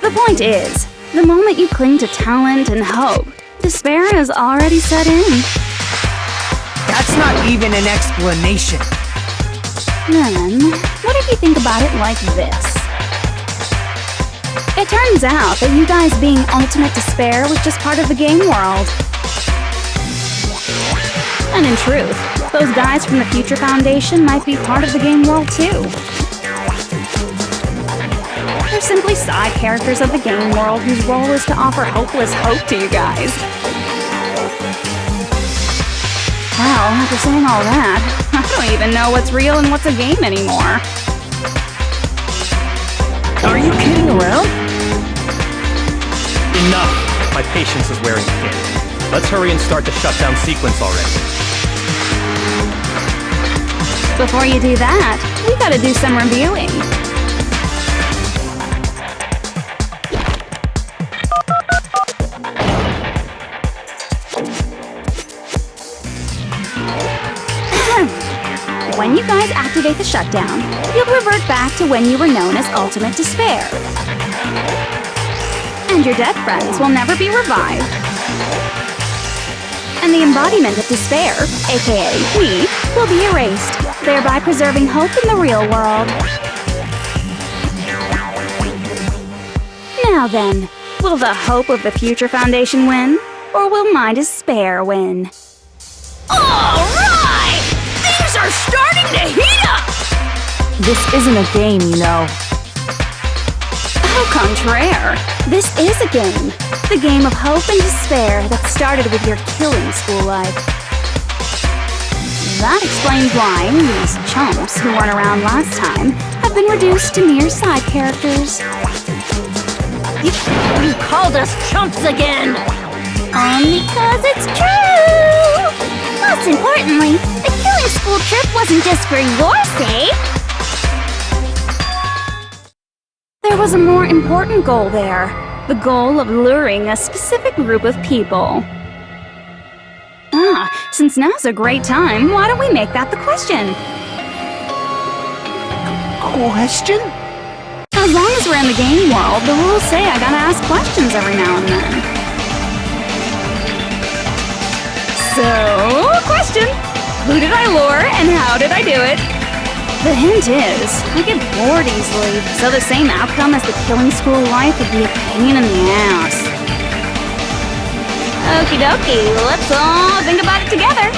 The point is, the moment you cling to talent and hope, despair has already set in. That's not even an explanation. Then, what if you think about it like this? It turns out that you guys being ultimate despair was just part of the game world. And in truth, those guys from the Future Foundation might be part of the game world too. They're simply side characters of the game world whose role is to offer hopeless hope to you guys. Well, after saying all that, I don't even know what's real and what's a game anymore. Are you kidding around? Enough! My patience is wearing thin. Let's hurry and start the shutdown sequence already. Before you do that, we gotta do some reviewing. When you guys activate the shutdown, you'll revert back to when you were known as Ultimate Despair. And your dead friends will never be revived. And the embodiment of despair, aka me, will be erased, thereby preserving hope in the real world. Now then, will the hope of the Future Foundation win, or will my despair win? Alright! Things are starting to heat up! This isn't a game, you know. Au contraire, this is a game. The game of hope and despair that started with your killing school life. That explains why these chumps who weren't around last time have been reduced to mere side characters. You called us chumps again! Because it's true! Most importantly, the killing school trip wasn't just for your sake. There was a more important goal there. The goal of luring a specific group of people. Since now's a great time, why don't we make that the question? Question? As long as we're in the game world, the rules say I gotta ask questions every now and then. So, question. Who did I lure and how did I do it? The hint is, I get bored easily, so the same outcome as the killing school life would be a pain in the ass. Okie dokie, let's all think about it together.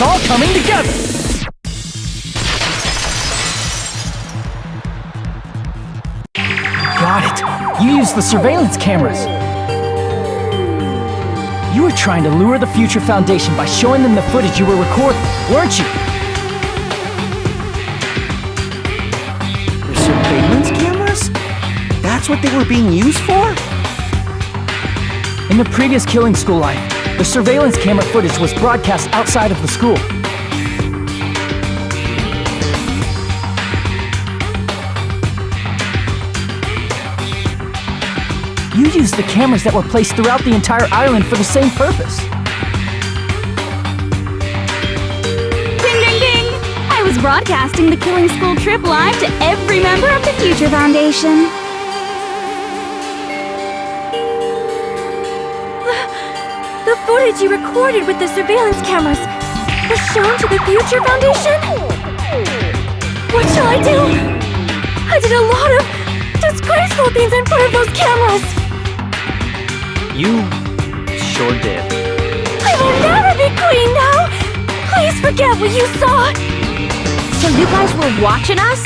all coming together! Got it! You used the surveillance cameras! You were trying to lure the Future Foundation by showing them the footage you were recording, weren't you? The surveillance cameras? That's what they were being used for? In the previous killing school life, the surveillance camera footage was broadcast outside of the school. You used the cameras that were placed throughout the entire island for the same purpose. Ding ding ding! I was broadcasting the Killing School trip live to every member of the Future Foundation. The footage you recorded with the surveillance cameras was shown to the Future Foundation? What shall I do? I did a lot of disgraceful things in front of those cameras! You sure did. I will never be queen now! Please forget what you saw! So you guys were watching us?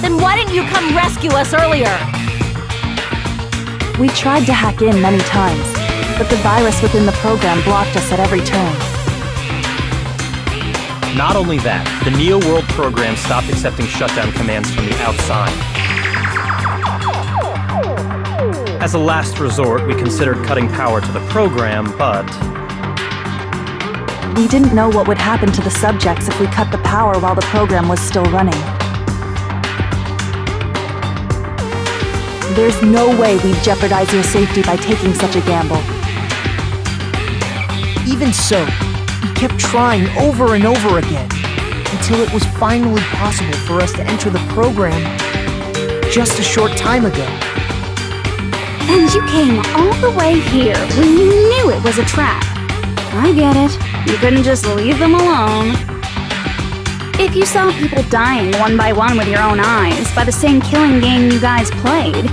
Then why didn't you come rescue us earlier? We tried to hack in many times, but the virus within the program blocked us at every turn. Not only that, the Neo World program stopped accepting shutdown commands from the outside. As a last resort, we considered cutting power to the program, but... We didn't know what would happen to the subjects if we cut the power while the program was still running. There's no way we'd jeopardize your safety by taking such a gamble. Even so, we kept trying over and over again, until it was finally possible for us to enter the program just a short time ago. And you came all the way here when you knew it was a trap. I get it. You couldn't just leave them alone. If you saw people dying one by one with your own eyes by the same killing game you guys played,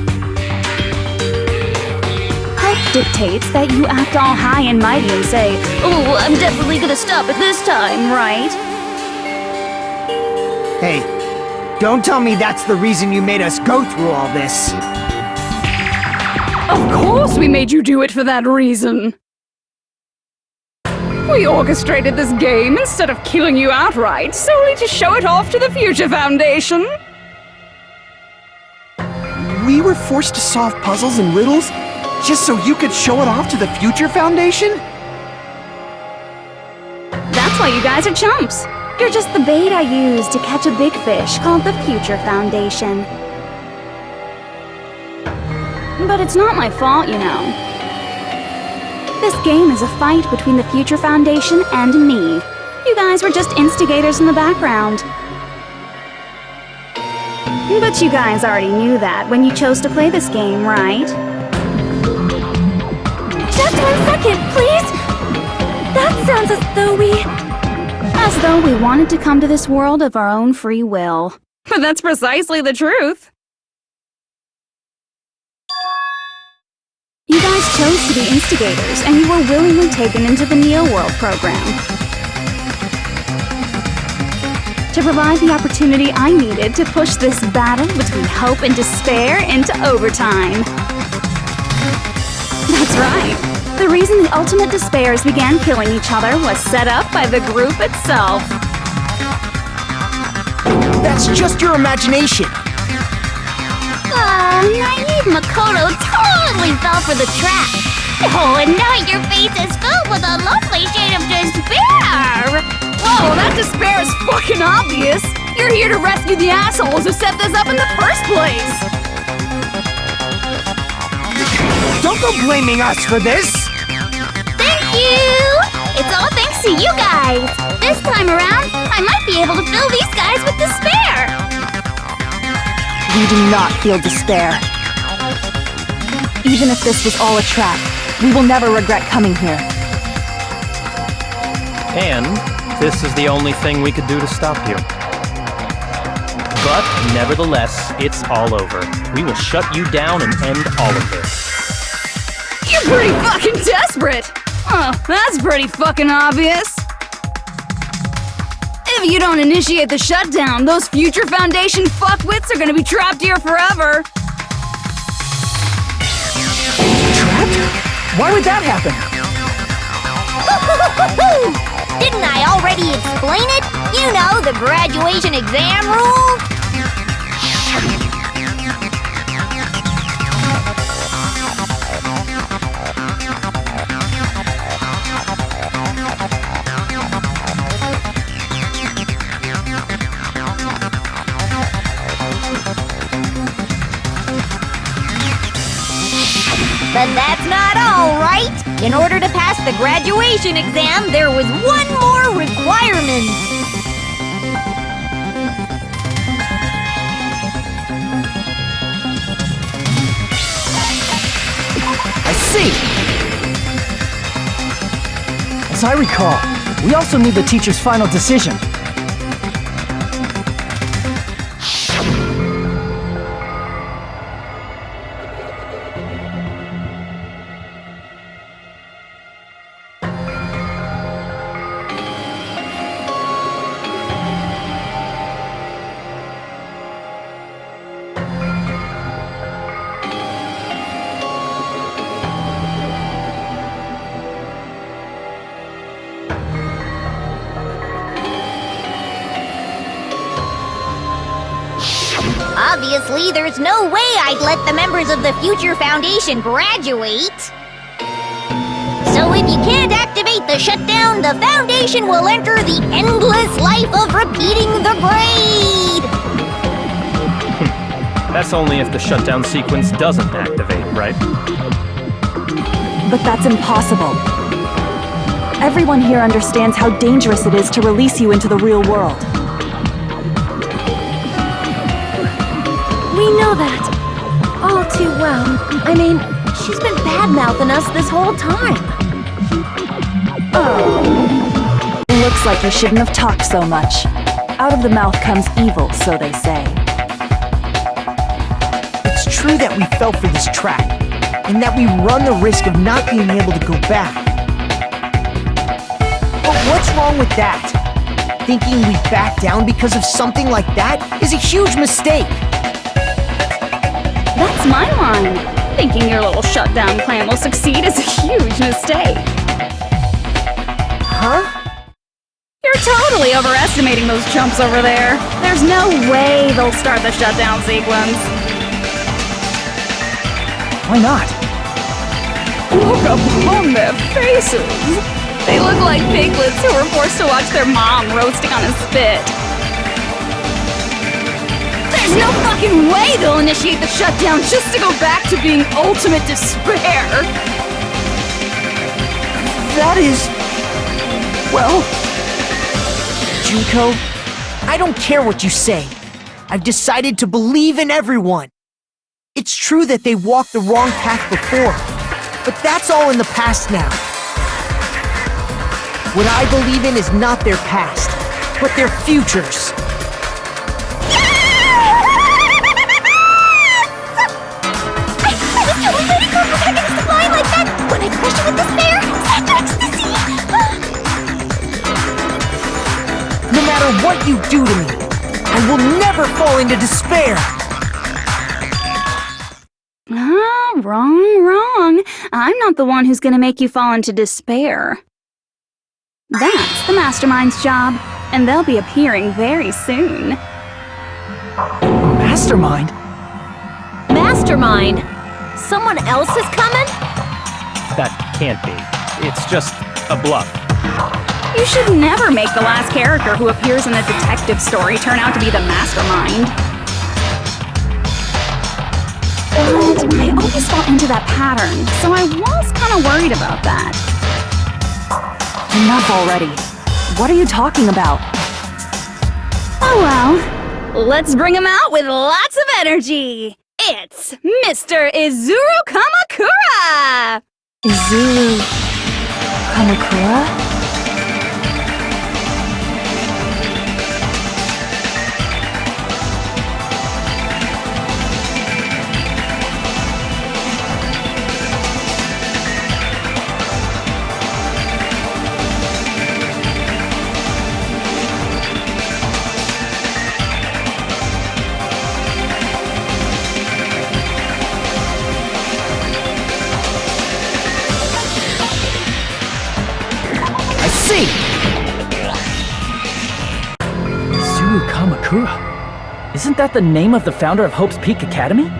hope dictates that you act all high and mighty and say, "Oh, I'm definitely gonna stop it this time," right? Hey, don't tell me that's the reason you made us go through all this. Of course we made you do it for that reason. We orchestrated this game instead of killing you outright, solely to show it off to the Future Foundation. We were forced to solve puzzles and riddles just so you could show it off to the Future Foundation? That's why you guys are chumps. You're just the bait I used to catch a big fish called the Future Foundation. But it's not my fault, you know. This game is a fight between the Future Foundation and me. You guys were just instigators in the background. But you guys already knew that when you chose to play this game, right? Just 1 second, please! That sounds as though we wanted to come to this world of our own free will. But that's precisely the truth. You guys chose to be instigators, and you were willingly taken into the Neo World program. To provide the opportunity I needed to push this battle between hope and despair into overtime. That's right. The reason the ultimate despairs began killing each other was set up by the group itself. That's just your imagination. Naive Makoto totally fell for the trap. Oh, and now your face is filled with a lovely shade of despair! Whoa, that despair is fucking obvious! You're here to rescue the assholes who set this up in the first place! Don't go blaming us for this! Thank you! It's all thanks to you guys! This time around, I might be able to fill these guys with despair! We do not feel despair. Even if this was all a trap, we will never regret coming here. And this is the only thing we could do to stop you. But nevertheless, it's all over. We will shut you down and end all of this. You're pretty fucking desperate! Oh, that's pretty fucking obvious! If you don't initiate the shutdown, those future Foundation fuckwits are gonna be trapped here forever. Trapped? Why would that happen? Didn't I already explain it? You know, the graduation exam rules. But that's not all, right? In order to pass the graduation exam, there was one more requirement. I see! As I recall, we also need the teacher's final decision. Obviously, there's no way I'd let the members of the Future Foundation graduate. So if you can't activate the shutdown, the Foundation will enter the endless life of repeating the grade! That's only if the shutdown sequence doesn't activate, right? But that's impossible. Everyone here understands how dangerous it is to release you into the real world. We know that. All too well. I mean, she's been bad-mouthing us this whole time. Oh. Looks like you shouldn't have talked so much. Out of the mouth comes evil, so they say. It's true that we fell for this trap, and that we run the risk of not being able to go back. But what's wrong with that? Thinking we back down because of something like that is a huge mistake. That's my line. Thinking your little shutdown plan will succeed is a huge mistake. Huh? You're totally overestimating those chumps over there. There's no way they'll start the shutdown sequence. Why not? Look upon their faces. They look like piglets who were forced to watch their mom roasting on a spit. There's no fucking way they'll initiate the shutdown just to go back to being ultimate despair! That is... well... Junko, I don't care what you say. I've decided to believe in everyone. It's true that they walked the wrong path before, but that's all in the past now. What I believe in is not their past, but their futures. When I crush you with despair, such ecstasy! No matter what you do to me, I will never fall into despair! Wrong. I'm not the one who's gonna make you fall into despair. That's the Mastermind's job, and they'll be appearing very soon. Mastermind? Mastermind? Someone else is coming? That can't be. It's just a bluff. You should never make the last character who appears in a detective story turn out to be the Mastermind. But I always fall into that pattern, so I was kind of worried about that. Enough already. What are you talking about? Oh well, let's bring him out with lots of energy. It's Mr. Izuru Kamakura! Izuru... Kamakura? see! Izuru Kamakura. Isn't that the name of the founder of Hope's Peak Academy?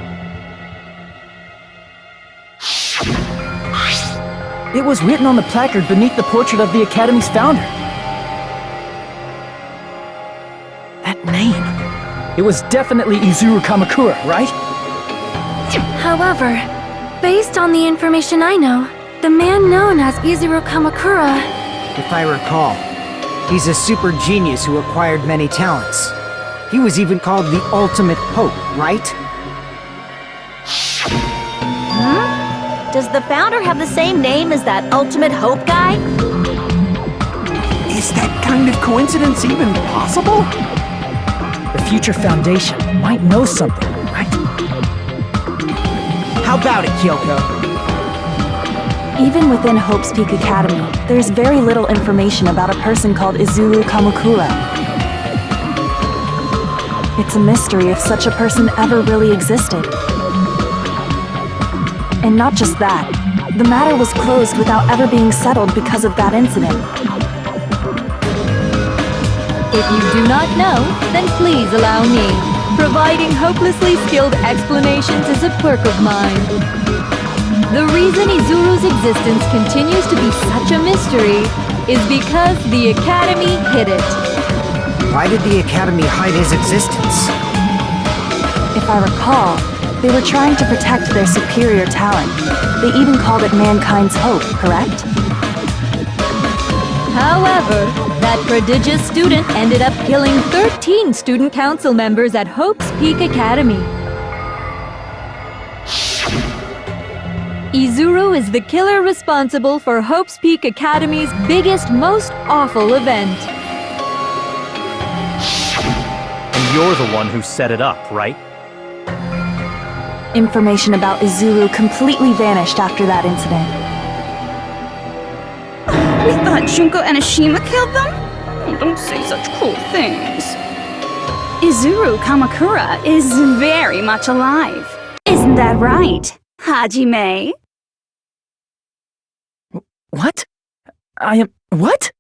It was written on the placard beneath the portrait of the Academy's founder. That name. It was definitely Izuru Kamakura, right? However, based on the information I know, the man known as Izuru Kamakura... If I recall, he's a super genius who acquired many talents. He was even called the Ultimate Hope, right? Does the founder have the same name as that Ultimate Hope guy? Is that kind of coincidence even possible? The Future Foundation might know something, right? How about it, Kyoko? Even within Hope's Peak Academy, there's very little information about a person called Izuru Kamakura. It's a mystery if such a person ever really existed. And not just that, the matter was closed without ever being settled because of that incident. If you do not know, then please allow me. Providing hopelessly skilled explanations is a perk of mine. The reason Izuru's existence continues to be such a mystery is because the Academy hid it. Why did the Academy hide his existence? If I recall, they were trying to protect their superior talent. They even called it mankind's hope, correct? However, that prodigious student ended up killing 13 student council members at Hope's Peak Academy. Izuru is the killer responsible for Hope's Peak Academy's biggest, most awful event. And you're the one who set it up, right? Information about Izuru completely vanished after that incident. We thought Junko and Ashima killed them? Oh, don't say such cruel things. Izuru Kamakura is very much alive. Isn't that right, Hajime? What? I am... what?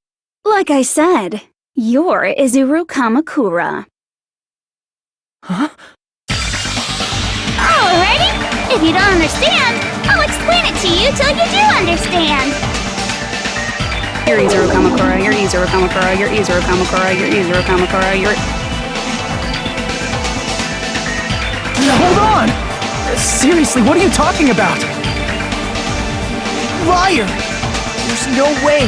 Like I said, you're Izuru Kamakura. Huh? Alrighty! If you don't understand, I'll explain it to you till you do understand! You're Izuru Kamakura, you're Izuru Kamakura, you're Izuru Kamakura, you're Izuru Kamakura, you're... Hold on! Seriously, what are you talking about? Liar! There's no way!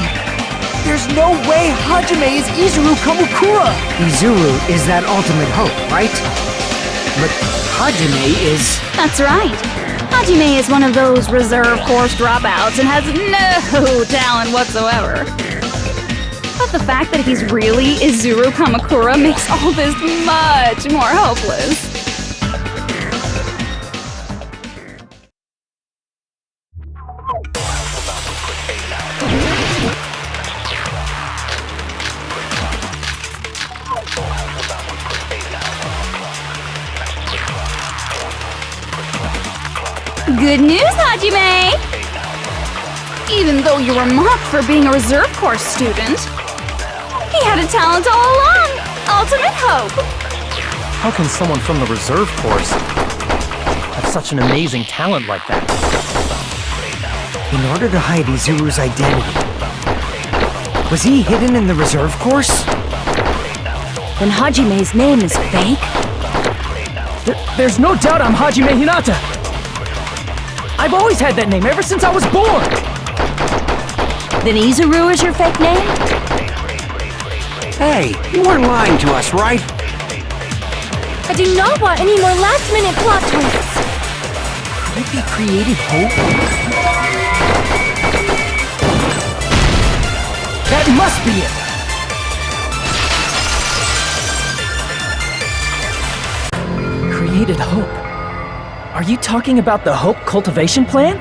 There's no way Hajime is Izuru Kamakura! Izuru is that ultimate hope, right? But Hajime is... That's right. Hajime is one of those reserve course dropouts and has no talent whatsoever. But the fact that he's really Izuru Kamakura makes all this much more hopeless. Good news, Hajime! Even though you were mocked for being a reserve course student, he had a talent all along! Ultimate hope! How can someone from the reserve course have such an amazing talent like that? In order to hide Izuru's identity, was he hidden in the reserve course? Then Hajime's name is fake? There's no doubt I'm Hajime Hinata! I've always had that name ever since I was born! Then Izuru is your fake name? Hey, you weren't lying to us, right? I do not want any more last-minute plot twists! Could it be created hope? That must be it! Created hope. Are you talking about the Hope Cultivation Plan?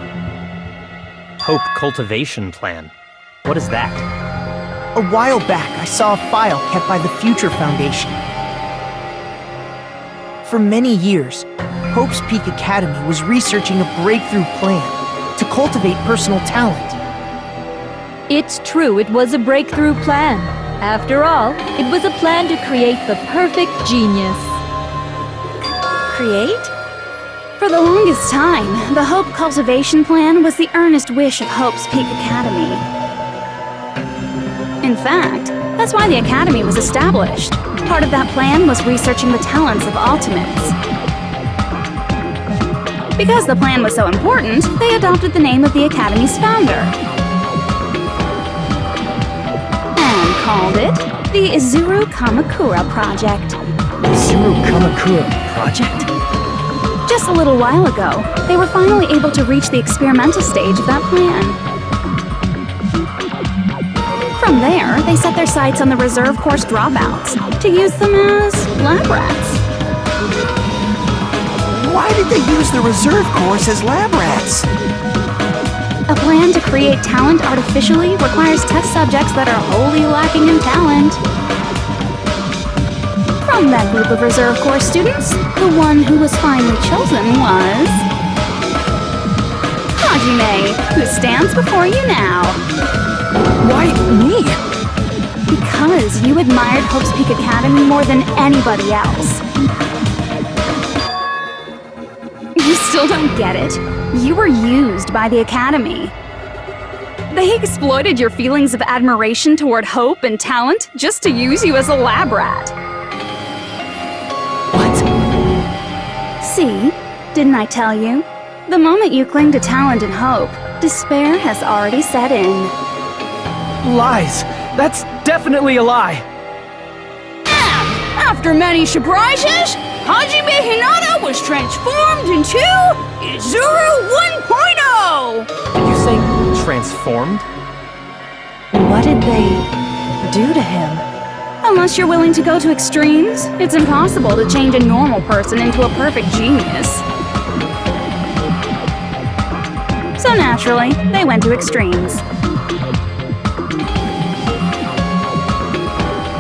Hope Cultivation Plan. What is that? A while back, I saw a file kept by the Future Foundation. For many years, Hope's Peak Academy was researching a breakthrough plan to cultivate personal talent. It's true, it was a breakthrough plan. After all, it was a plan to create the perfect genius. Create? For the longest time, the Hope Cultivation Plan was the earnest wish of Hope's Peak Academy. In fact, that's why the Academy was established. Part of that plan was researching the talents of Ultimates. Because the plan was so important, they adopted the name of the Academy's founder. And called it the Izuru Kamakura Project. Izuru Kamakura Project? Just a little while ago, they were finally able to reach the experimental stage of that plan. From there, they set their sights on the reserve course dropouts to use them as lab rats. Why did they use the reserve course as lab rats? A plan to create talent artificially requires test subjects that are wholly lacking in talent. From that group of reserve course students, the one who was finally chosen was... Hajime, who stands before you now. Why me? Because you admired Hope's Peak Academy more than anybody else. You still don't get it? You were used by the Academy. They exploited your feelings of admiration toward hope and talent just to use you as a lab rat. What? See? Didn't I tell you? The moment you cling to talent and hope, despair has already set in. Lies! That's definitely a lie! After many surprises, Hajime Hinata was transformed into Izuru 1.0! Did you say transformed? What did they do to him? Unless you're willing to go to extremes, it's impossible to change a normal person into a perfect genius. So naturally, they went to extremes.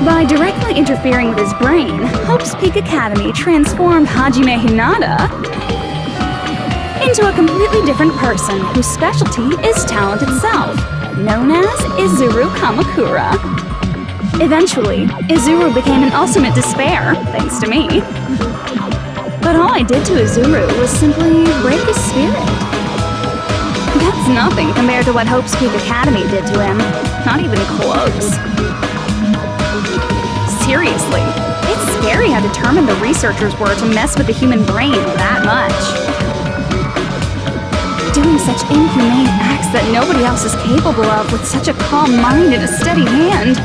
By directly interfering with his brain, Hope's Peak Academy transformed Hajime Hinata into a completely different person whose specialty is talent itself, known as Izuru Kamakura. Eventually, Izuru became an ultimate despair, thanks to me. But all I did to Izuru was simply break his spirit. That's nothing compared to what Hope's Peak Academy did to him. Not even close. Seriously, it's scary how determined the researchers were to mess with the human brain that much. Doing such inhumane acts that nobody else is capable of with such a calm mind and a steady hand.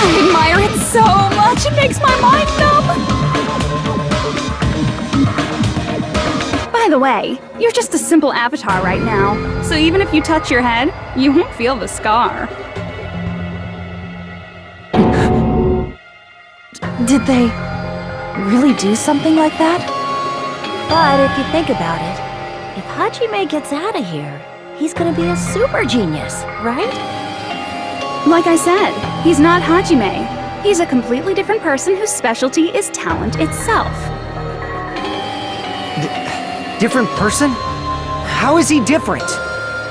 I admire it so much, it makes my mind numb! By the way, you're just a simple avatar right now, so even if you touch your head, you won't feel the scar. Did they really do something like that? But if you think about it, if Hajime gets out of here, he's gonna be a super genius, right? Like I said, he's not Hajime. He's a completely different person whose specialty is talent itself. Different person? How is he different?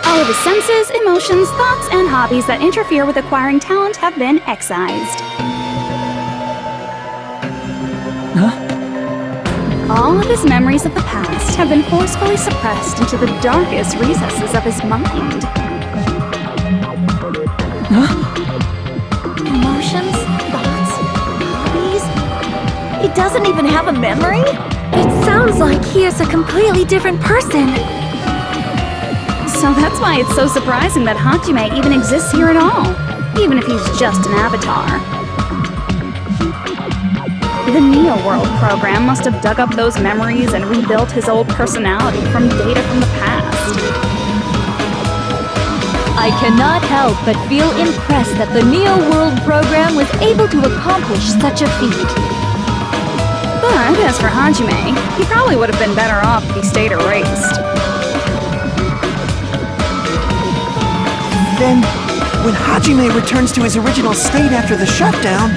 All of his senses, emotions, thoughts, and hobbies that interfere with acquiring talent have been excised. Huh? All of his memories of the past have been forcefully suppressed into the darkest recesses of his mind. Huh? Emotions, thoughts, hobbies? He doesn't even have a memory? It sounds like he is a completely different person. So that's why it's so surprising that Hajime even exists here at all, even if he's just an avatar. The Neo World program must have dug up those memories and rebuilt his old personality from data from the past. I cannot help but feel impressed that the Neo World program was able to accomplish such a feat. But as for Hajime, he probably would have been better off if he stayed erased. Then, when Hajime returns to his original state after the shutdown,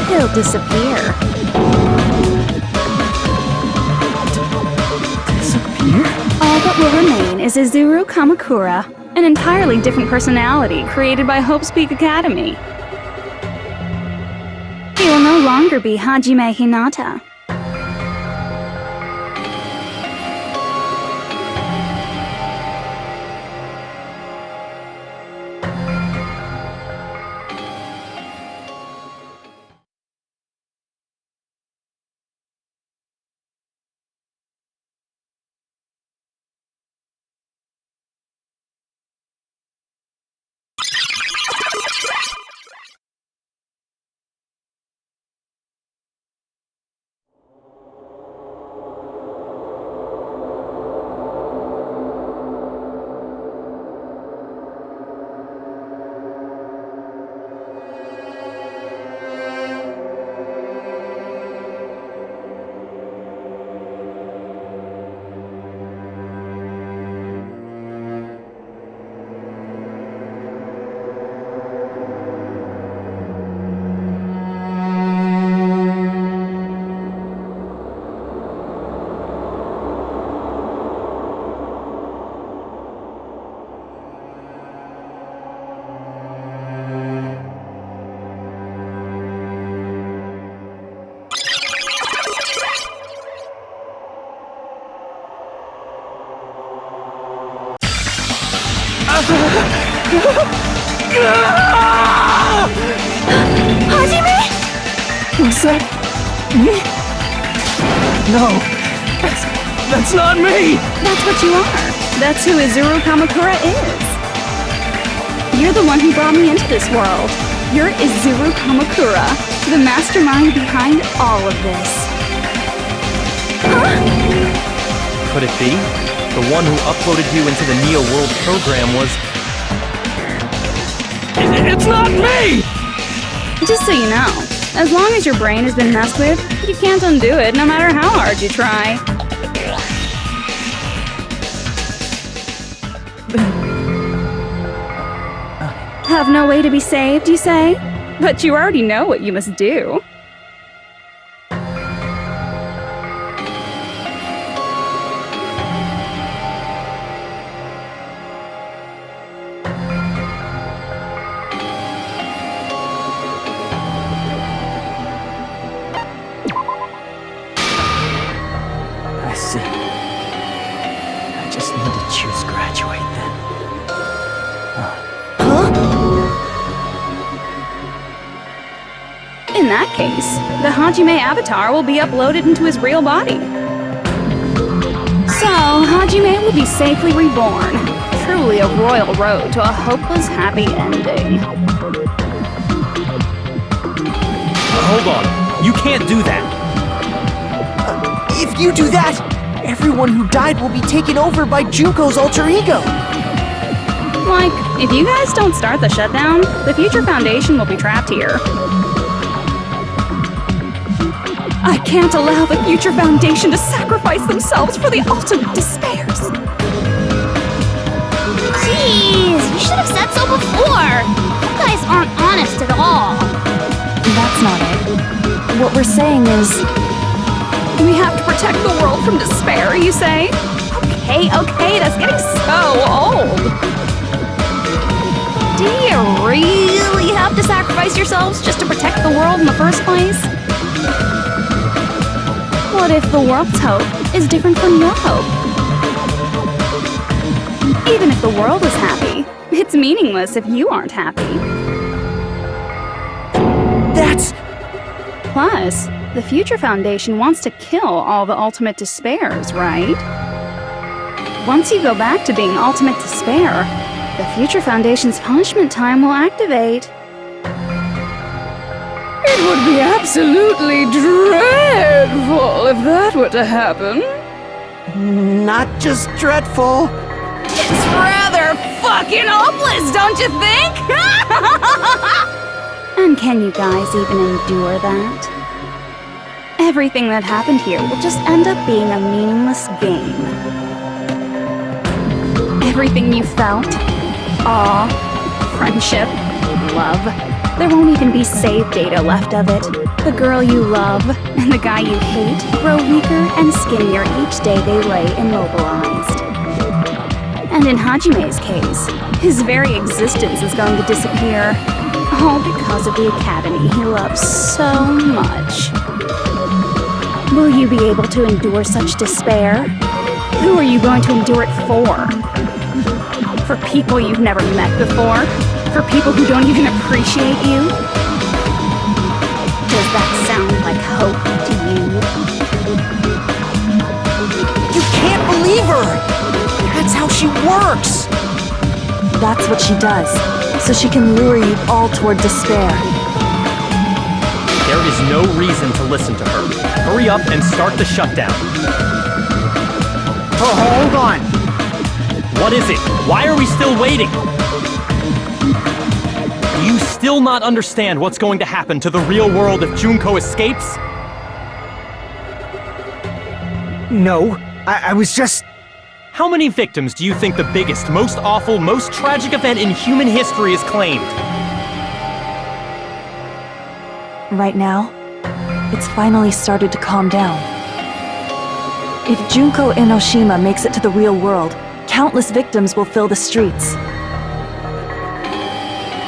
He'll disappear. Disappear? All that will will remain is Izuru Kamakura, an entirely different personality created by Hope's Peak Academy. He will no longer be Hajime Hinata. Hajime? Was that me? No, that's not me! That's what you are. That's who Izuru Kamakura is. You're the one who brought me into this world. You're Izuru Kamakura, the mastermind behind all of this. Could it be? The one who uploaded you into the Neo World program was... It's not me! Just so you know, as long as your brain has been messed with, you can't undo it no matter how hard you try. Have no way to be saved, you say? But you already know what you must do. I see. I just need to choose graduate then. In that case, the Hajime avatar will be uploaded into his real body. So, Hajime will be safely reborn. Truly a royal road to a hopeless happy ending. Hold on. You can't do that. If you do that, everyone who died will be taken over by Junko's alter ego. Like, if you guys don't start the shutdown, the Future Foundation will be trapped here. I can't allow the Future Foundation to sacrifice themselves for the ultimate despairs. Jeez, you should have said so before. You guys aren't honest at all. That's not it. What we're saying is... We have to protect the world from despair, you say? Okay, that's getting so old. Do you really have to sacrifice yourselves just to protect the world in the first place? What if the world's hope is different from your hope? Even if the world is happy, it's meaningless if you aren't happy. That's... Plus, the Future Foundation wants to kill all the ultimate despairs, right? Once you go back to being ultimate despair, the Future Foundation's punishment time will activate. It would be absolutely dreadful if that were to happen. not just dreadful. It's rather fucking hopeless, don't you think? And can you guys even endure that? Everything that happened here will just end up being a meaningless game. Everything you felt, awe, friendship, love, there won't even be save data left of it. The girl you love and the guy you hate grow weaker and skinnier each day they lay immobilized. And in Hajime's case, his very existence is going to disappear. All because of the academy he loves so much. Will you be able to endure such despair? Who are you going to endure it for? For people you've never met before? For people who don't even appreciate you? Does that sound like hope to you? You can't believe her! That's how she works! That's what she does, so she can lure you all toward despair. There is no reason to listen to her. Hurry up and start the shutdown. Oh, hold on! What is it? Why are we still waiting? Do you still not understand what's going to happen to the real world if Junko escapes? No, I was just... How many victims do you think the biggest, most awful, most tragic event in human history has claimed? Right now, it's finally started to calm down. If Junko Enoshima makes it to the real world, countless victims will fill the streets.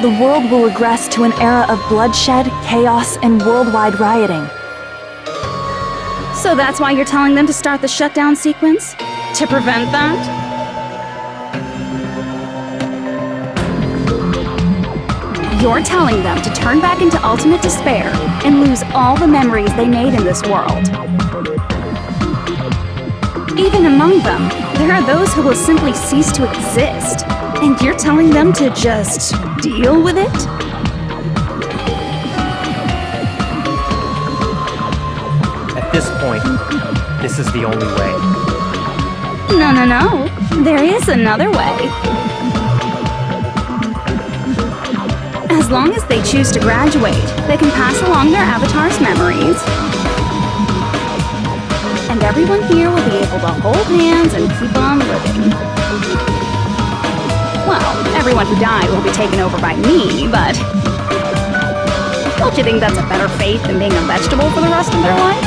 The world will regress to an era of bloodshed, chaos, and worldwide rioting. So that's why you're telling them to start the shutdown sequence? To prevent that? You're telling them to turn back into ultimate despair and lose all the memories they made in this world. Even among them, there are those who will simply cease to exist. And you're telling them to just deal with it? At this point, this is the only way. No. There is another way. As long as they choose to graduate, they can pass along their avatar's memories. And everyone here will be able to hold hands and keep on living. Well, everyone who died will be taken over by me, but... Don't you think that's a better fate than being a vegetable for the rest of their life?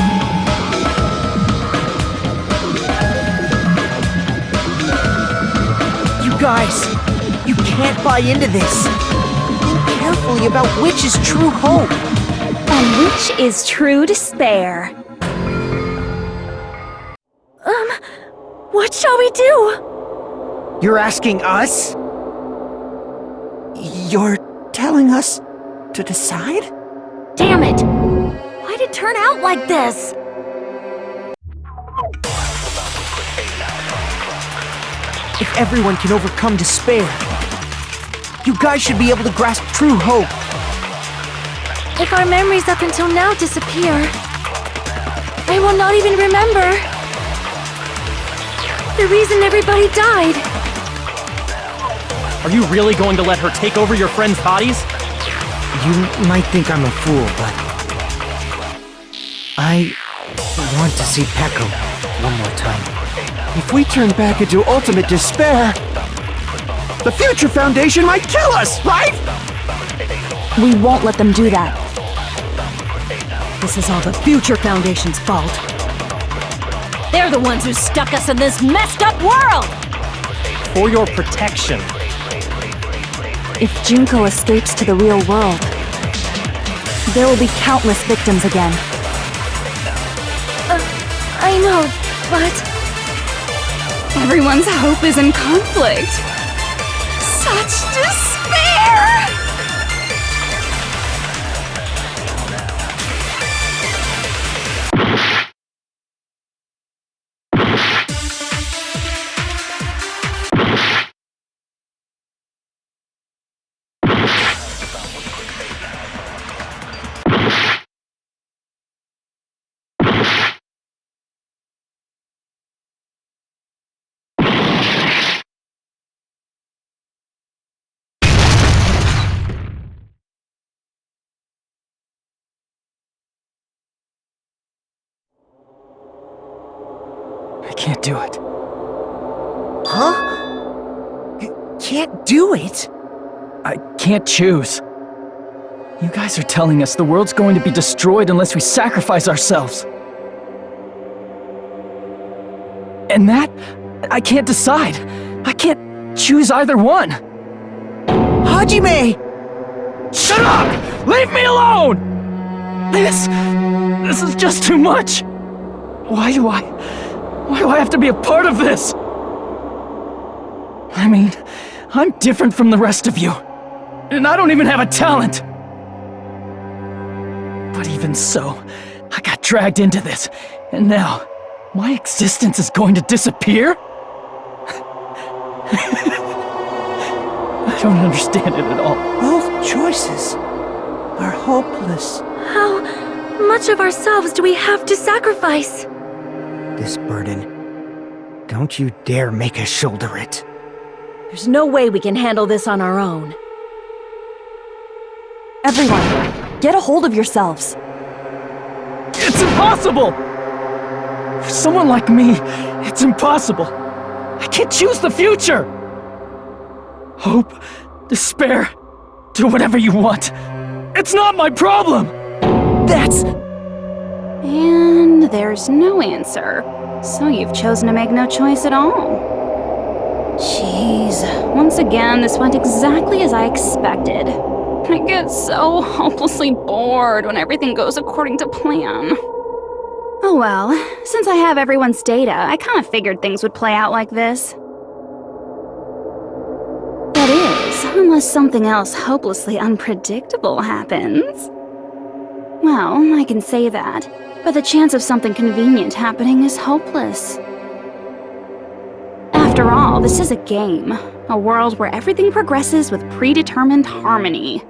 You guys, you can't buy into this. Think carefully about which is true hope. And which is true despair. What shall we do? You're asking us? You're telling us to decide? Damn it! Why'd it turn out like this? If everyone can overcome despair, you guys should be able to grasp true hope. If our memories up until now disappear, I will not even remember the reason everybody died. Are you really going to let her take over your friends' bodies? You might think I'm a fool, but... I want to see Peko one more time. If we turn back into ultimate despair, the Future Foundation might kill us, right? We won't let them do that. This is all the Future Foundation's fault. They're the ones who stuck us in this messed up world! For your protection. If Junko escapes to the real world, there will be countless victims again. I know, but... Everyone's hope is in conflict. Such despair! I can't do it. Huh? Can't do it? I can't choose. You guys are telling us the world's going to be destroyed unless we sacrifice ourselves. And that, I can't decide. I can't choose either one. Hajime! Shut up! Leave me alone! This is just too much. Why do I have to be a part of this? I mean, I'm different from the rest of you. And I don't even have a talent. But even so, I got dragged into this. And now, my existence is going to disappear? I don't understand it at all. Both choices are hopeless. How much of ourselves do we have to sacrifice? This burden, don't you dare make us shoulder it. There's no way we can handle this on our own. Everyone, get a hold of yourselves. It's impossible! For someone like me, it's impossible. I can't choose the future! Hope, despair, do whatever you want. It's not my problem! That's... And there's no answer. So you've chosen to make no choice at all. Jeez, once again, this went exactly as I expected. I get so hopelessly bored when everything goes according to plan. Oh well, since I have everyone's data, I kind of figured things would play out like this. That is, unless something else hopelessly unpredictable happens. Well, I can say that, but the chance of something convenient happening is hopeless. After all, this is a game, a world where everything progresses with predetermined harmony.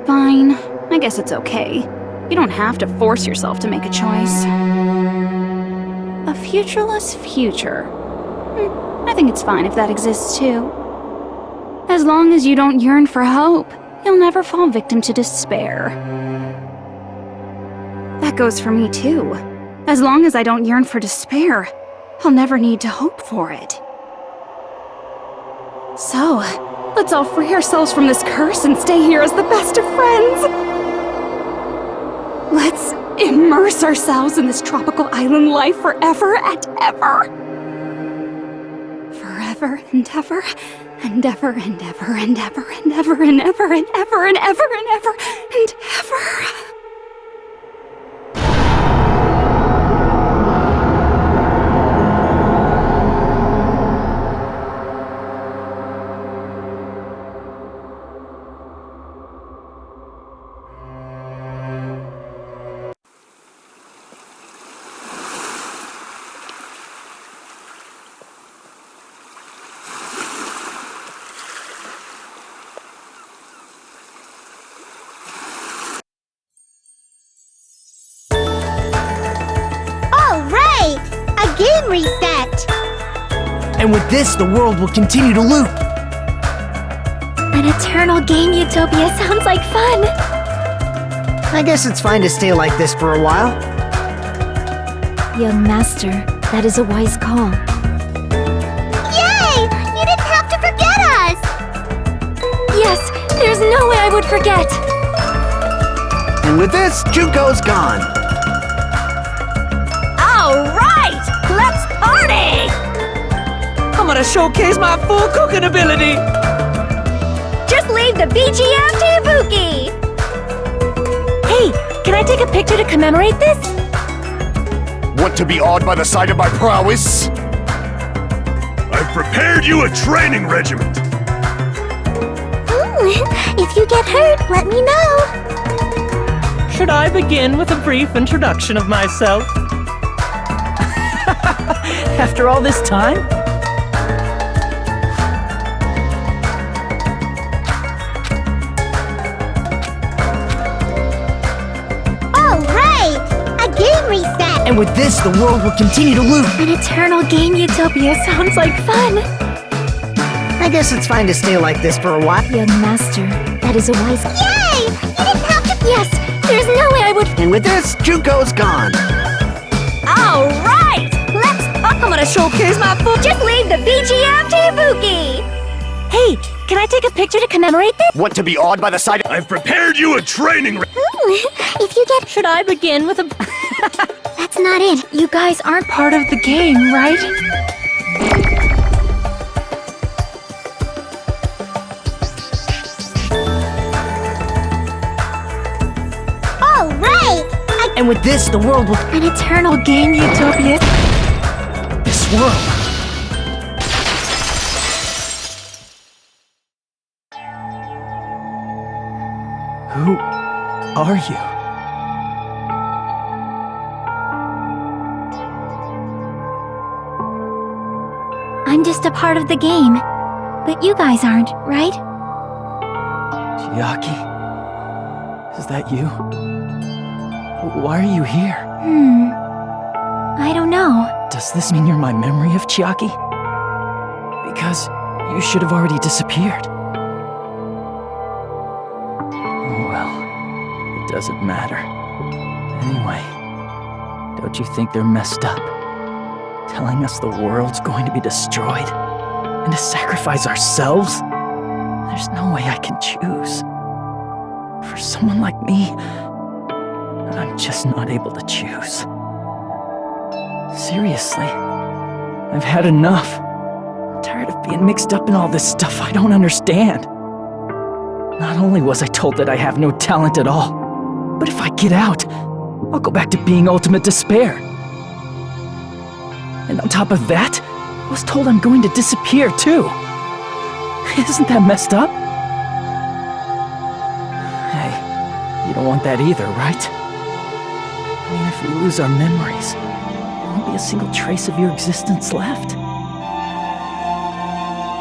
Fine, I guess it's okay. You don't have to force yourself to make a choice. A futureless future. I think it's fine if that exists too. As long as you don't yearn for hope, you'll never fall victim to despair. That goes for me too. As long as I don't yearn for despair, I'll never need to hope for it. So, let's all free ourselves from this curse and stay here as the best of friends. Let's immerse ourselves in this tropical island life forever and ever. Forever and ever, and ever and ever and ever and ever and ever and ever and ever and ever and ever. Game reset! And with this, the world will continue to loop. An eternal game utopia sounds like fun! I guess it's fine to stay like this for a while. Young master, that is a wise call. Yay! You didn't have to forget us! Yes, there's no way I would forget! And with this, Junko's gone. Alright! Let's party! I'm gonna showcase my full cooking ability! Just leave the BGM to Ibuki! Hey, can I take a picture to commemorate this? Want to be awed by the sight of my prowess? I've prepared you a training regiment. If you get hurt, let me know! Should I begin with a brief introduction of myself? After all this time? Alright! A game reset! And with this, the world will continue to loop. An eternal game utopia sounds like fun! I guess it's fine to stay like this for a while. Young master, that is a wise... Yay! You didn't have to... Yes, there's no way I would... And with this, Junko's gone. Alright! Let's... I'm gonna showcase my full... Just leave the BGM to Ibuki! Hey, can I take a picture to commemorate this? Want to be awed by the sight of... I've prepared you a training If you get... Should I begin with a... That's not it. You guys aren't part of the game, right? And with this, the world will... An eternal game utopia? This world. Who are you? I'm just a part of the game. But you guys aren't, right? Chiaki? Is that you? Why are you here? I don't know. Does this mean you're my memory of Chiaki? Because you should have already disappeared. Oh well, it doesn't matter. Anyway, don't you think they're messed up? Telling us the world's going to be destroyed? And to sacrifice ourselves? There's no way I can choose. For someone like me, I'm just not able to choose. Seriously, I've had enough. I'm tired of being mixed up in all this stuff I don't understand. Not only was I told that I have no talent at all, but if I get out, I'll go back to being ultimate despair. And on top of that, I was told I'm going to disappear too. Isn't that messed up? Hey, you don't want that either, right? I mean, if we lose our memories, there won't be a single trace of your existence left.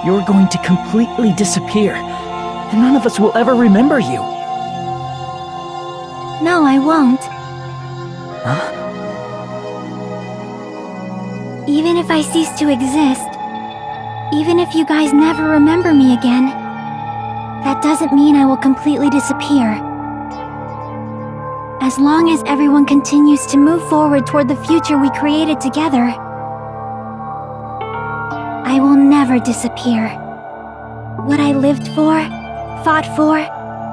You're going to completely disappear, and none of us will ever remember you. No, I won't. Huh? Even if I cease to exist, even if you guys never remember me again, that doesn't mean I will completely disappear. As long as everyone continues to move forward toward the future we created together, I will never disappear. What I lived for, fought for,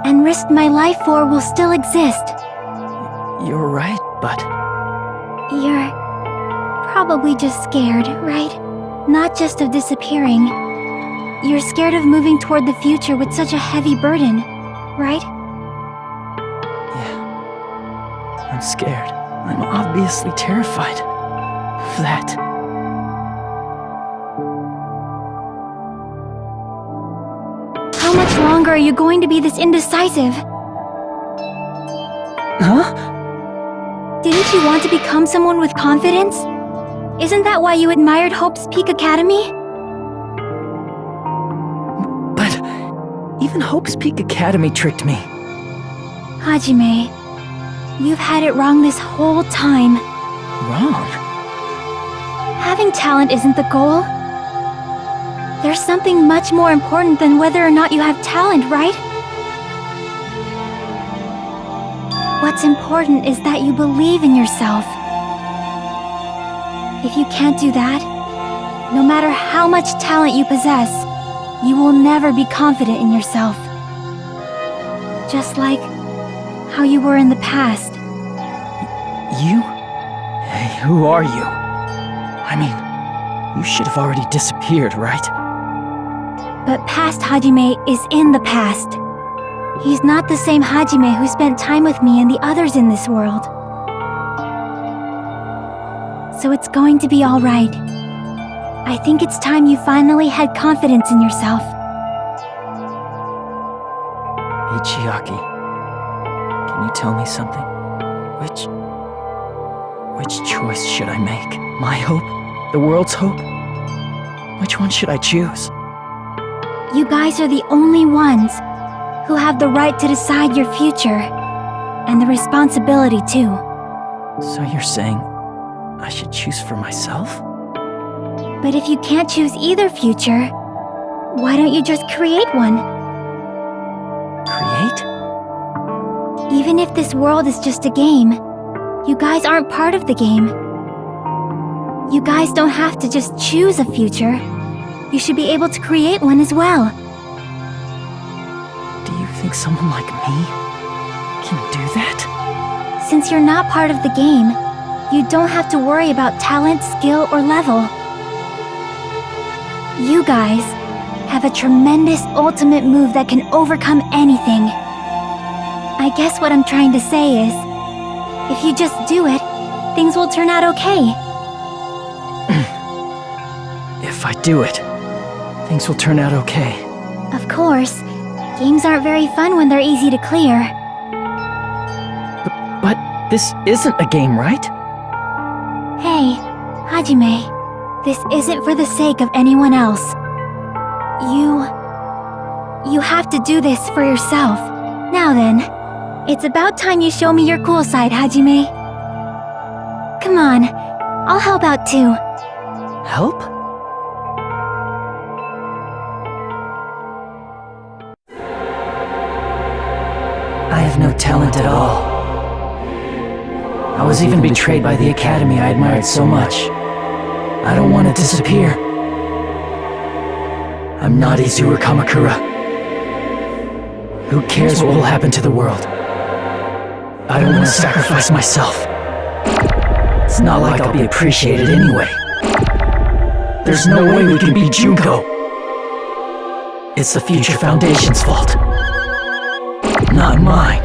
and risked my life for will still exist. You're right, but... You're probably just scared, right? Not just of disappearing. You're scared of moving toward the future with such a heavy burden, right? I'm scared. I'm obviously terrified of that. How much longer are you going to be this indecisive? Huh? Didn't you want to become someone with confidence? Isn't that why you admired Hope's Peak Academy? But even Hope's Peak Academy tricked me. Hajime, you've had it wrong this whole time. Wrong? Having talent isn't the goal. There's something much more important than whether or not you have talent, right? What's important is that you believe in yourself. If you can't do that, no matter how much talent you possess, you will never be confident in yourself. Just like how you were in the past. You? Hey, who are you? I mean, you should have already disappeared, right? But past Hajime is in the past. He's not the same Hajime who spent time with me and the others in this world. So it's going to be all right. I think it's time you finally had confidence in yourself. Hey, Chiaki. Can you tell me something? Which choice should I make? My hope? The world's hope? Which one should I choose? You guys are the only ones who have the right to decide your future, and the responsibility too. So you're saying I should choose for myself? But if you can't choose either future, why don't you just create one? Create? Even if this world is just a game, you guys aren't part of the game. You guys don't have to just choose a future. You should be able to create one as well. Do you think someone like me can do that? Since you're not part of the game, you don't have to worry about talent, skill, or level. You guys have a tremendous ultimate move that can overcome anything. I guess what I'm trying to say is, If you just do it, things will turn out okay. If I do it, things will turn out okay. Of course. Games aren't very fun when they're easy to clear. But this isn't a game, right? Hey, Hajime. This isn't for the sake of anyone else. You have to do this for yourself. Now then, it's about time you show me your cool side, Hajime. Come on, I'll help out too. Help? I have no talent at all. I was even betrayed by the academy I admired so much. I don't want to disappear. I'm not Izuru Kamakura. Who cares what will happen to the world? I don't want to sacrifice myself. It's not like I'll be appreciated anyway. There's no way we can beat Junko. It's the Future Foundation's fault. Not mine.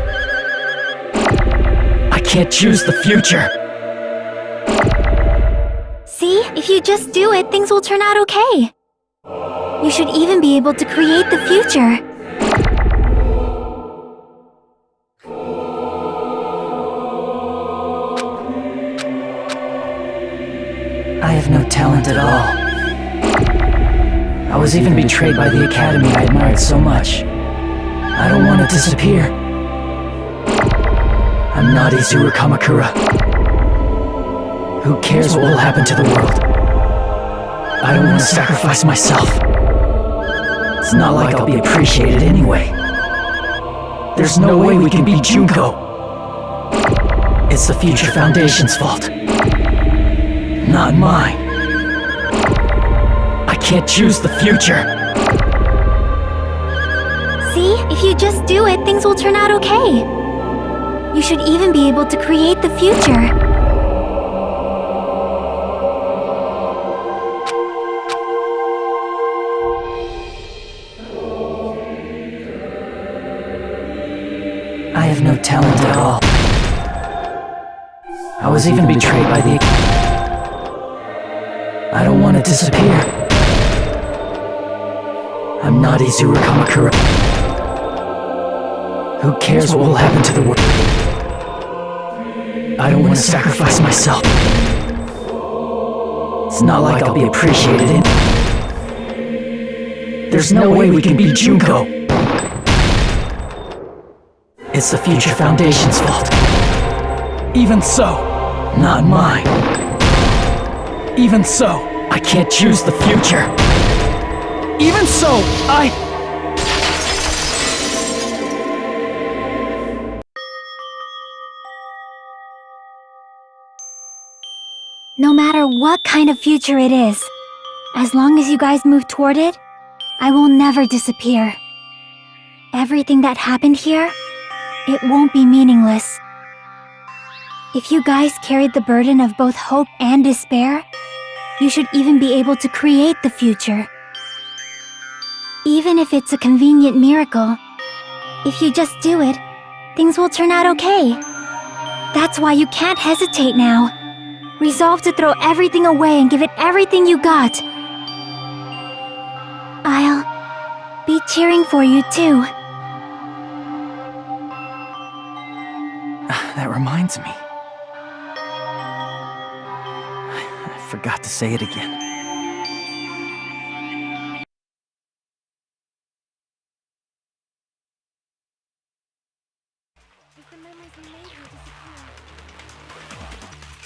I can't choose the future. See, if you just do it, things will turn out okay. You should even be able to create the future. I have no talent at all. I was even betrayed by the academy I admired so much. I don't want to disappear. I'm not Izuru Kamakura. Who cares what will happen to the world? I don't want to sacrifice myself. It's not like I'll be appreciated anyway. There's no way we can beat Junko. It's the Future Foundation's fault. Not mine. I can't choose the future. See, if you just do it, things will turn out okay. You should even be able to create the future. I have no talent at all. I was even betrayed by the... I don't want to disappear. I'm not Izuru Kamakura. Who cares what will happen to the world? I don't want to sacrifice myself. It's not like I'll be appreciated in... There's no way we can beat Junko. It's the Future Foundation's fault. Even so, not mine. Even so, I can't choose the future. Even so, No matter what kind of future it is, as long as you guys move toward it, I will never disappear. Everything that happened here, it won't be meaningless. If you guys carried the burden of both hope and despair, you should even be able to create the future. Even if it's a convenient miracle, if you just do it, things will turn out okay. That's why you can't hesitate now. Resolve to throw everything away and give it everything you got. I'll be cheering for you too. That reminds me. I forgot to say it again.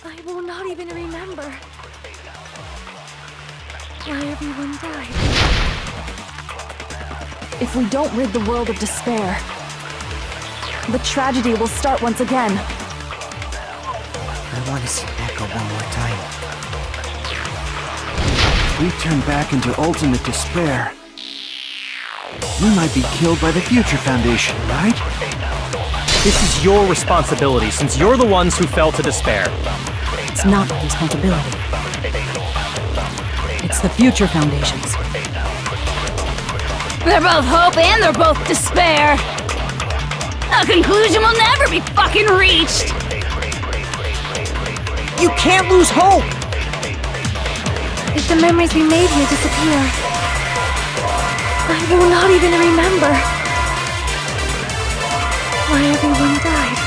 I will not even remember why everyone died. If we don't rid the world of despair, the tragedy will start once again. I want to see Echo one more time. We turn back into ultimate despair. We might be killed by the Future Foundation, right? This is your responsibility, since you're the ones who fell to despair. It's not my responsibility. It's the Future Foundation's. They're both hope and they're both despair. A conclusion will never be fucking reached. You can't lose hope! If the memories we made here disappear, I will not even remember why everyone died.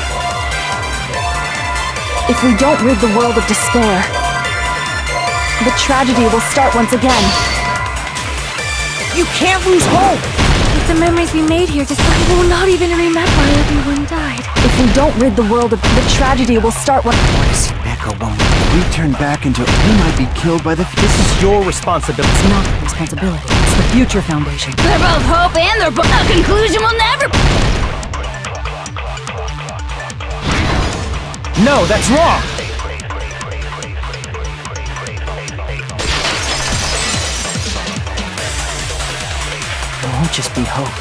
If we don't rid the world of despair, the tragedy will start once again. You can't lose hope! If the memories we made here I will not even remember why everyone died. If we don't rid the world of the tragedy will start once. Echo, when we turn back into, we might be killed by the. This is your responsibility. It's not a responsibility. It's the Future Foundation. They're both hope and they're both. A conclusion will never. No, that's wrong! It won't just be hope.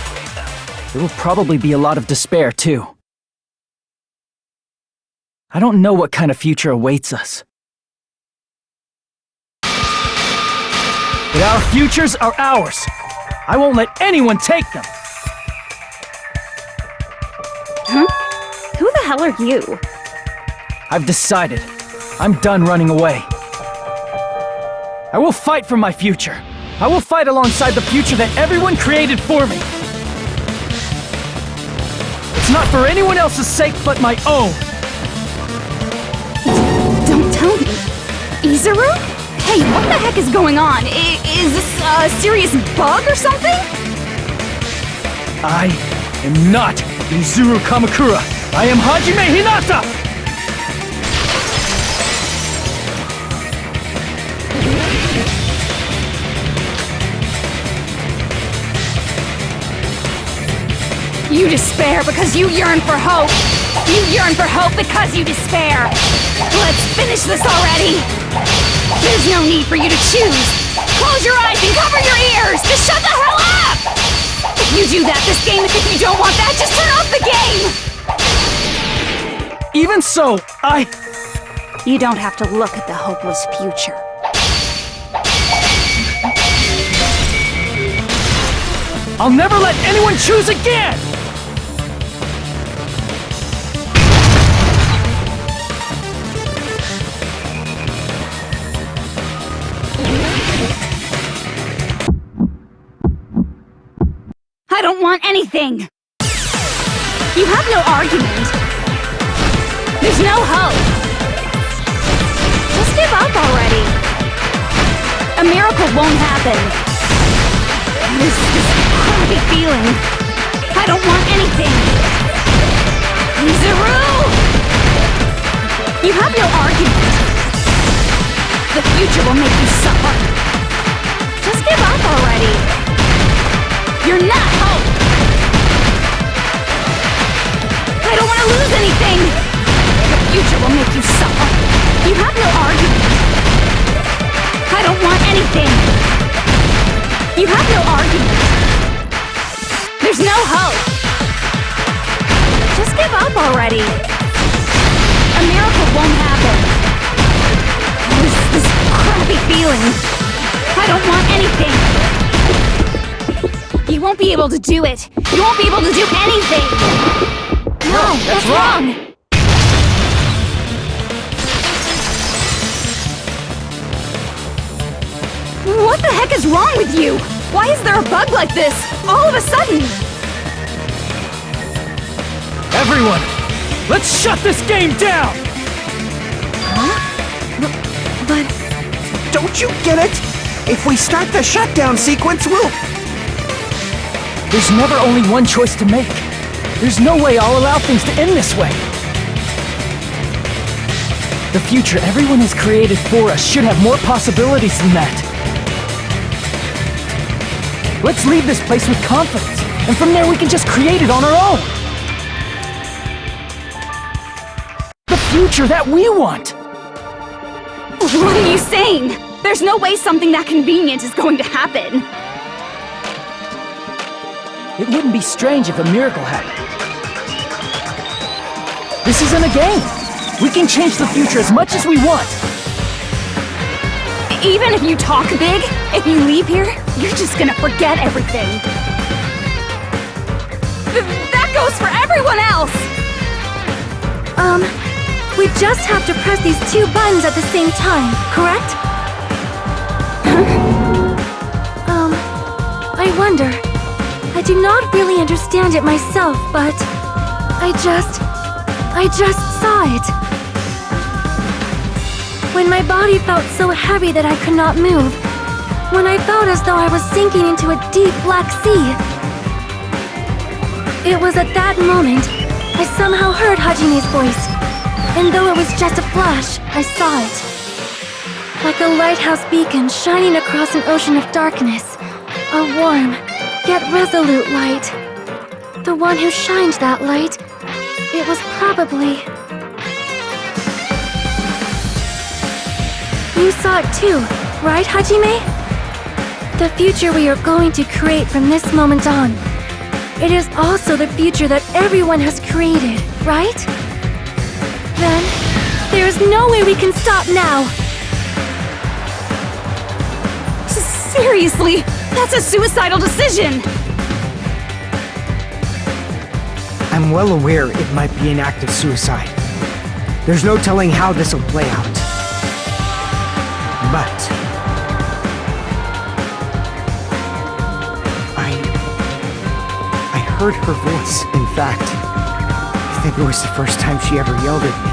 There will probably be a lot of despair, too. I don't know what kind of future awaits us. But our futures are ours. I won't let anyone take them. Huh? Who the hell are you? I've decided. I'm done running away. I will fight for my future. I will fight alongside the future that everyone created for me. It's not for anyone else's sake but my own. Don't tell me. Izuru? Hey, what the heck is going on? Is this a serious bug or something? I am not Izuru Kamakura. I am Hajime Hinata! You despair because you yearn for hope. You yearn for hope because you despair. Let's finish this already. There's no need for you to choose. Close your eyes and cover your ears. Just shut the hell up! If you do that, this game, if you don't want that, just turn off the game! Even so, You don't have to look at the hopeless future. I'll never let anyone choose again! I don't want anything! You have no argument. There's no hope. Just give up already. A miracle won't happen. This crappy feeling. I don't want anything. Izuru! You have no argument. The future will make you suffer. Just give up already. You're not hope! I don't want to lose anything! The future will make you suffer. You have no argument. I don't want anything. You have no argument. There's no hope. Just give up already. A miracle won't happen. This crappy feeling. I don't want anything. You won't be able to do it. You won't be able to do anything. No, that's wrong. What the heck is wrong with you? Why is there a bug like this, all of a sudden? Everyone, let's shut this game down! Huh? But... Don't you get it? If we start the shutdown sequence, we'll... There's never only one choice to make. There's no way I'll allow things to end this way. The future everyone has created for us should have more possibilities than that. Let's leave this place with confidence, and from there we can just create it on our own. The future that we want! What are you saying? There's no way something that convenient is going to happen. It wouldn't be strange if a miracle happened. This isn't a game. We can change the future as much as we want. Even if you talk big, if you leave here, you're just gonna forget everything. That goes for everyone else! We just have to press these two buttons at the same time, correct? I wonder. I do not really understand it myself, but I just saw it. When my body felt so heavy that I could not move. When I felt as though I was sinking into a deep black sea. It was at that moment I somehow heard Hajime's voice. And though it was just a flash, I saw it. Like a lighthouse beacon shining across an ocean of darkness. A warm, yet resolute light. The one who shined that light, it was probably... You saw it too, right, Hajime? The future we are going to create from this moment on. It is also the future that everyone has created, right? Then, there is no way we can stop now! Seriously, that's a suicidal decision! I'm well aware it might be an act of suicide. There's no telling how this will play out. But... I heard her voice. In fact, I think it was the first time she ever yelled at me.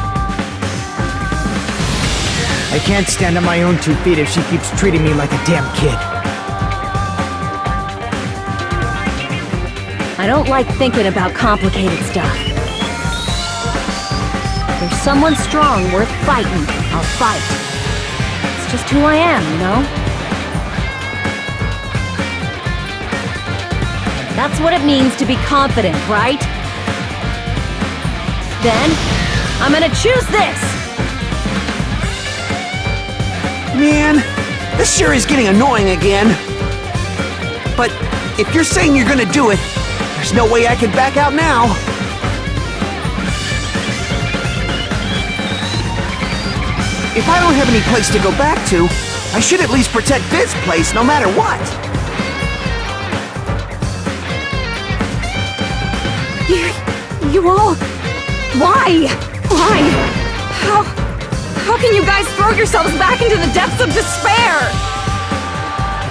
I can't stand on my own 2 feet if she keeps treating me like a damn kid. I don't like thinking about complicated stuff. If there's someone strong worth fighting, I'll fight. It's just who I am, you know? That's what it means to be confident, right? Then, I'm gonna choose this! Man, this sure is getting annoying again. But if you're saying you're gonna do it, there's no way I can back out now. If I don't have any place to go back to, I should at least protect this place no matter what. You all... Why? Why? How can you guys throw yourselves back into the depths of despair?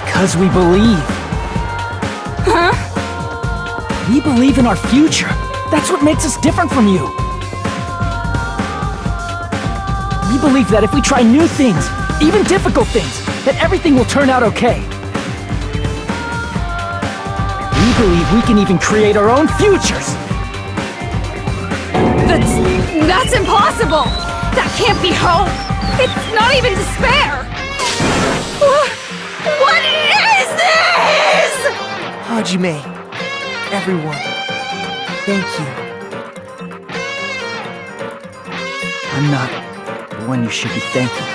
Because we believe. Huh? We believe in our future. That's what makes us different from you. We believe that if we try new things, even difficult things, that everything will turn out okay. We believe we can even create our own futures. That's impossible! That can't be hope! It's not even despair! What is this?! Hajime, everyone, thank you. I'm not the one you should be thanking.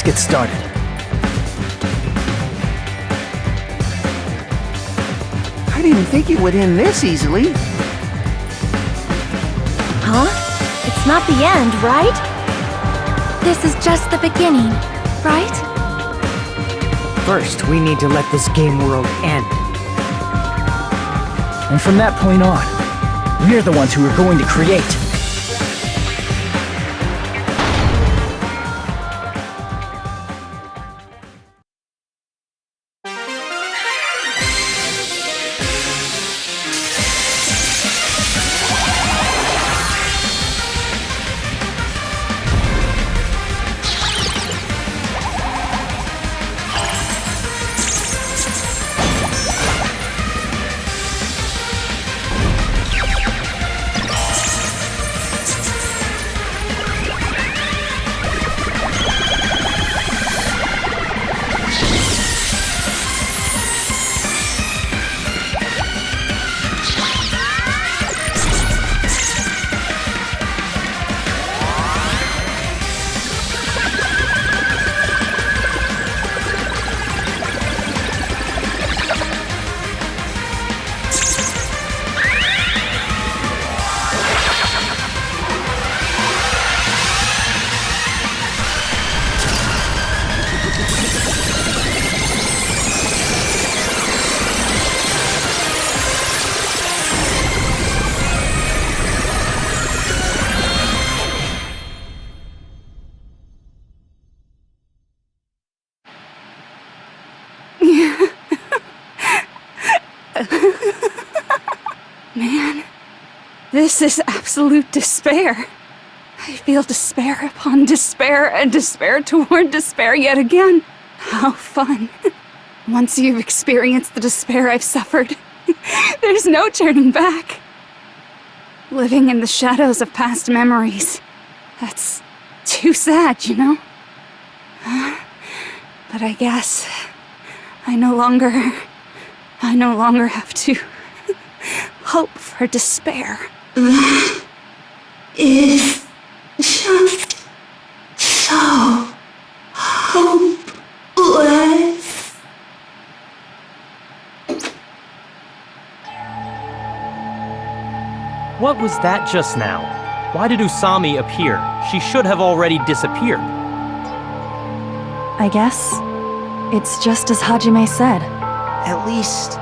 Get started. I didn't think it would end this easily. Huh? It's not the end, right? This is just the beginning, right? First, we need to let this game world end. And from that point on, we're the ones who are going to create. This is absolute despair. I feel despair upon despair and despair toward despair yet again. How fun. Once you've experienced the despair I've suffered, there's no turning back. Living in the shadows of past memories. That's too sad, you know? But I guess I no longer have to hope for despair. That is just so hopeless. What was that just now? Why did Usami appear? She should have already disappeared. I guess it's just as Hajime said. At least,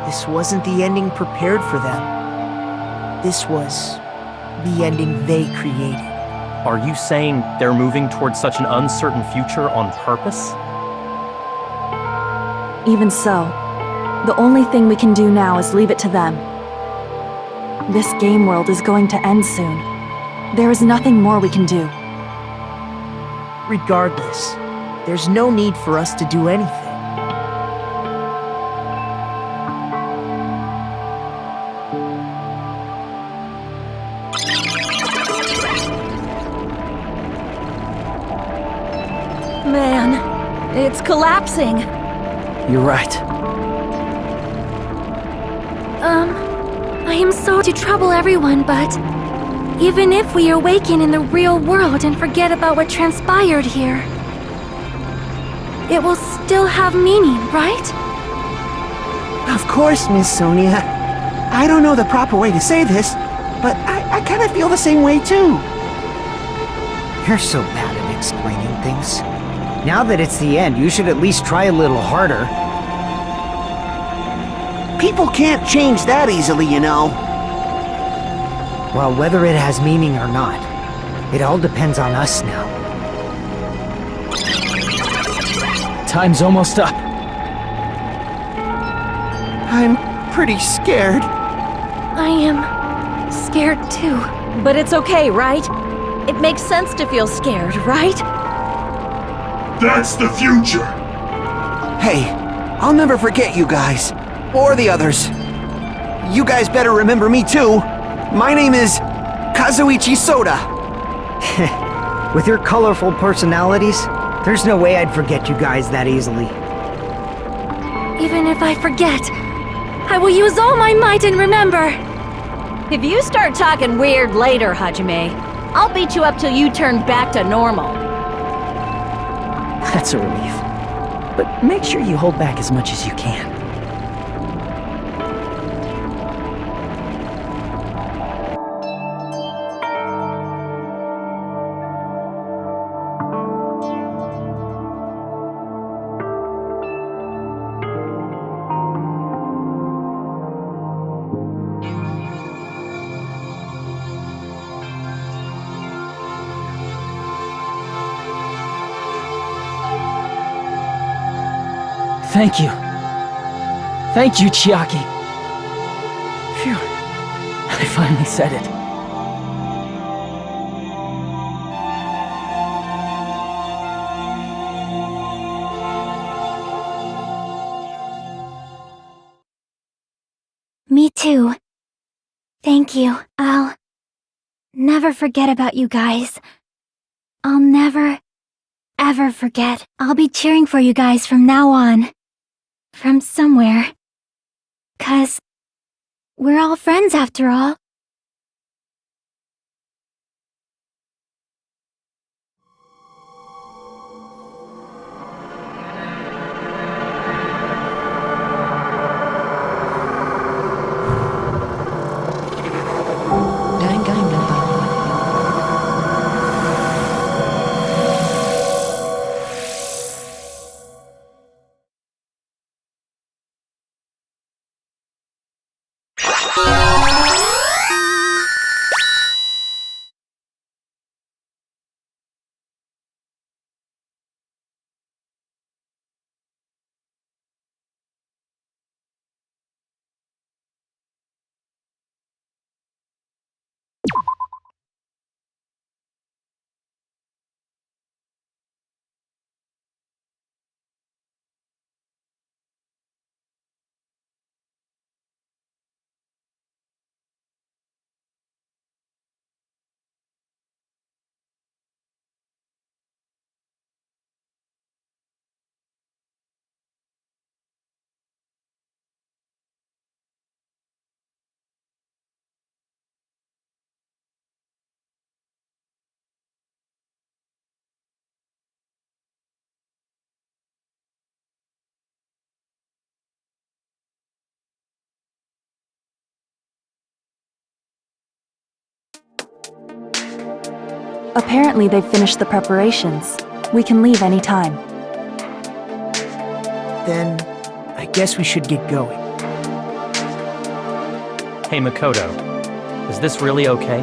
this wasn't the ending prepared for them. This was the ending they created. Are you saying they're moving towards such an uncertain future on purpose? Even so, the only thing we can do now is leave it to them. This game world is going to end soon. There is nothing more we can do. Regardless, there's no need for us to do anything. Man, it's collapsing. You're right. I am sorry to trouble everyone, but even if we awaken in the real world and forget about what transpired here, it will still have meaning, right? Of course, Miss Sonia. I don't know the proper way to say this, but I kind of feel the same way too. You're so bad at explaining things. Now that it's the end, you should at least try a little harder. People can't change that easily, you know. Well, whether it has meaning or not, it all depends on us now. Time's almost up. I'm pretty scared. I am scared too. But it's okay, right? It makes sense to feel scared, right? That's the future! Hey, I'll never forget you guys. Or the others. You guys better remember me too. My name is Kazuichi Soda. With your colorful personalities, there's no way I'd forget you guys that easily. Even if I forget, I will use all my might and remember. If you start talking weird later, Hajime, I'll beat you up till you turn back to normal. That's a relief. But make sure you hold back as much as you can. Thank you. Thank you, Chiaki. Phew. I finally said it. Me too. Thank you. I'll never forget about you guys. I'll never, ever forget. I'll be cheering for you guys from now on. From somewhere. 'Cause we're all friends after all. Danganronpa. Apparently they've finished the preparations. We can leave any time. Then, I guess we should get going. Hey Makoto, is this really okay?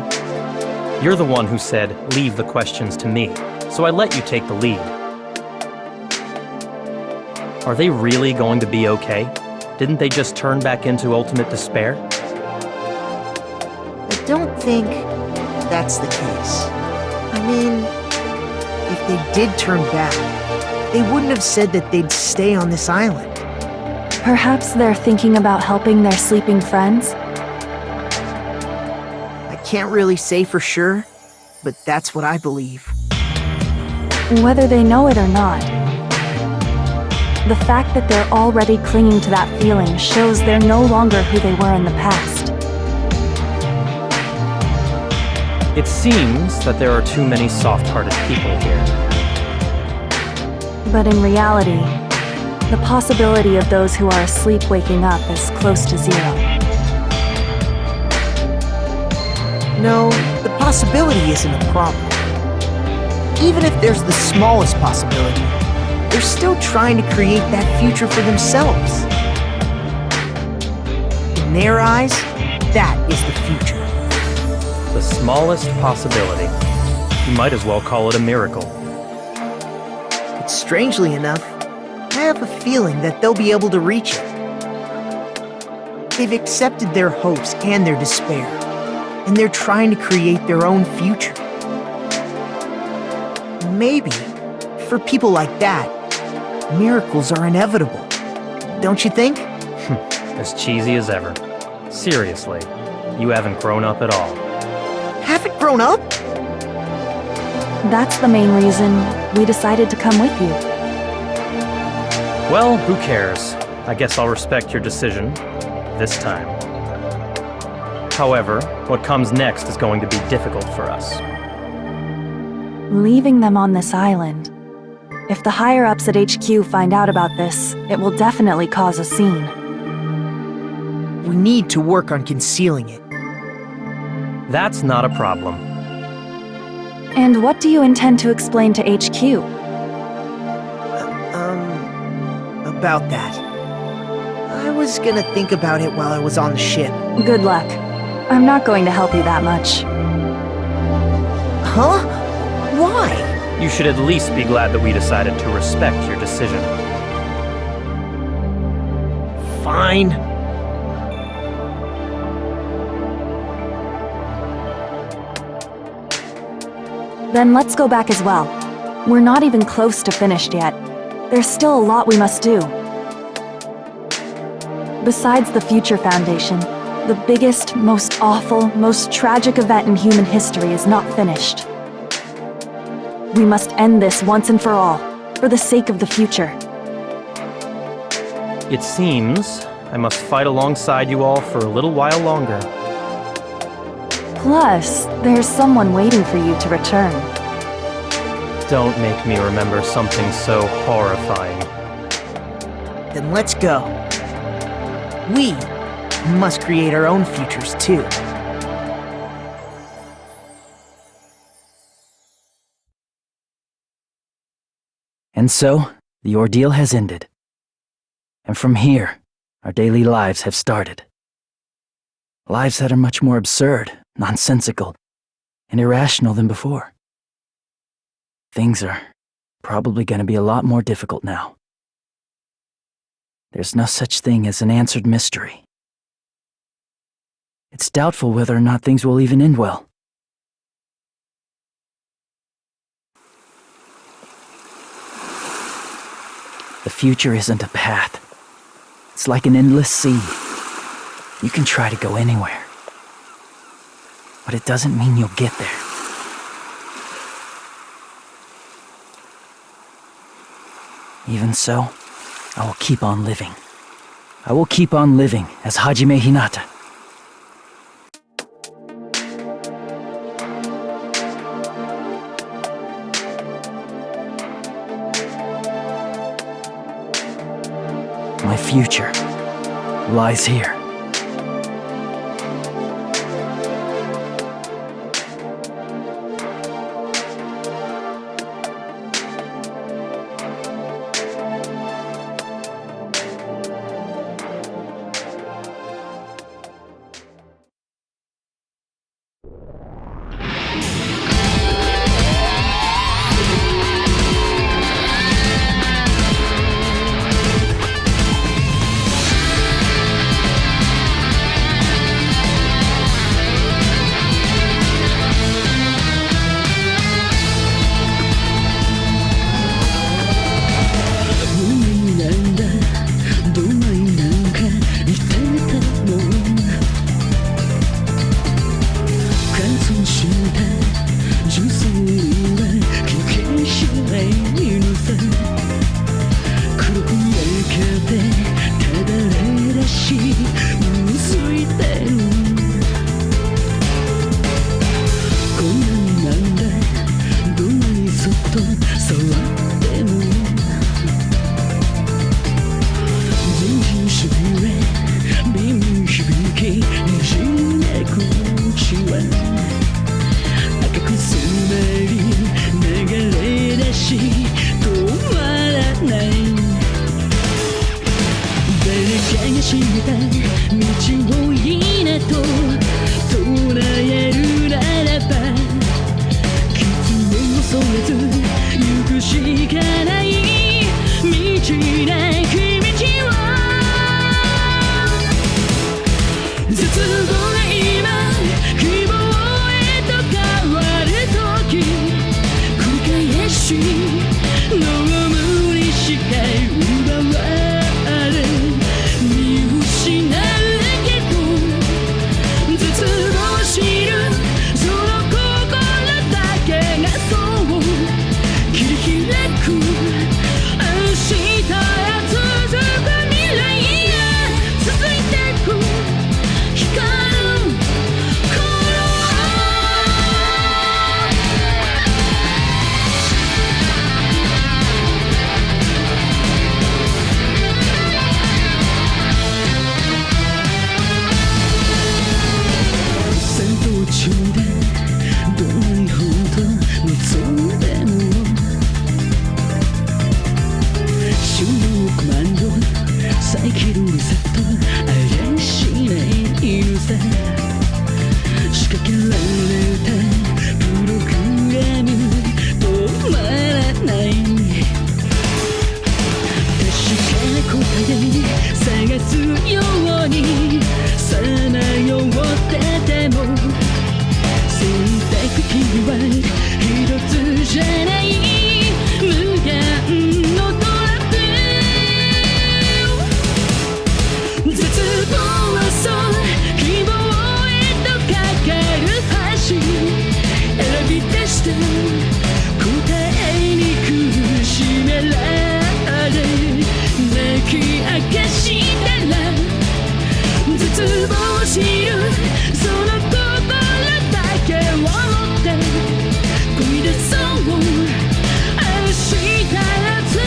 You're the one who said, leave the questions to me, so I let you take the lead. Are they really going to be okay? Didn't they just turn back into ultimate despair? I don't think that's the case. I mean, if they did turn back, they wouldn't have said that they'd stay on this island. Perhaps they're thinking about helping their sleeping friends? I can't really say for sure, but that's what I believe. Whether they know it or not, the fact that they're already clinging to that feeling shows they're no longer who they were in the past. It seems that there are too many soft-hearted people here. But in reality, the possibility of those who are asleep waking up is close to zero. No, the possibility isn't a problem. Even if there's the smallest possibility, they're still trying to create that future for themselves. In their eyes, that is the future. The smallest possibility. You might as well call it a miracle. But strangely enough, I have a feeling that they'll be able to reach it. They've accepted their hopes and their despair, and they're trying to create their own future. Maybe, for people like that, miracles are inevitable. Don't you think? As cheesy as ever. Seriously, you haven't grown up at all. Haven't grown up? That's the main reason we decided to come with you. Well, who cares? I guess I'll respect your decision. This time. However, what comes next is going to be difficult for us. Leaving them on this island. If the higher-ups at HQ find out about this, it will definitely cause a scene. We need to work on concealing it. That's not a problem. And what do you intend to explain to HQ? About that. I was gonna think about it while I was on the ship. Good luck. I'm not going to help you that much. Huh? Why? You should at least be glad that we decided to respect your decision. Fine. Then let's go back as well. We're not even close to finished yet. There's still a lot we must do. Besides the Future Foundation, the biggest, most awful, most tragic event in human history is not finished. We must end this once and for all, for the sake of the future. It seems I must fight alongside you all for a little while longer. Plus, there's someone waiting for you to return. Don't make me remember something so horrifying. Then let's go. We must create our own futures too. And so, the ordeal has ended. And from here, our daily lives have started. Lives that are much more absurd, nonsensical, and irrational than before. Things are probably going to be a lot more difficult now. There's no such thing as an answered mystery. It's doubtful whether or not things will even end well. The future isn't a path. It's like an endless sea. You can try to go anywhere. But it doesn't mean you'll get there. Even so, I will keep on living. I will keep on living as Hajime Hinata. My future lies here. ない誰かが知った道をいいなと捉えるならば傷を恐れず行くしかない道なき道を絶望が今希望へと変わる時繰り返し飲むにしか奪われ見失うけど絶望しるその心だけがそう切り開く明日へ続く未来へ続いてく光る戦闘中でどんなに本当望んでも収納コマンド再起動リセットあれしないのさ仕掛けられたプログラム止まらない確かな答え探すようにさまよってても選択肢は一つじゃない無限のトラップ絶望はそう希望へとかかる橋選び出した答えに苦しめられ泣き明かしたら絶望しるその心だけを持って漕ぎ出そう明日へ続く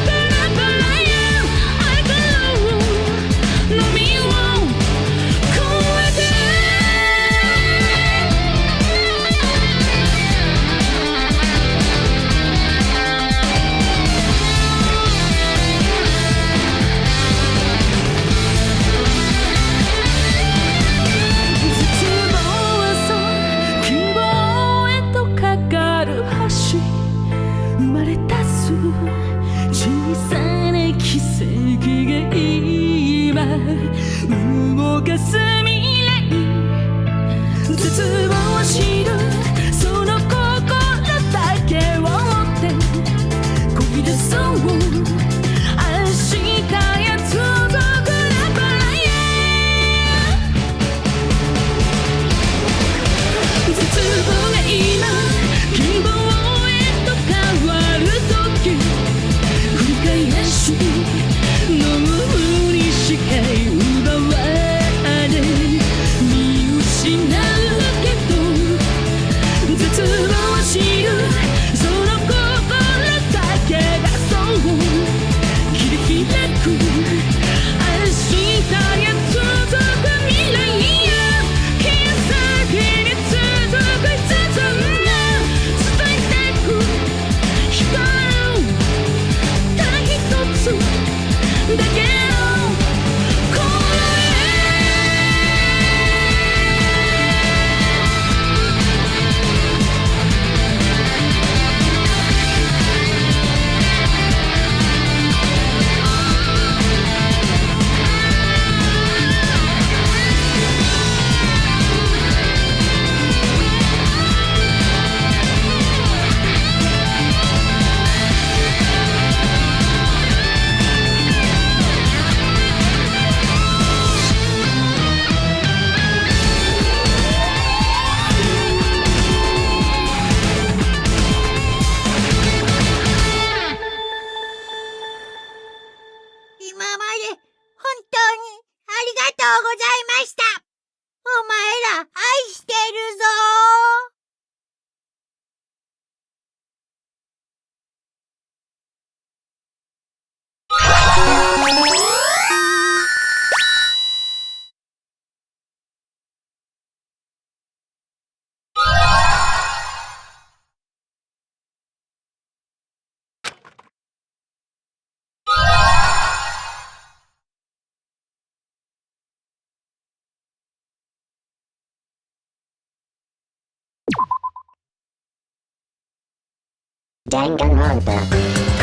ラバラや愛からの海を越えて絶望はそう希望へとかかる橋生まれ出す小さな奇跡が今動かす未来絶望しるその心だけを持って漕ぎ出そう明日へ続くラバラや絶望が今希望へと変わる時繰り返し飲むにしか奪われ見失うけど絶望しるその心だけがそう切り開く明日へ続く未来や奇跡に続く5つが伝えてく光るただ一つだけの声今まで本当にありがとうございました。お前ら愛してるぞー。Danganronpa.